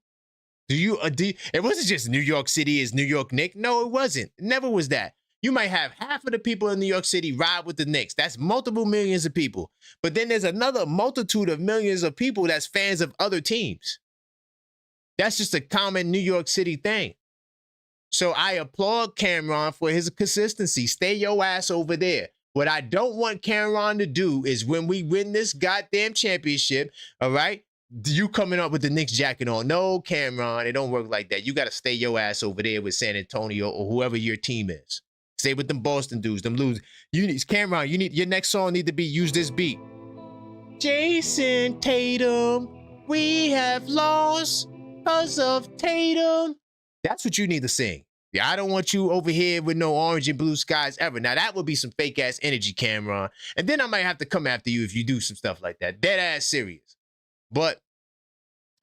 It wasn't just New York City is New York Knicks. No, it wasn't. It never was that. You might have half of the people in New York City ride with the Knicks. That's multiple millions of people. But then there's another multitude of millions of people that's fans of other teams. That's just a common New York City thing. So I applaud Cameron for his consistency. Stay your ass over there. What I don't want Cameron to do is when we win this goddamn championship, all right, you coming up with the Knicks jacket on. No, Cameron, it don't work like that. You got to stay your ass over there with San Antonio or whoever your team is. Stay with them Boston dudes, them losers. Cameron, your next song need to be Use This Beat. Jason Tatum, we have lost because of Tatum. That's what you need to sing. Yeah, I don't want you over here with no orange and blue skies ever. Now, that would be some fake ass energy, Cameron. And then I might have to come after you if you do some stuff like that. Dead ass serious. But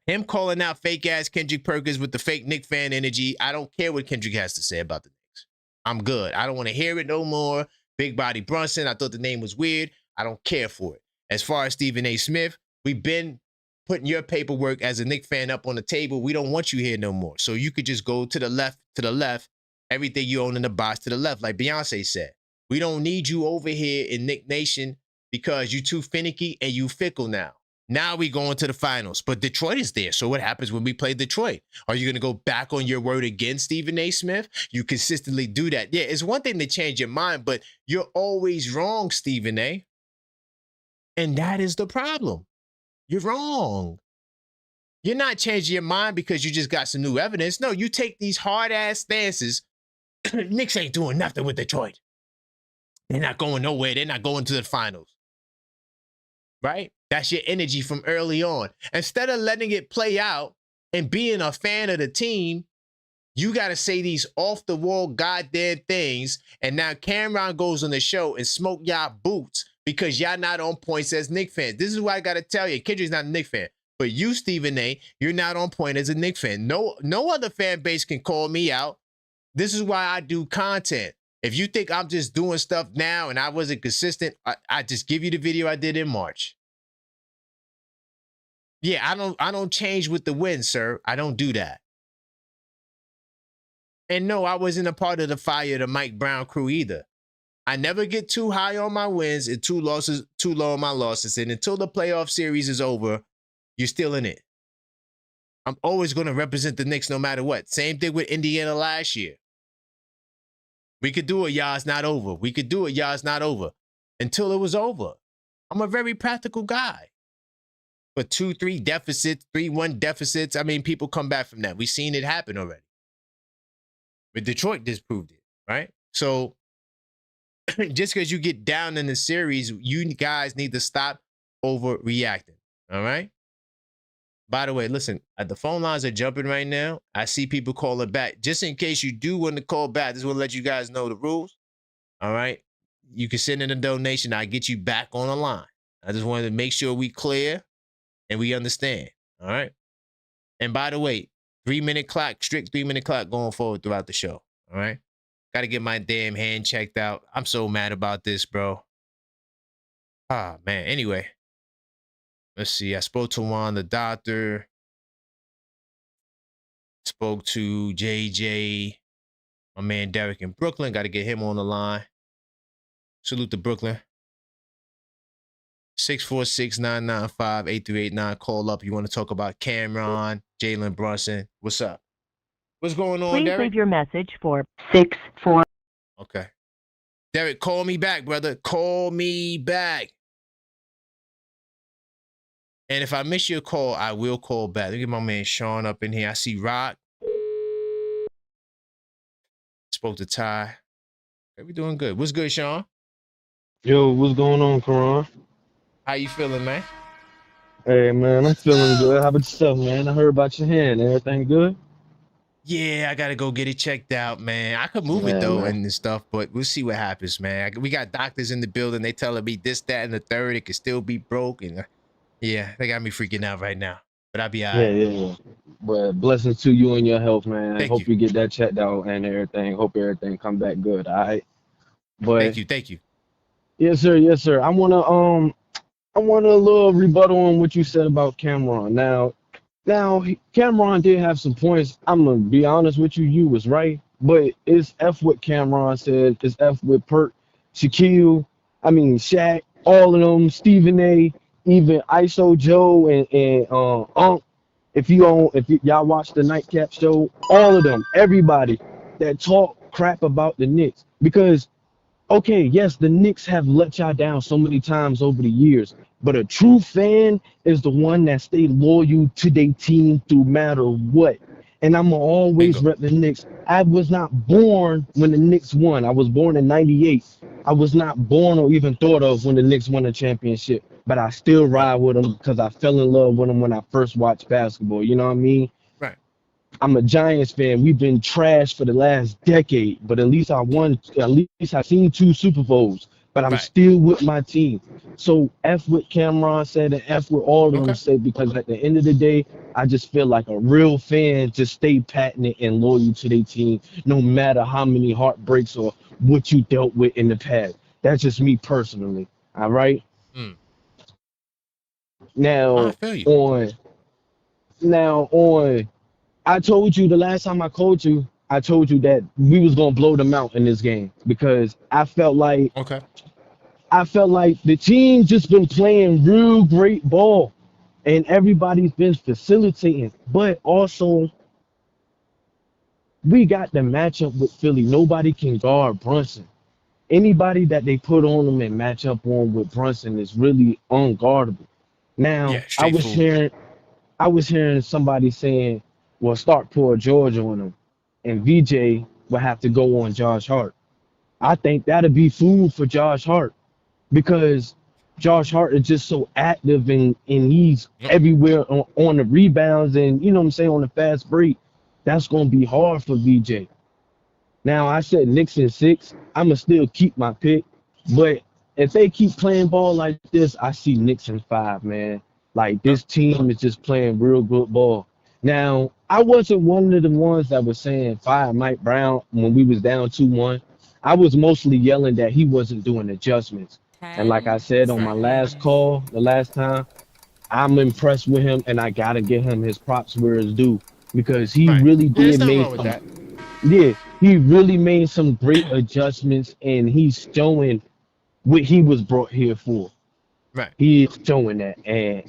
him calling out fake ass Kendrick Perkins with the fake Knicks fan energy, I don't care what Kendrick has to say about the Knicks. I'm good. I don't want to hear it no more. Big Body Brunson, I thought the name was weird. I don't care for it. As far as Stephen A. Smith, we've been putting your paperwork as a Knicks fan up on the table. We don't want you here no more. So you could just go to the left, everything you own in the box to the left, like Beyonce said. We don't need you over here in Knick Nation because you too finicky and you fickle now. Now we going to the finals, but Detroit is there. So what happens when we play Detroit? Are you going to go back on your word again, Stephen A. Smith? You consistently do that. Yeah, it's one thing to change your mind, but you're always wrong, Stephen A. And that is the problem. You're wrong. You're not changing your mind because you just got some new evidence. No, you take these hard-ass stances. Knicks ain't doing nothing with Detroit. They're not going nowhere. They're not going to the finals. Right? That's your energy from early on. Instead of letting it play out and being a fan of the team, you got to say these off-the-wall goddamn things, and now Cameron goes on the show and smoke y'all boots because y'all not on points as Knicks fans. This is what I got to tell you. Kendrick's not a Knicks fan. But you, Stephen A., you're not on point as a Knicks fan. No other fan base can call me out. This is why I do content. If you think I'm just doing stuff now and I wasn't consistent, I just give you the video I did in March. Yeah, I don't change with the wind, sir. I don't do that. And no, I wasn't a part of the fire of the Mike Brown crew either. I never get too high on my wins and too low on my losses. And until the playoff series is over, you're still in it. I'm always going to represent the Knicks no matter what. Same thing with Indiana last year. We could do it, y'all. It's not over. We could do it, y'all. It's not over. Until it was over. I'm a very practical guy. But 2-3 deficits, 3-1 deficits, I mean, people come back from that. We've seen it happen already. But Detroit disproved it, right? So just because you get down in the series, you guys need to stop overreacting, all right? By the way, listen, the phone lines are jumping right now. I see people calling back. Just in case you do want to call back, this will let you guys know the rules, all right? You can send in a donation. I'll get you back on the line. I just wanted to make sure we clear and we understand, all right? And by the way, 3-minute clock, strict 3-minute clock going forward throughout the show, all right? Got to get my damn hand checked out. I'm so mad about this, bro. Ah, man. Anyway, let's see. I spoke to Juan, the doctor. Spoke to JJ, my man Derek in Brooklyn. Got to get him on the line. Salute to Brooklyn. 646-995-8389. Call up. You want to talk about Cameron, Jalen Brunson. What's up? What's going on, Please Derek? leave your message for 64. Okay. Derek, call me back, brother. Call me back. And if I miss your call, I will call back. Look at my man Sean up in here. I see Rock. Spoke to Ty. Okay, we doing good. What's good, Sean? Yo, what's going on, Karan? How you feeling, man? Hey, man, I'm feeling good. How about yourself, man? I heard about your hand. Everything good? Yeah, I got to go get it checked out, man. I could move it, though, and stuff, but we'll see what happens, man. We got doctors in the building. They telling me this, that, and the third. It could still be broke. And yeah, they got me freaking out right now. But I'll be all right. Yeah. But blessings to you and your health, man. Thank Hope you. you get that checked out and everything. Hope everything come back good, all right? But Thank you. Yes, sir. I want a little rebuttal on what you said about Cameron. Now, Cameron did have some points. I'm gonna be honest with you. You was right, but it's F what Cameron said. It's F with Perk, Shaquille. I mean Shaq, all of them, Stephen A, even ISO Joe and Unc. If y'all watch the Nightcap show, all of them, everybody that talk crap about the Knicks, because okay, yes, the Knicks have let y'all down so many times over the years, but a true fan is the one that stay loyal to their team through matter what. And I'm always rep the Knicks. I was not born when the Knicks won. I was born in '98. I was not born or even thought of when the Knicks won a championship, but I still ride with them because I fell in love with them when I first watched basketball. You know what I mean? Right. I'm a Giants fan. We've been trashed for the last decade, but at least I won. At least I seen 2 Super Bowls. But I'm still with my team. So F what Cameron said and F what all of them said, because at the end of the day, I just feel like a real fan just stay passionate and loyal to their team, no matter how many heartbreaks or what you dealt with in the past. That's just me personally. All right. Mm. I Now feel you. on I told you the last time I called you, I told you that we was gonna blow them out in this game because Okay. I felt like the team just been playing real great ball and everybody's been facilitating, but also we got the matchup with Philly. Nobody can guard Brunson. Anybody that they put on them and match up on with Brunson is really unguardable. Yeah, Now, straight food. I was hearing somebody saying, well, start Paul George on him, and VJ will have to go on Josh Hart. I think that'd be food for Josh Hart because Josh Hart is just so active and he's everywhere on the rebounds and you know what I'm saying on the fast break. That's gonna be hard for VJ. Now I said Knicks in 6. I'ma still keep my pick, but if they keep playing ball like this, I see Knicks in 5, man. Like this team is just playing real good ball. Now I wasn't one of the ones that was saying fire Mike Brown when we was down 2-1. I was mostly yelling that he wasn't doing adjustments. And like I said on my last call, the last time, I'm impressed with him, and I gotta give him his props where it's due because he Right. really Yeah, there's did nothing make wrong with that. yeah, he really made some great adjustments, and he's showing what he was brought here for. Right. He is showing that, and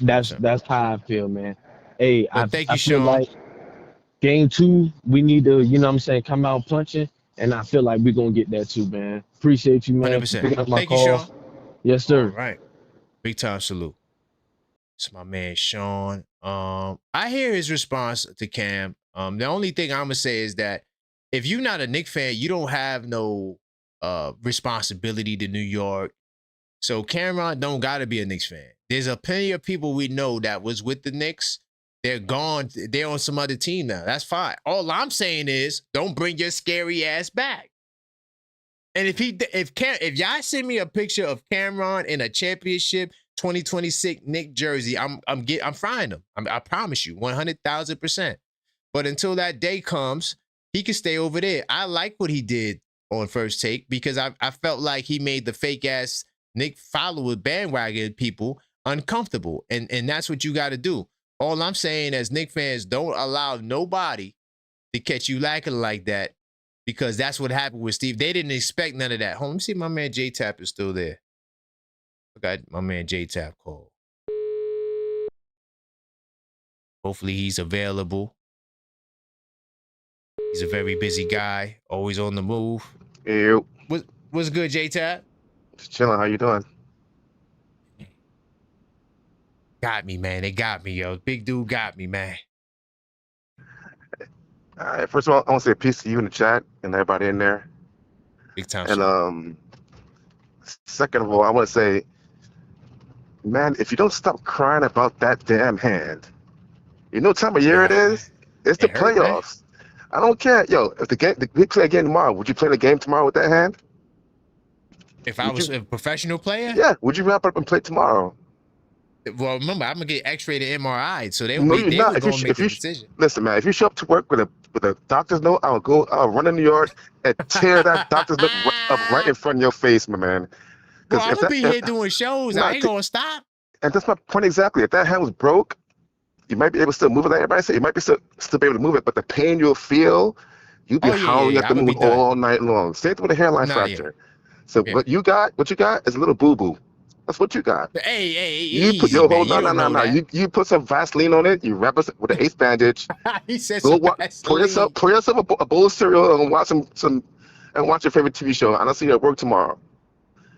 that's 100%. that's how I feel, man. Hey, Well, thank I you, feel Sean. like game 2, we need to, you know what I'm saying, come out punching, and I feel like we're gonna get that too, man. Appreciate you, man, for 100%. picking up my Thank you, call. Sean. Yes, All sir. right. Big time salute. It's my man Sean. I hear his response to Cam. The only thing I'm gonna say is that if you're not a Knicks fan, you don't have no responsibility to New York. So Cameron don't gotta be a Knicks fan. There's a plenty of people we know that was with the Knicks. They're gone. They're on some other team now. That's fine. All I'm saying is don't bring your scary ass back. And if y'all send me a picture of Cameron in a championship 2026 Knicks jersey, I'm frying him. I promise you, 100,000%. But until that day comes, he can stay over there. I like what he did on First Take because I felt like he made the fake ass Knicks follower bandwagon people uncomfortable, and that's what you got to do. All I'm saying as Knicks fans, don't allow nobody to catch you lacking like that. Because that's what happened with Steve. They didn't expect none of that. Hold on, let me see if my man J-Tap is still there. I got my man J-Tap call. Hopefully he's available. He's a very busy guy, always on the move. Ew. What's good, J-Tap? Just chilling. How you doing? Got me, man. They got me, yo. Big dude got me, man. All right. First of all, I want to say peace to you in the chat and everybody in there. Big time. And second of all, I want to say, man, if you don't stop crying about that damn hand, you know what time of year it is? It's the playoffs. I don't care. Yo, if we play a game tomorrow, would you play the game tomorrow with that hand? If I was a professional player? Yeah. Would you wrap up and play tomorrow? Well, remember, I'm gonna get X-rayed and MRI, so they No, were you're not. gonna make the decision. Listen, man, if you show up to work with a doctor's note, I'll run in New York and tear that doctor's note up right in front of your face, my man. Well, I'm gonna be here doing shows. I ain't gonna stop. And that's my point exactly. If that hand was broke, you might be able to still move it, like everybody said. You might be still be able to move it, but the pain you'll feel, you'll be howling at the moon all night long. Same thing with a hairline fracture. So what you got is a little boo-boo. That's what you got. Hey, you put your whole no. You put some Vaseline on it. You wrap it with an ace bandage. He said pour yourself a bowl of cereal and watch watch your favorite TV show. And I'll see you at work tomorrow.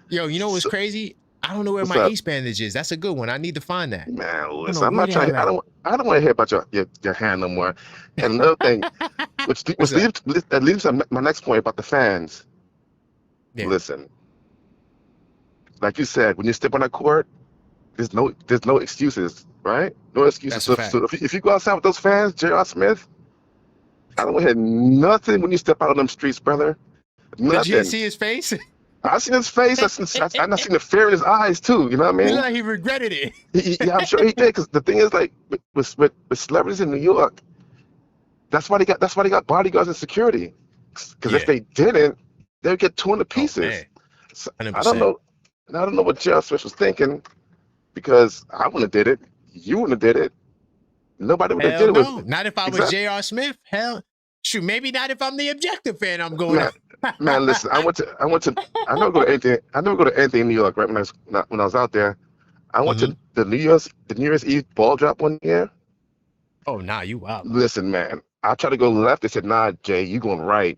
Yo, you know what's crazy? I don't know where my ace bandage is. That's a good one. I need to find that. Man, listen, I'm not trying. I don't want to hear about your hand no more. And another thing, which leads to my next point about the fans. Yeah. Listen. Like you said, when you step on that court, there's no excuses, right? No excuses. So if you go outside with those fans, J.R. Smith, I don't want to hear nothing when you step out on them streets, brother. Nothing. Did you see his face? I seen his face. I seen the fear in his eyes too. You know what I mean? He looked like he regretted it. Yeah, I'm sure he did. Because the thing is, like with celebrities in New York, that's why they got bodyguards and security. Because if they didn't, they would get torn to pieces. So, 100%. I don't know what J.R. Smith was thinking, because I wouldn't have did it. You wouldn't have did it. Nobody would have did it. No, not if I was J.R. Smith. Hell, shoot, maybe not if I'm the Objective fan. I'm going. Man, listen, I never go to anything. I never go to anything in New York. Right when I was out there, I went to the New Year's Eve ball drop one year. Oh, nah, you wild. Listen, man, I tried to go left. They said, "Nah, Jay, you going right."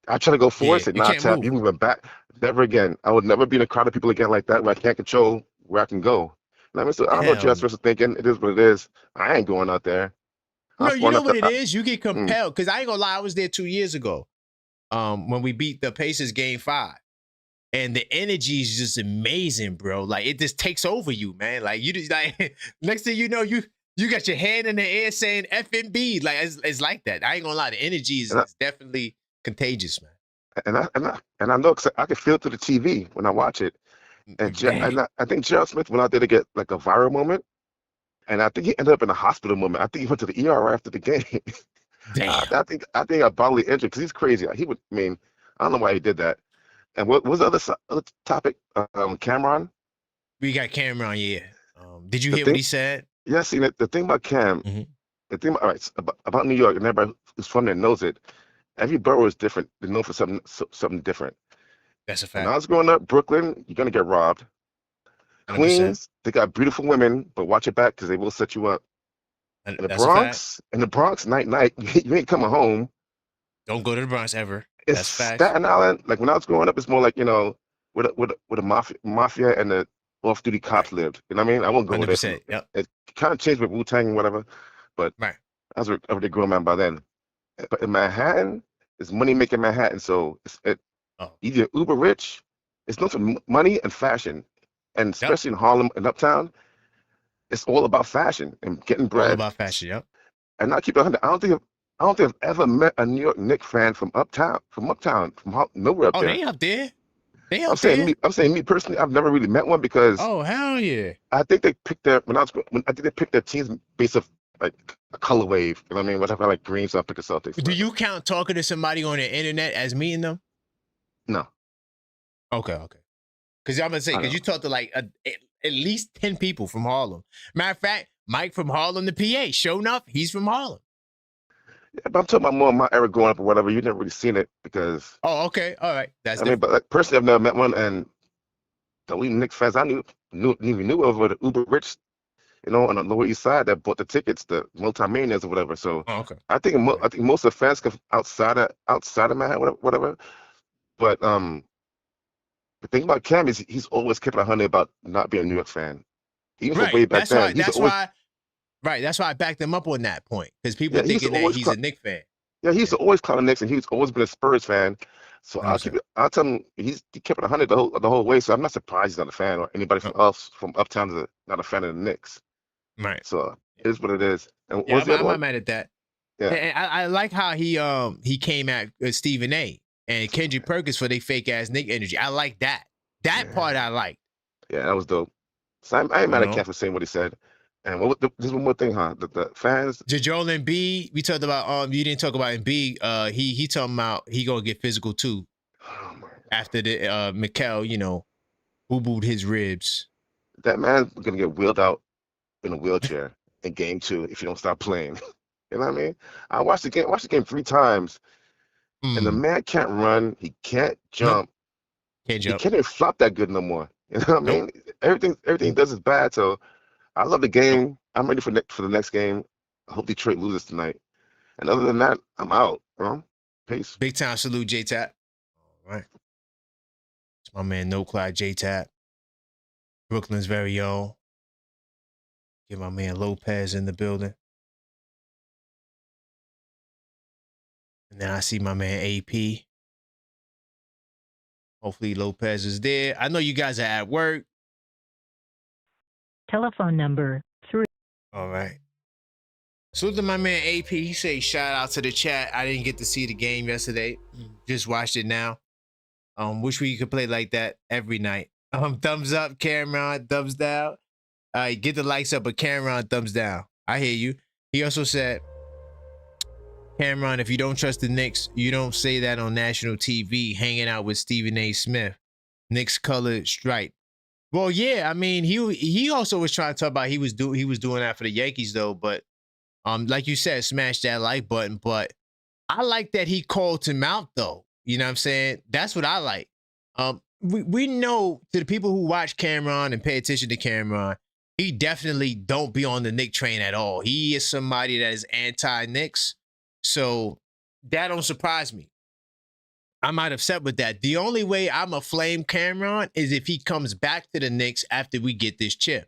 I tried to go forward. Said, "Nah, Tap, you moving back." Never again. I would never be in a crowd of people again like that, where I can't control where I can go. I mean, so I don't know what J.R. Smith was thinking. It is what it is. I ain't going out there. No, you know what it is? You get compelled, because I ain't gonna lie, I was there 2 years ago, when we beat the Pacers Game 5, and the energy is just amazing, bro. Like, it just takes over you, man. Like, you just like next thing you know, you got your hand in the air saying Embiid. Like, it's like that. I ain't gonna lie, the energy is definitely contagious, man. And I know, cause I can feel it through the TV when I watch it. And I think J.R. Smith went out there to get like a viral moment, and I think he ended up in a hospital moment. I think he went to the ER right after the game. Damn. I think I bodily injured, because he's crazy. I don't know why he did that. And what was the other topic? Cameron. We got Cameron, yeah. Did you hear what he said? Yeah, see, the thing about Cam, the thing about New York, and everybody who's from there knows it. Every borough is different. They're known for something different. That's a fact. When I was growing up, Brooklyn, you're gonna get robbed. 100%. Queens, they got beautiful women, but watch your back, because they will set you up. In the Bronx, night, you ain't coming home. Don't go to the Bronx ever. It's That's fact. Staten Island. Like when I was growing up, it's more like, where the mafia and the off-duty cops lived. You know what I mean? I won't go there. Yep. It kind of changed with Wu-Tang and whatever, but I was already grown man by then. But in Manhattan, it's money-making Manhattan, so it's either uber rich. It's known for money and fashion, and especially in Harlem and Uptown, it's all about fashion and getting bread. All about fashion, yep. And I keep it 100. I don't think I've ever met a New York Knicks fan from Uptown, from nowhere up there. Oh, they up there. I'm saying me personally, I've never really met one, because hell yeah. I think they picked their teams based off like a color wave. You know what I mean? Whatever, like green, so I pick the Celtics. Do you count talking to somebody on the internet as meeting them? No. Okay. Because I'm gonna say, because you talked to like at least 10 people from Harlem. Matter of fact, Mike from Harlem, the PA. Sure enough, he's from Harlem. Yeah, but I'm talking about more of my era growing up or whatever. You never really seen it, because. Oh, okay, all right. That's. I mean, but like personally, I've never met one, and the only Knicks fans I knew of were the uber rich, on the Lower East Side that bought the tickets, the multi-millionaires or whatever. So I think most of the fans come outside of Manhattan, whatever. But the thing about Cam is he's always kept 100 about not being a New York fan. Even from way back then. That's why I backed him up on that point, because people thinking that he's a Knicks fan. Yeah, he used to always clown the Knicks, and he's always been a Spurs fan. So I'll tell him he kept it 100 the whole way. So I'm not surprised he's not a fan, or anybody from Uptown is not a fan of the Knicks. Right. So it is what it is. And I'm not mad at that. Yeah. And I like how he came at Stephen A. and Kendrick Perkins for their fake ass Knick energy. I like that. That part I like. Yeah, that was dope. So I ain't mad at Cat for saying what he said. And there's one more thing, huh? The fans. Joel Embiid, we talked about. You didn't talk about Embiid. He talking about he gonna get physical too. Oh my God. After the Mikel, boo-booed his ribs. That man's gonna get wheeled out in a wheelchair in game 2 if you don't stop playing. You know what I mean? I watched the game 3 times, and the man can't run. He can't jump. Can't jump. He can't even flop that good no more. You know what I mean? Everything he does is bad. So I love the game. I'm ready for the next game. I hope Detroit loses tonight. And other than that, I'm out. Peace. Big time salute, J-Tap. All right. It's my man No Clyde J-Tap. Brooklyn's very own. Get my man Lopez in the building. And then I see my man AP. Hopefully Lopez is there. I know you guys are at work. Telephone number 3. All right. Salute to my man AP. He say shout out to the chat. I didn't get to see the game yesterday. Just watched it now. Wish we could play like that every night. Thumbs up, Cameron. Thumbs down. Get the likes up, but Cameron, thumbs down. I hear you. He also said, Cameron, if you don't trust the Knicks, you don't say that on national TV, hanging out with Stephen A. Smith. Knicks colored stripe. Well, yeah, I mean, he also was trying to talk about he was doing that for the Yankees though, but like you said, smash that like button. But I like that he called him out though. You know what I'm saying? That's what I like. We know, to the people who watch Cameron and pay attention to Cameron, he definitely don't be on the Knick train at all. He is somebody that is anti-Knicks. So that don't surprise me. I'm not upset with that. The only way I'm a flame Cameron is if he comes back to the Knicks after we get this chip.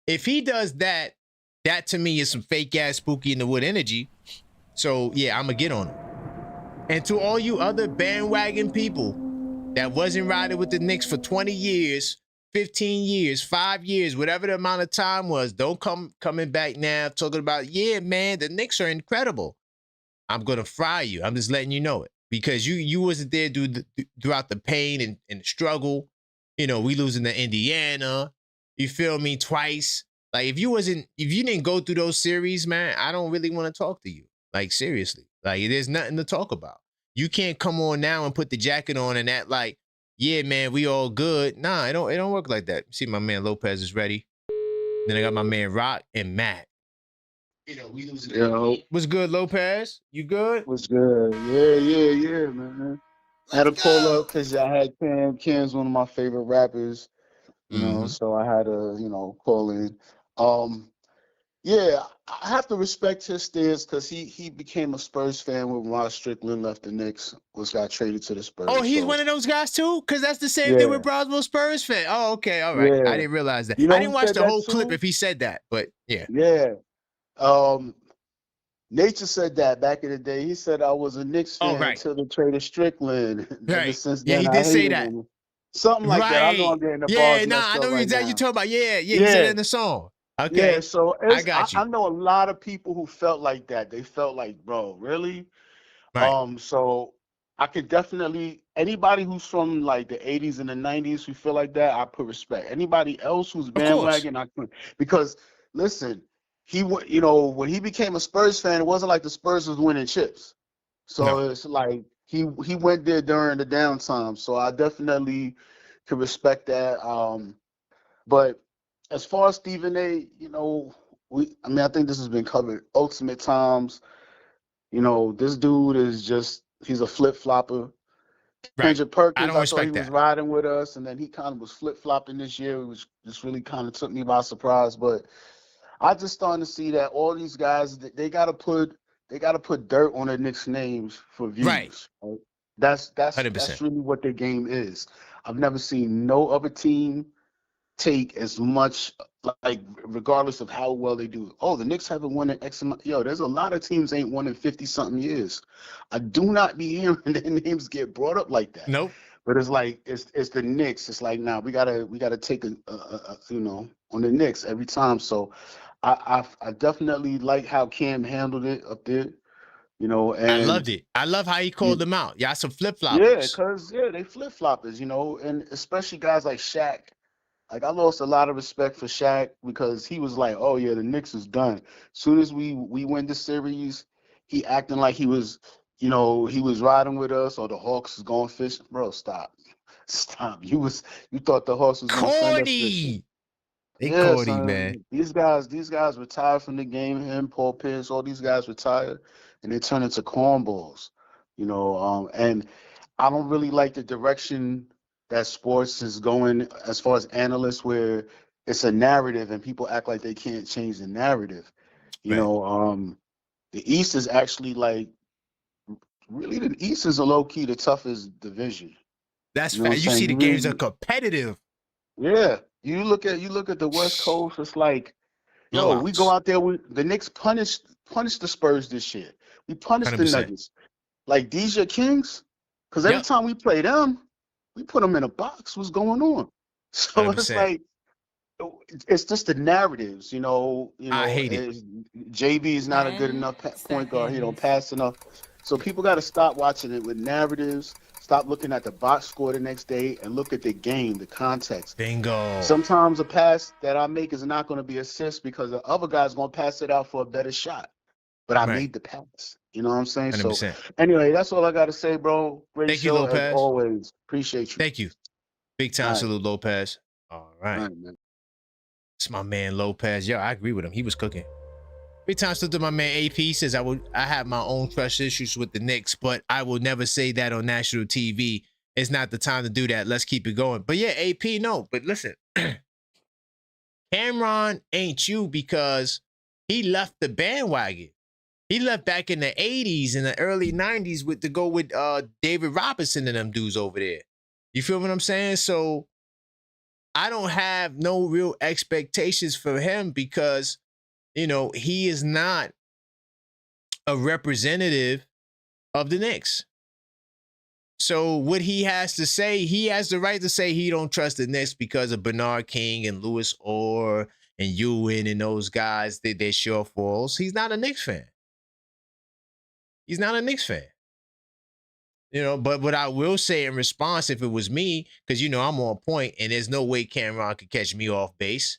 If he does that, that to me is some fake ass Spooky in the Wood energy. So yeah, I'm gonna get on him. And to all you other bandwagon people that wasn't riding with the Knicks for 20 years, 15 years, 5 years, whatever the amount of time was, don't coming back now talking about, yeah, man, the Knicks are incredible. I'm gonna fry you. I'm just letting you know it. Because you wasn't there throughout the pain and the struggle. You know, we losing to Indiana. You feel me? Twice. Like if you didn't go through those series, man, I don't really want to talk to you. Like seriously. Like there's nothing to talk about. You can't come on now and put the jacket on and act like, yeah, man, we all good. Nah, it don't work like that. See, my man Lopez is ready. Then I got my man Rock and Matt. You know, we losing. Yo. What's good, Lopez? You good? What's good? Yeah, man. I had to pull up because I had Cam. Cam's one of my favorite rappers, you know, so I had to, call in. Yeah, I have to respect his stance because he became a Spurs fan when Rod Strickland left the Knicks, got traded to the Spurs. Oh, he's one of those guys too? Because that's the same thing with Broswell Spurs fan. Oh, okay, all right. Yeah. I didn't realize that. You know I didn't watch the whole clip too? if he said that, but yeah. Yeah. Nature said that back in the day. He said I was a Knicks fan until they traded Strickland. Ever since then, he did say that. Him. Something like that. I know I'm getting the bars messed I know up exactly you're talking about. Yeah, he said it in the song. Okay. Yeah, so I got you. I know a lot of people who felt like that. They felt like, bro, really? Right. So I could definitely, anybody who's from like the 80s and the 90s who feel like that, I put respect. Anybody else who's bandwagon, I couldn't. Because listen, when he became a Spurs fan, it wasn't like the Spurs was winning chips. So it's like he went there during the downtime. So I definitely could respect that. But as far as Stephen A, I think this has been covered ultimate times. This dude is he's a flip-flopper. Kendrick Perkins, I thought he was riding with us, and then he kind of was flip-flopping this year. It was just really kind of took me by surprise. But I just starting to see that all these guys, they gotta put dirt on their Knicks names for views. Right? That's 100%. Really what their game is. I've never seen no other team take as much, like, regardless of how well they do. Oh, the Knicks haven't won in X amount. Yo, there's a lot of teams ain't won in 50-something years. I do not be hearing their names get brought up like that. Nope. But it's like it's the Knicks. It's like, nah, we gotta take a on the Knicks every time. So I definitely like how Cam handled it up there. And I loved it. I love how he called them out. Y'all some flip-floppers. Yeah, because they flip-floppers, and especially guys like Shaq. Like, I lost a lot of respect for Shaq because he was like, oh, yeah, the Knicks is done. As soon as we win the series, he acting like he was riding with us or the Hawks is going fishing. Bro, stop. You thought the Hawks was going to send us fishing. Cordy, man. These guys retired from the game. Him, Paul Pierce, all these guys retired, and they turn into cornballs. And I don't really like the direction that sports is going as far as analysts, where it's a narrative and people act like they can't change the narrative. The East is actually the East is a low-key the toughest division. That's fact. You see the games are competitive. Yeah. You look at the West Coast, it's like, yo, we go out there, the Knicks punished the Spurs this year. We punished 100%. The Nuggets. Like, these are Kings, because every time we play them, we put them in a box. What's going on? So 100%. It's like, it's just the narratives, I hate it. JB is not a good enough point guard. He don't pass enough. So people got to stop watching it with narratives. Stop looking at the box score the next day and look at the game, the context. Bingo. Sometimes a pass that I make is not going to be assist because the other guy's going to pass it out for a better shot. But I made the pass. You know what I'm saying? 100%. So anyway, that's all I got to say, bro. Great show, you, Lopez. as always. Appreciate you. Thank you. Big time salute, Lopez. All right. All right, man. It's my man Lopez. Yo, I agree with him. He was cooking. Big time salute to my man AP. He says I have my own trust issues with the Knicks, but I will never say that on national TV. It's not the time to do that. Let's keep it going. But yeah, AP, no. But listen, Cameron ain't you because he left the bandwagon. He left back in the 80s and the early 90s to go with David Robinson and them dudes over there. You feel what I'm saying? So I don't have no real expectations for him because, you know, he is not a representative of the Knicks. So what he has to say, he has the right to say he don't trust the Knicks because of Bernard King and Louis Orr and Ewing and those guys, they're shortfalls. He's not a Knicks fan. He's not a Knicks fan. You know, but what I will say in response, if it was me, because, you know, I'm on point and there's no way Cameron could catch me off base,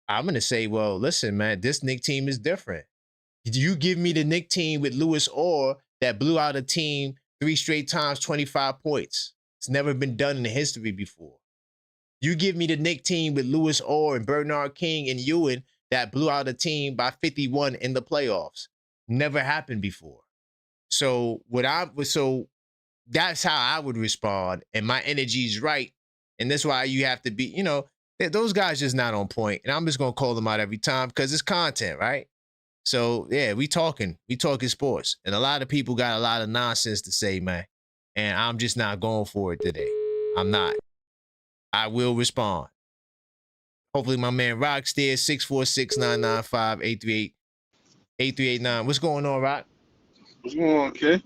I'm going to say, well, listen, man, this Knicks team is different. You give me the Knicks team with Louis Orr that blew out a team 3 straight times, 25 points. It's never been done in the history before. You give me the Knicks team with Louis Orr and Bernard King and Ewing that blew out a team by 51 in the playoffs. Never happened before. So that's how I would respond. And my energy is right. And that's why you have to be, you know, those guys just not on point. And I'm just going to call them out every time because it's content, right? So, yeah, we talking sports. And a lot of people got a lot of nonsense to say, man. And I'm just not going for it today. I'm not. I will respond. Hopefully my man Rock's there, 646-995-8389. What's going on, Rock? What's going on, kid?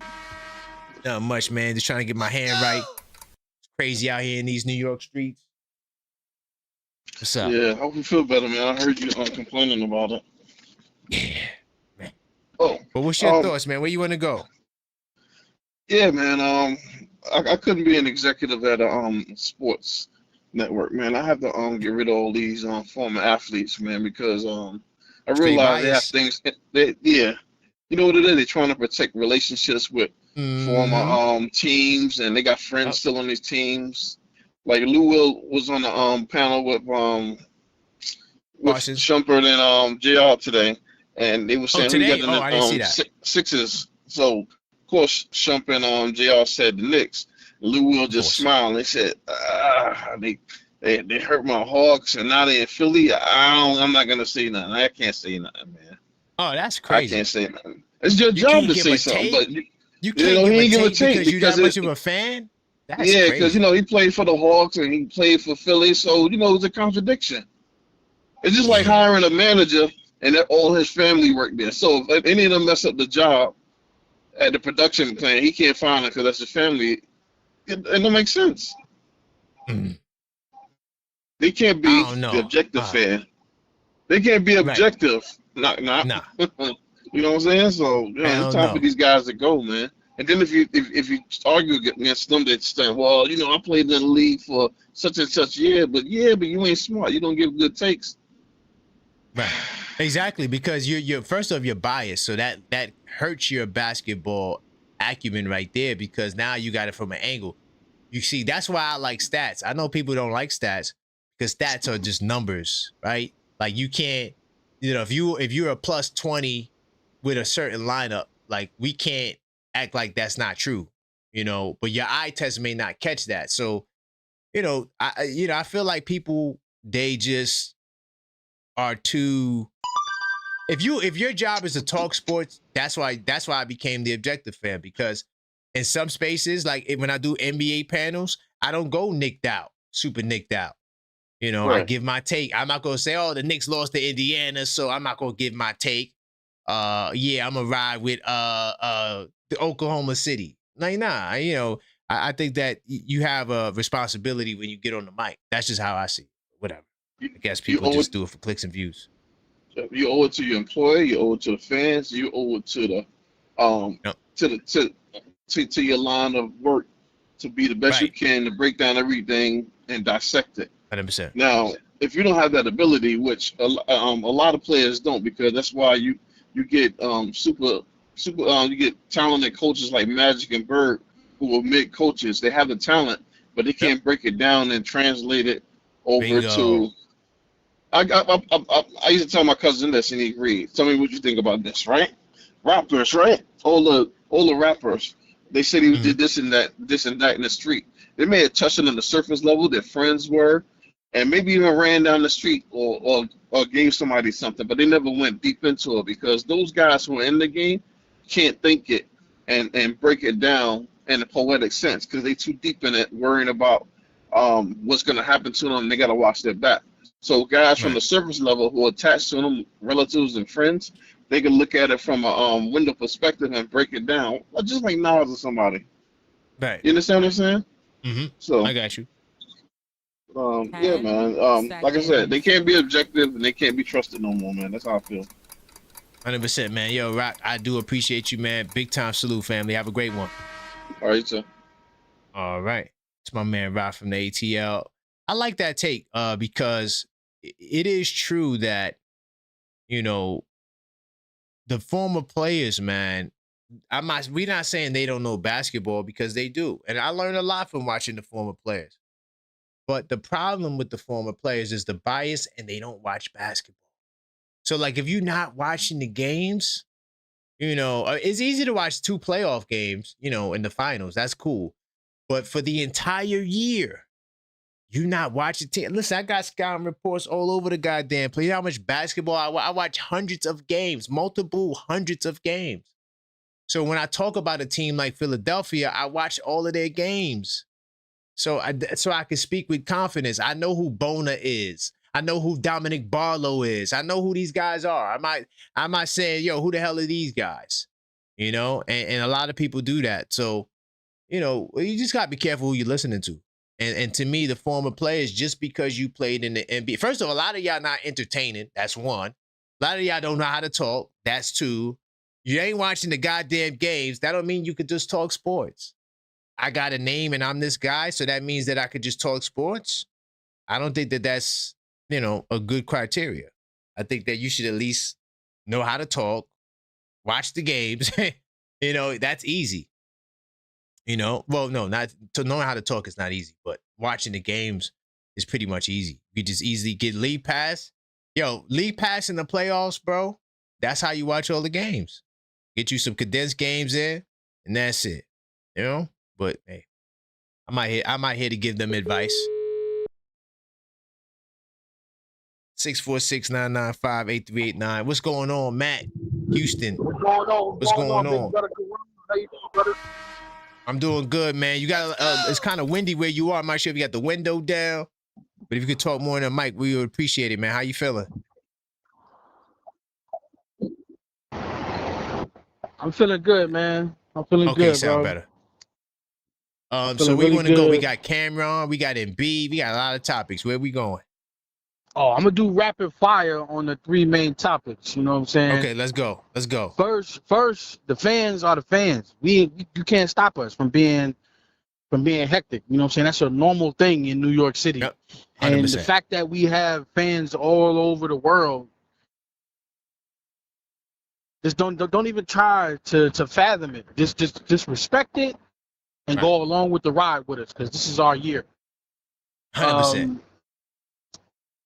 Not much, man. Just trying to get my hand right. It's crazy out here in these New York streets. What's up? Yeah, I hope you feel better, man. I heard you complaining about it. Yeah, man. Oh, but what's your thoughts, man? Where you want to go? Yeah, man. I couldn't be an executive at a sports network, man. I have to get rid of all these former athletes, man, because I realize they have things. Yeah, you know what it is? They're trying to protect relationships with former teams, and they got friends still on these teams. Like Lou Will was on the panel with Shumpert and JR today, and they were saying who got the Sixers. So of course Shumpert and JR said the Knicks. Lou Will just smiled. And they said they hurt my Hawks, and now they're in Philly. I'm not gonna say nothing. I can't say nothing, man. Oh, that's crazy. I can't say nothing. It's your job to say something, but you can't give a take because you're that much of a fan. That's crazy. Because you know he played for the Hawks and he played for Philly, so you know it's a contradiction. It's just like hiring a manager and all his family work there. So if any of them mess up the job at the production plant, he can't find it because that's his family. It don't make sense. They can't be the objective fan. They can't be objective. Nah. You know what I'm saying? So you know, it's time for these guys to go, man. And then if you argue against them, they'd say, well, you know, I played in the league for such and such year, but you ain't smart. You don't give good takes. Right. Exactly, because you're first off, you're biased, so that hurts your basketball acumen right there, because now you got it from an angle. You see, that's why I like stats. I know people don't like stats because stats are just numbers, right? Like you can't, you know, if you're a plus 20 with a certain lineup, like we can't act like that's not true, you know, but your eye test may not catch that. So, you know, I feel like people, they just are too, if your job is to talk sports, that's why I became the objective fan, because in some spaces, like when I do NBA panels, I don't go super nicked out. You know, I give my take. I'm not going to say, oh, the Knicks lost to Indiana, so I'm not going to give my take. I'm going to ride with the Oklahoma City. Like, nah, you know, I think that you have a responsibility when you get on the mic. That's just how I see it. Whatever. I guess people just do it for clicks and views. You owe it to your employer. You owe it to the fans. You owe it to the to your line of work to be the best you can, to break down everything and dissect it. 100%. Now, if you don't have that ability, which a lot of players don't, because that's why you get you get talented coaches like Magic and Bird, who are mid coaches. They have the talent, but they can't break it down and translate it over to. I used to tell my cousin this, and he agreed. Tell me what you think about this, right? Rappers, right? All the rappers, they said he did this and that in the street. They may have touched it on the surface level, their friends were, and maybe even ran down the street or gave somebody something, but they never went deep into it because those guys who are in the game can't think it and break it down in a poetic sense because they too deep in it, worrying about what's going to happen to them. They got to watch their back. So guys from the surface level who are attached to them, relatives and friends, they can look at it from a window perspective and break it down, just like Nas or somebody. Right. You understand what I'm saying? Mm-hmm. So I got you. Yeah, man. Like I said, they can't be objective and they can't be trusted no more, man. That's how I feel. 100%, man. Yo, Rock, I do appreciate you, man. Big time salute, family. Have a great one. All right, sir. All right. It's my man Rock from the ATL. I like that take because it is true that, you know, the former players, man, we're not saying they don't know basketball because they do. And I learned a lot from watching the former players. But the problem with the former players is the bias and they don't watch basketball. So, like, if you're not watching the games, you know, it's easy to watch 2 playoff games, you know, in the finals. That's cool. But for the entire year, you're not watching. Listen, I got scouting reports all over the goddamn place. You know how much basketball I watch hundreds of games, multiple hundreds of games. So when I talk about a team like Philadelphia, I watch all of their games. So I can speak with confidence. I know who Bona is. I know who Dominic Barlow is. I know who these guys are. I'm not saying, yo, who the hell are these guys? You know, and a lot of people do that. So, you know, you just got to be careful who you're listening to. And to me, the former players, just because you played in the NBA, first of all, a lot of y'all not entertaining. That's one. A lot of y'all don't know how to talk. That's two. You ain't watching the goddamn games. That don't mean you could just talk sports. I got a name and I'm this guy, so that means that I could just talk sports. I don't think that that's, you know, a good criteria. I think that you should at least know how to talk, watch the games. You know, that's easy. You know, well, no, not to know how to talk is not easy, but watching the games is pretty much easy. You just easily get league pass. Yo, league pass in the playoffs, bro. That's how you watch all the games. Get you some condensed games in, and that's it. You know? But hey, I might here to give them advice. 646-995-8389. What's going on, Matt? Houston. What's going on? What's going on? How you doing, brother? I'm doing good, man. You got it's kind of windy where you are. I'm not sure if you got the window down, but if you could talk more in the mic, we would appreciate it, man. How you feeling? I'm feeling good, man. I'm feeling good, bro. Okay, sound better. So we want to go. We got Cameron, we got Embiid, we got a lot of topics. Where we going? Oh, I'm gonna do rapid fire on the 3 main topics. You know what I'm saying? Okay, let's go. Let's go. First, the fans are the fans. You can't stop us from being hectic. You know what I'm saying? That's a normal thing in New York City. Yep. And the fact that we have fans all over the world, just don't even try to fathom it. Just respect it and go along with the ride with us, because this is our year. 100%.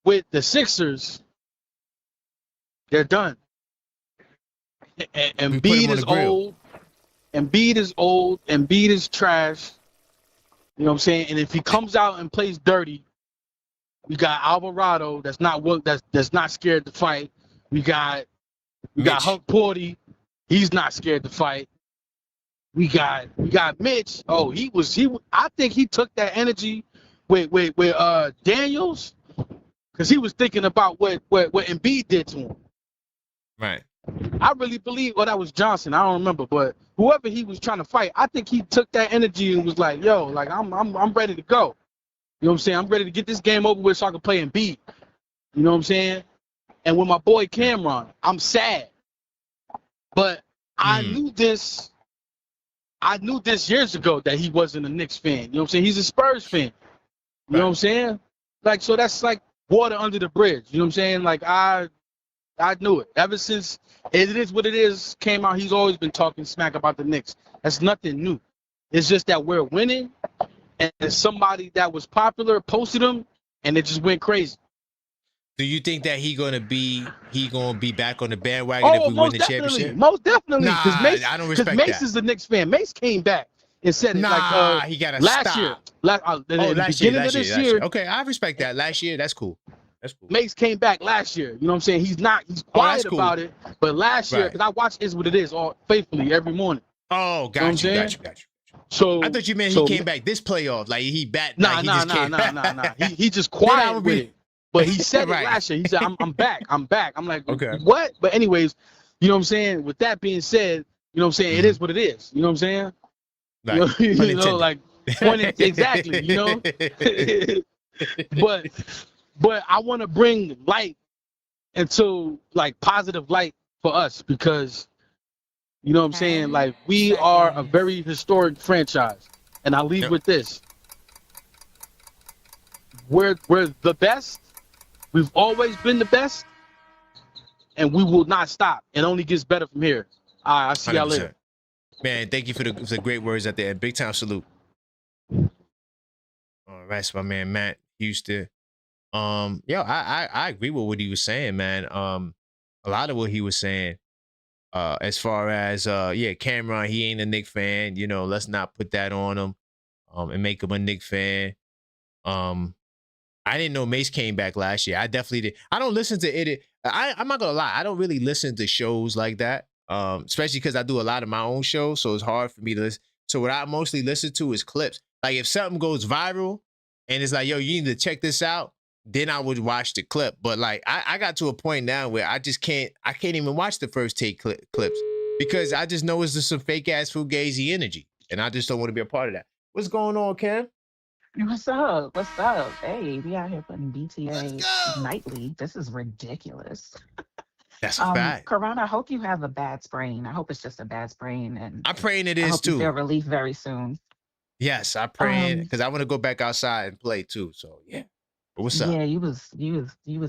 With the Sixers, they're done. Embiid is old. Embiid is old. Embiid is trash. You know what I'm saying? And if he comes out and plays dirty, we got Alvarado that's not scared to fight. We got Hunk Porty. He's not scared to fight. We got Mitch. Oh, I think he took that energy with Daniels, because he was thinking about what Embiid did to him. Right. I really believe, that was Johnson. I don't remember, but whoever he was trying to fight, I think he took that energy and was like, "Yo, like I'm ready to go." You know what I'm saying? I'm ready to get this game over with so I can play Embiid. You know what I'm saying? And with my boy Cameron, I'm sad, but I knew this years ago that he wasn't a Knicks fan. You know what I'm saying? He's a Spurs fan. You know what I'm saying? Like, so that's like water under the bridge. You know what I'm saying? Like, I knew it. Ever since It Is What It Is came out, he's always been talking smack about the Knicks. That's nothing new. It's just that we're winning, and somebody that was popular posted him, and it just went crazy. Do you think that he gonna be back on the bandwagon if we win the championship? Most definitely. Nah, Mace, I don't respect Mace that. is the Knicks fan. Mace came back and said it he gotta last stop. year. Last year. Okay, I respect that. Last year, that's cool. That's cool. Mace came back last year. You know what I'm saying? He's quiet about it. But last year, because I watch Is What It Is all faithfully every morning. Oh, got you. So I thought you meant he came back this playoff. Like he bat. Nah. He just quiet with it. But he said it Right. last year. He said, I'm back. I'm like, Okay. What? But anyways, you know what I'm saying? With that being said, you know what I'm saying? It is what it is. You know what I'm saying? Like, you know, like exactly, you know? but I want to bring light into like positive light for us because you know what I'm saying? Like we are a very historic franchise. And I leave with this. We're the best. We've always been the best, and we will not stop. It only gets better from here. I'll see y'all later. Man, thank you for the great words at the end. Big time salute. All right, so my man Matt Houston. I agree with what he was saying, man. A lot of what he was saying. As far as Cameron, he ain't a Knicks fan. You know, let's not put that on him. And make him a Knicks fan. I didn't know Mace came back last year. I definitely did. I don't listen to it. I'm not gonna lie. I don't really listen to shows like that. Especially because I do a lot of my own shows, so it's hard for me to listen. So what I mostly listen to is clips. Like if something goes viral and it's like, yo, you need to check this out, then I would watch the clip. But like I got to a point now where I can't even watch the first take clips because I just know it's just some fake ass fugazi energy. And I just don't want to be a part of that. What's going on, Cam? What's up? What's up? Hey, we out here putting BTA nightly. This is ridiculous. That's a fact. Corona, I hope you have a bad sprain. I hope it's just a bad sprain, and I'm praying it is I hope too. You feel relief very soon. Yes, I'm praying because I want to go back outside and play too. So yeah. But what's up? Yeah, you was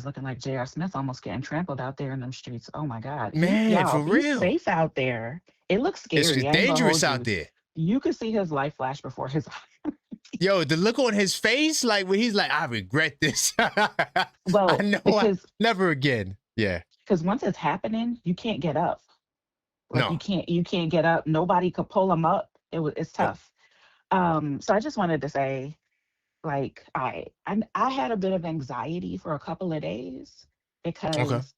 looking like J.R. Smith, almost getting trampled out there in them streets. Oh my God, Man, for real. Be safe out there. It looks scary. It's dangerous out there. You could see his life flash before his eyes. Yo, the look on his face, like when he's like, I regret this. Well, I know never again. Yeah. Because once it's happening, you can't get up. Like No. you can't get up. Nobody could pull him up. It's tough. So I just wanted to say, like, I had a bit of anxiety for a couple of days because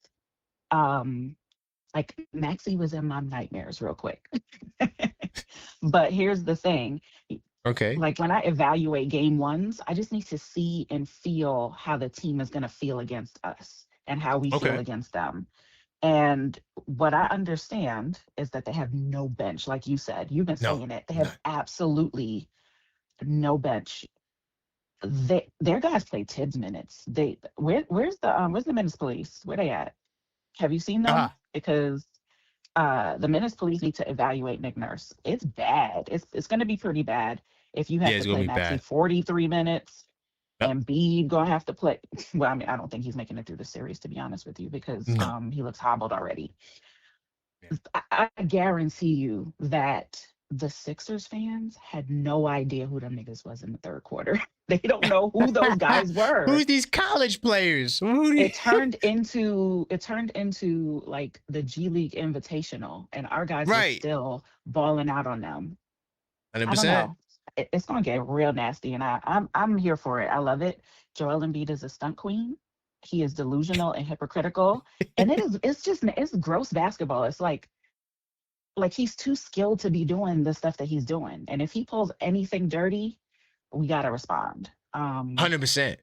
like Maxie was in my nightmares real quick. But here's the thing. Okay. Like when I evaluate game ones, I just need to see and feel how the team is going to feel against us and how we feel against them. And what I understand is that they have no bench. Like you said, you've been saying it. They have absolutely no bench. Their guys play Tibbs minutes. Where's the minutes police? Where they at? Have you seen them? Because the minutes police need to evaluate Nick Nurse. It's bad. It's going to be pretty bad if you have to play Maxey 43 minutes. Embiid gonna have to play. Well, I mean, I don't think he's making it through the series, to be honest with you, because he looks hobbled already. I guarantee you that the Sixers fans had no idea who them niggas was in the third quarter. They don't know who those guys were. Who's these college players? It turned into like the G League Invitational, and our guys were still balling out on them. 100%. I don't know. It's gonna get real nasty, and I'm here for it. I love it. Joel Embiid is a stunt queen. He is delusional and hypocritical, and it's gross basketball. It's like he's too skilled to be doing the stuff that he's doing, and if he pulls anything dirty, we gotta respond. 100%.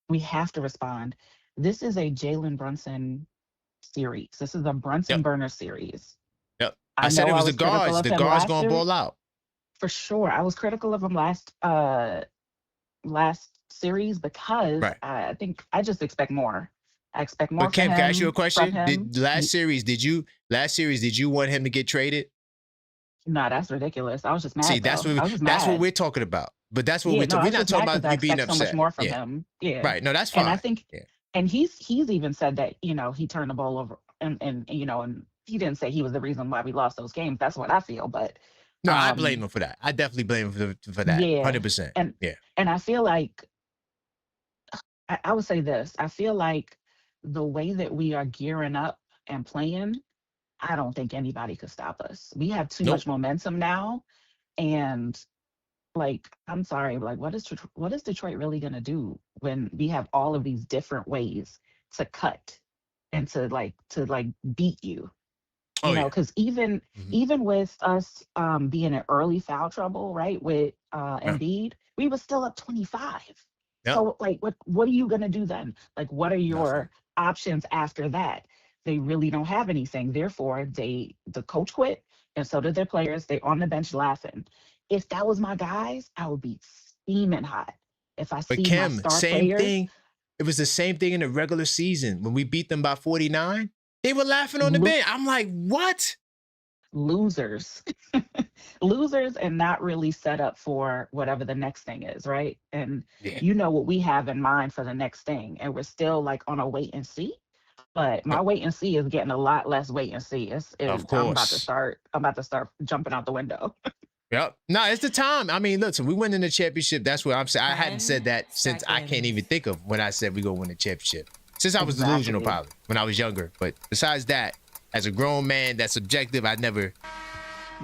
We have to respond. This is a Jalen Brunson series. This is a Brunson burner series. Yep. I said it was the guards. The guards gonna ball out. For sure. I was critical of him last series because I think I just expect more. I expect more. But Kim, can I ask you a question? Last series, did you want him to get traded? No, that's ridiculous. I was just mad. See, that's what we're talking about. But that's what we're talking. We're not talking about you being upset. So much more from him. Yeah. Right. No, that's fine. And I think and he's even said that, he turned the ball over and he didn't say he was the reason why we lost those games. That's what I feel, but No, I blame him for that. I definitely blame him for that. Yeah. 100%. Yeah. And I feel like I would say this. I feel like the way that we are gearing up and playing, I don't think anybody could stop us. We have too much momentum now, and like, I'm sorry, like, what is Detroit really gonna do when we have all of these different ways to cut and to beat you? You know, because even with us being in early foul trouble, right, with Embiid, we were still up 25. So like, what are you gonna do then? Like, what are your options after that? They really don't have anything. Therefore, the coach quit, and so did their players. They on the bench laughing. If that was my guys, I would be steaming hot. If I see my star same players, thing. It was the same thing in the regular season when we beat them by 49. They were laughing on the bench. I'm like, what? Losers. Losers, and not really set up for whatever the next thing is, right? And you know what we have in mind for the next thing, and we're still like on a wait and see. But my wait and see is getting a lot less wait and see. Of course. I'm about to start jumping out the window. Yep. No, it's the time. I mean, listen, we win in the championship. That's what I'm saying. I hadn't said that since I can't even think of when I said we go win the championship. Since I was delusional, probably when I was younger. But besides that, as a grown man that's objective, I never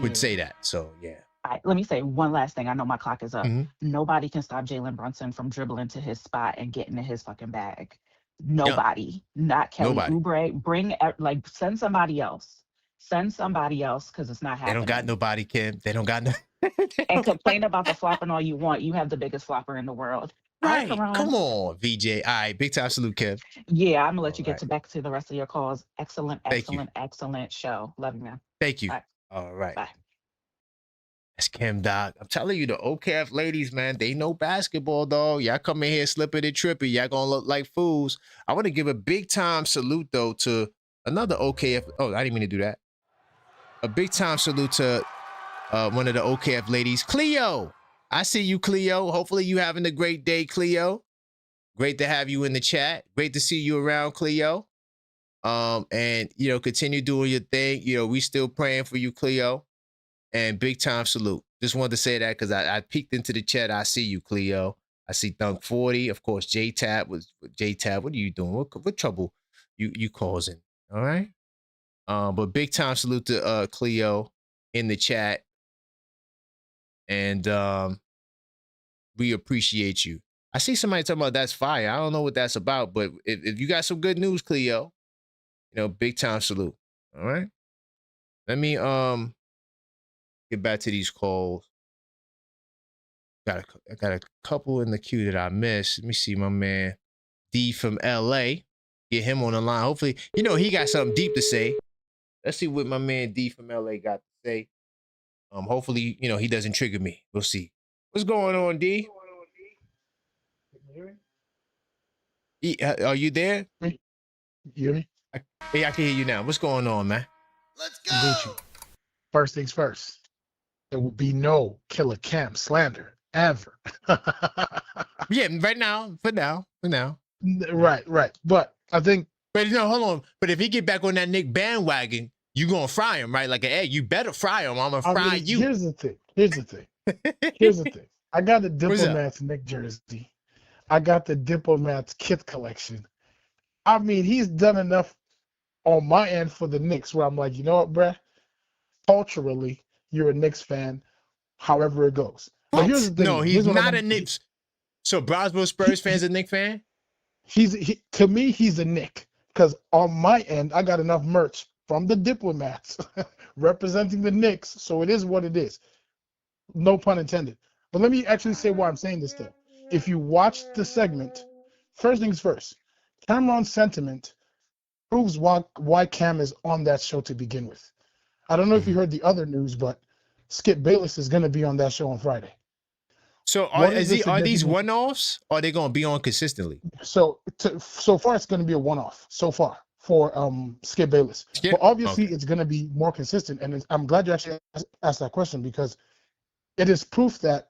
would say that. So yeah. Let me say one last thing. I know my clock is up. Nobody can stop Jalen Brunson from dribbling to his spot and getting in his fucking bag. Nobody. Not Kelly Oubre. Send somebody else. Send somebody else, because it's not happening. They don't got nobody, Kim. They don't got no. And complain about the flopping all you want. You have the biggest flopper in the world. Right. Come on, VJ. All right. Big time salute, Kim. Yeah, I'm going to let you get back to the rest of your calls. Excellent show. Love you, man. Thank you. Bye. All right. Bye. That's Kim, dog. I'm telling you, the OKF ladies, man, they know basketball, dog. Y'all come in here slipping and tripping. Y'all going to look like fools. I want to give a big time salute, though, to another OKF. Oh, I didn't mean to do that. A big time salute to one of the OKF ladies, Cleo. I see you, Cleo. Hopefully you having a great day, Cleo. Great to have you in the chat. Great to see you around, Cleo. And, you know, continue doing your thing. You know, we still praying for you, Cleo. And big time salute. Just wanted to say that because I peeked into the chat. I see you, Cleo. I see Thunk 40. Of course, J-Tab was J-Tab. What are you doing? What trouble you causing? All right. But big time salute to Cleo in the chat. And we appreciate you. I see somebody talking about that's fire. I don't know what that's about, but if you got some good news, Cleo, you know, big time salute. All right. Let me get back to these calls. I got a couple in the queue that I missed. Let me see my man D from LA. Get him on the line. Hopefully, you know, he got something deep to say. Let's see what my man D from LA got to say. Hopefully, you know, he doesn't trigger me. We'll see. What's going on, D? Are you there? You hear me? Yeah, I can hear you now. What's going on, man? Let's go. First things first. There will be no Killer Cam slander ever. Yeah, right now, for now. Right. But I think. But no, hold on. But if he get back on that Nick bandwagon, you gonna fry him, right? Like, hey, you better fry him. I'm gonna fry you. Here's the thing. I got the Diplomats Nick jersey. I got the Diplomats kit collection. I mean, he's done enough on my end for the Knicks where I'm like, you know what, bruh? Culturally, you're a Knicks fan, however it goes. But here's the thing. No, he's not a Knicks. So Brownsville Spurs fans a Knicks fan? To me, he's a Knick. Because on my end, I got enough merch from the Diplomats representing the Knicks. So it is what it is. No pun intended. But let me actually say why I'm saying this, though. If you watch the segment, first things first, Cameron's sentiment proves why Cam is on that show to begin with. I don't know if you heard the other news, but Skip Bayless is going to be on that show on Friday. So are these one-offs, or are they going to be on consistently? So far, it's going to be a one-off so far for Skip Bayless. But obviously, it's going to be more consistent. And I'm glad you actually asked that question, because it is proof that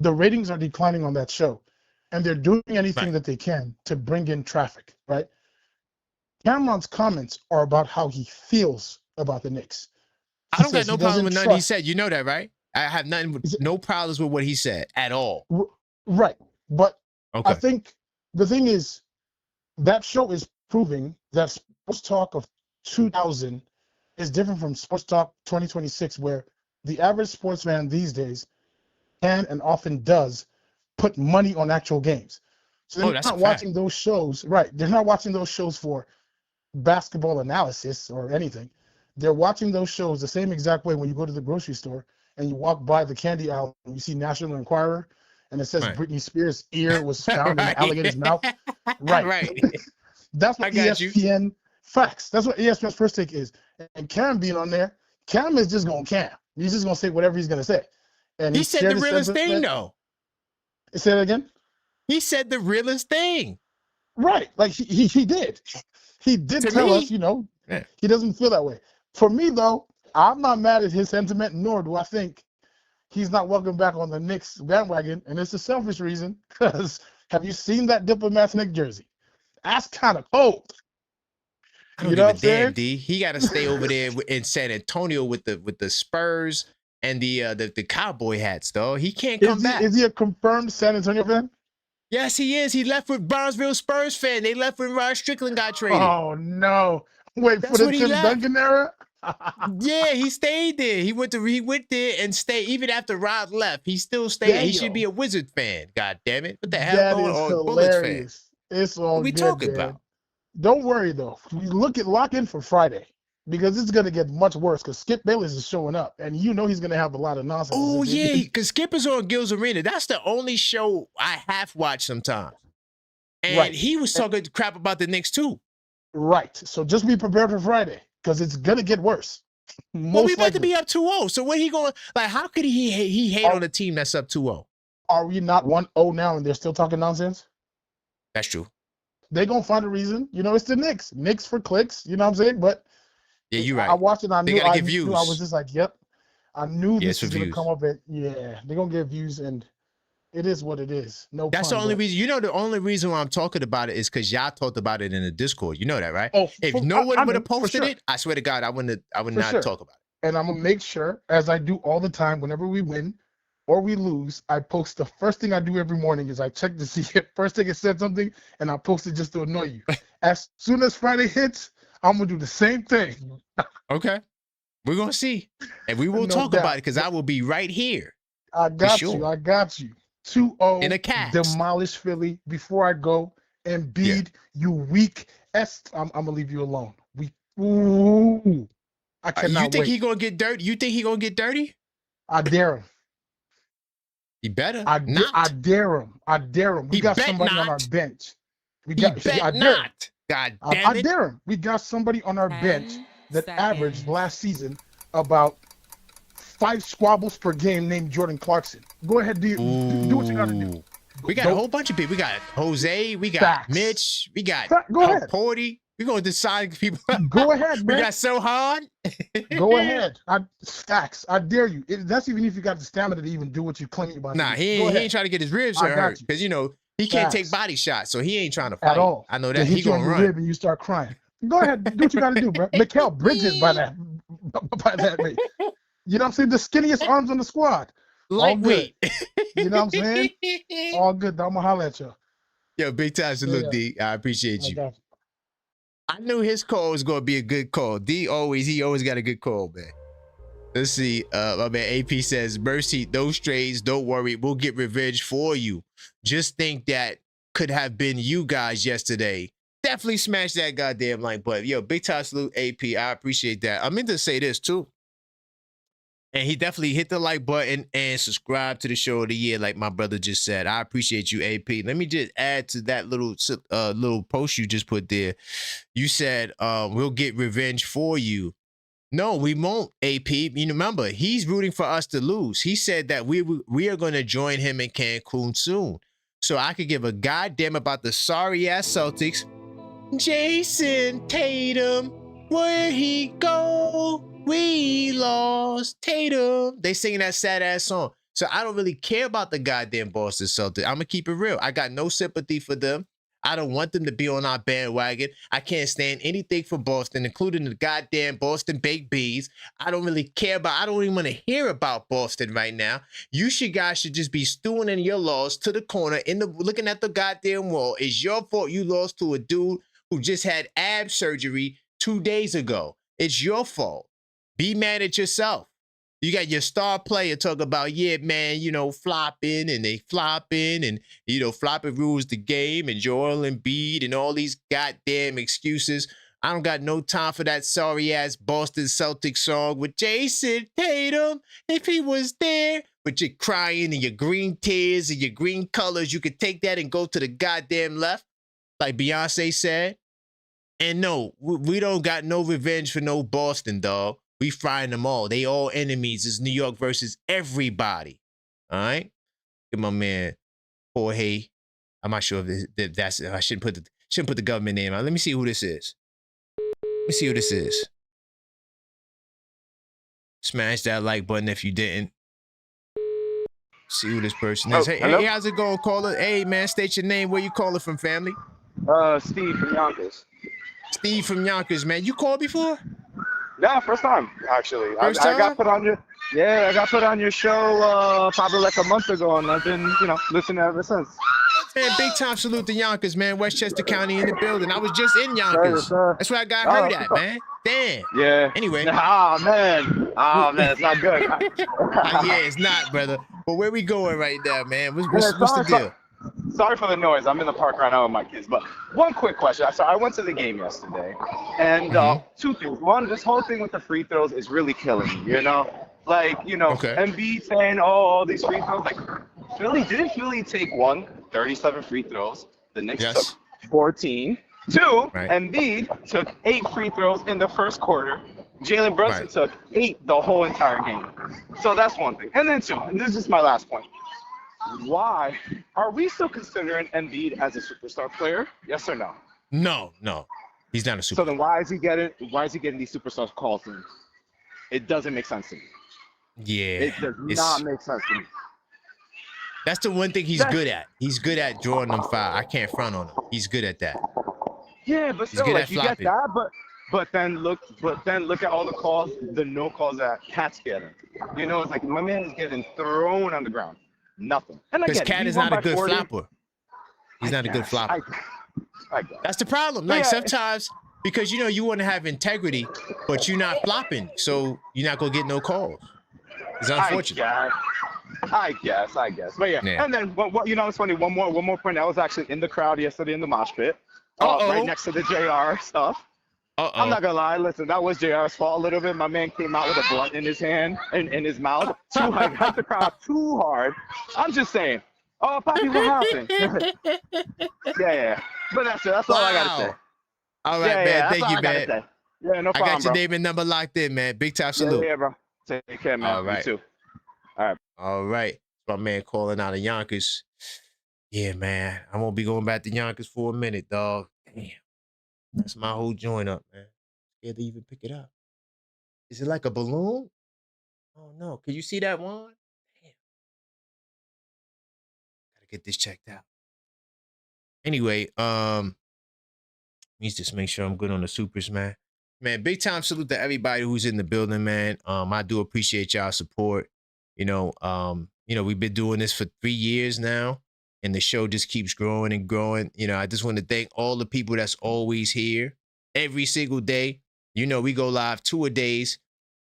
the ratings are declining on that show, and they're doing anything that they can to bring in traffic, right? Cameron's comments are about how he feels about the Knicks. I don't got no problem with nothing he said. You know that, right? I have no problems with what he said at all. Right. But okay. I think the thing is, that show is proving that sports talk of 2000 is different from sports talk 2026, where the average sports fan these days can and often does put money on actual games. So they're not watching those shows, right? They're not watching those shows for basketball analysis or anything. They're watching those shows the same exact way when you go to the grocery store and you walk by the candy aisle and you see National Enquirer and it says Britney Spears' ear was found in the alligator's mouth. Right. That's what ESPN facts. That's what ESPN's first take is. And Cam being on there, Cam is just going to Cam. He's just going to say whatever he's going to say. And he said the realest thing, though. Say that again? He said the realest thing. Right. Like he did. He did tell us, he doesn't feel that way. For me, though, I'm not mad at his sentiment, nor do I think he's not welcome back on the Knicks bandwagon. And it's a selfish reason, because have you seen that Diplomats Knicks jersey? That's kind of cold. I don't give a damn, D. He got to stay over there in San Antonio with the Spurs and the cowboy hats, though. He can't come back. Is he a confirmed San Antonio fan? Yes, he is. He left with Brownsville Spurs fan. They left when Rod Strickland got traded. Oh, no. Wait, for the Tim Duncan era? Yeah, he stayed there. He went there and stayed. Even after Rod left, he still stayed. Damn. He should be a Wizard fan. God damn it. What the hell? That is hilarious. It's all what we good, talking man. about? Don't worry, though. Lock in for Friday, because it's going to get much worse, because Skip Bayless is showing up, and he's going to have a lot of nonsense. Oh, yeah, because Skip is on Gil's Arena. That's the only show I have watched sometimes. And he was talking crap about the Knicks, too. Right. So just be prepared for Friday, because it's going to get worse. Well, we about to be up 2-0. So what he going, like, how could he hate on a team that's up 2-0? Are we not 1-0 now, and they're still talking nonsense? That's true. They're going to find a reason. It's the Knicks. Knicks for clicks, you know what I'm saying? But yeah, you're right. I watched it. I knew I was just like, yep. I knew this was going to come up. They're going to get views, and it is what it is. That's the only reason. The only reason why I'm talking about it is because y'all talked about it in the Discord. You know that, right? Oh, if no one would have posted it, I swear to God, I would not talk about it. And I'm going to make sure, as I do all the time, whenever we win or we lose, I post. The first thing I do every morning is I check to see if first thing it said something, and I post it just to annoy you. As soon as Friday hits, I'm going to do the same thing. Okay. We're going to see. And we will talk about it, because I will be right here. I got you. 2-0. In a cast. Demolish Philly. Before I go, Embiid, you weak. I'm going to leave you alone. Ooh. I cannot You think he going to get dirty? You think he going to get dirty? I dare him. He better I dare him. We got somebody on our bench. I dare him. We got somebody on our bench that averaged last season about 5 squabbles per game named Jordan Clarkson. Go ahead, do what you got to do. We got a whole bunch of people. We got Jose. We got Mitch. We got Porty. We're going to decide people. Go ahead, man. We got so hard. Go ahead. Facts. I dare you. That's even if you got the stamina to even do what you claim about. Nah, he ain't trying to get his ribs hurt, because he can't take body shots, so he ain't trying to fight. At all. I know that. He going to run. Rib and you start crying. Go ahead. Do what you got to do, bro. Mikal Bridges by that rate. You know what I'm saying? The skinniest arms on the squad. Lightweight. You know what I'm saying? All good. I'm going to holler at you. Yo, big time salute, D. I appreciate you. I knew his call was going to be a good call. He always got a good call, man. Let's see. My man AP says, Mercy, those trades, don't worry. We'll get revenge for you. Just think that could have been you guys yesterday. Definitely smash that goddamn like button. Yo, big time salute, AP. I appreciate that. I meant to say this, too. And he definitely hit the like button and subscribe to the show of the year, like my brother just said. I appreciate you, AP. Let me just add to that little post you just put there. You said, we'll get revenge for you. No, we won't, AP. Remember, he's rooting for us to lose. He said that we are going to join him in Cancun soon. So I could give a goddamn about the sorry-ass Celtics. Jason Tatum, where'd he go? We lost Tatum. They singing that sad ass song. So I don't really care about the goddamn Boston Celtics. I'm gonna keep it real. I got no sympathy for them. I don't want them to be on our bandwagon. I can't stand anything from Boston, including the goddamn Boston Baked Bees. I don't really care about, I don't even want to hear about Boston right now. You guys should just be stewing in your loss to the corner, looking at the goddamn wall. It's your fault you lost to a dude who just had ab surgery 2 days ago. It's your fault. Be mad at yourself. You got your star player talk about, yeah, man, flopping and they flopping and, flopping rules the game and Joel Embiid and all these goddamn excuses. I don't got no time for that sorry-ass Boston Celtics song with Jason Tatum. If he was there, with your crying and your green tears and your green colors, you could take that and go to the goddamn left, like Beyonce said. And no, we don't got no revenge for no Boston, dog. We frying them all. They all enemies. It's New York versus everybody. All right? Get my man Jorge. I'm not sure if that's. I shouldn't put the government name out. Let me see who this is. Smash that like button if you didn't. See who this person is. Hey, how's it going, caller? Hey, man, state your name. Where you calling from, family? Steve from Yonkers. Steve from Yonkers, man. You called before? Yeah, first time actually. First time? I got put on your show probably like a month ago, and I've been listening ever since. Man, big time salute to Yonkers, man. Westchester County in the building. I was just in Yonkers. That's where I got hurt at, man. Damn. Yeah. Anyway. Oh man, it's not good. Yeah, it's not, brother. But where we going right now, man? What's the deal? Sorry for the noise. I'm in the park right now with my kids. But one quick question. So I went to the game yesterday, and two things. One, this whole thing with the free throws is really killing me. Embiid saying, all these free throws. Like, didn't Philly take 37 free throws? The Knicks took 14. Two, Embiid took 8 free throws in the first quarter. Jalen Brunson took 8 the whole entire game. So that's one thing. And then 2, and this is my last point. Why are we still considering Embiid as a superstar player? Yes or no? No. He's not a superstar. So then why is he getting these superstar calls in? It doesn't make sense to me. Yeah. It does not make sense to me. That's the one thing he's good at. He's good at drawing them foul. I can't front on him. He's good at that. Yeah, but still, like, you get that, but then look at all the calls, the no calls that Cat's getting. It's like my man is getting thrown on the ground. Nothing. Because Cat is not a good flopper. He's not a good flopper. That's the problem. Like sometimes, because you want to have integrity, but you're not flopping, so you're not gonna get no calls. It's unfortunate. I guess. But yeah. And then it's funny. One more point. I was actually in the crowd yesterday in the mosh pit, right next to the JR stuff. I'm not gonna lie. Listen, that was JR's fault a little bit. My man came out with a blunt in his hand and in his mouth. Hyped the crowd too hard. I'm just saying. Oh, Poppy, what happened? yeah. But that's it. That's all I gotta say. All right, man. Thank you, man. Yeah, no problem, I got your name and number locked in, man. Big time salute. Yeah, bro. Take care, man. All right. You too. All right. My man calling out of Yonkers. Yeah, man. I won't be going back to Yonkers for a minute, dog. Damn. That's my whole joint up, man. Scared to even pick it up. Is it like a balloon? Oh, no. Can you see that one? Damn. Gotta get this checked out. Anyway, let me just make sure I'm good on the supers, man. Man, big time salute to everybody who's in the building, man. I do appreciate y'all support. We've been doing this for 3 years now, and the show just keeps growing and growing. I just want to thank all the people that's always here every single day. We go live 2 a days,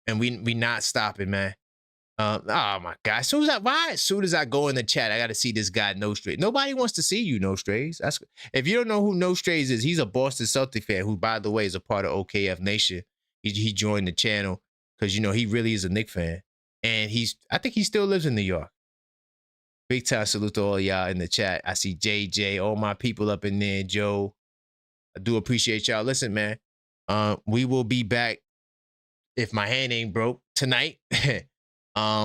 and we not stopping, man. Oh my God! As soon as I go in the chat, I got to see this guy No Strays. Nobody wants to see you, No Strays. If you don't know who No Strays is, he's a Boston Celtics fan who, by the way, is a part of OKF Nation. He joined the channel because he really is a Knicks fan, and I think he still lives in New York. Big time salute to all y'all in the chat. I see JJ, all my people up in there, Joe. I do appreciate y'all. Listen, man, we will be back if my hand ain't broke tonight.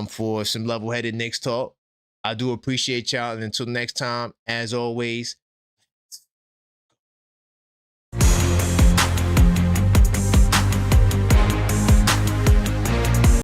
For some level-headed Knicks talk. I do appreciate y'all. And until next time, as always,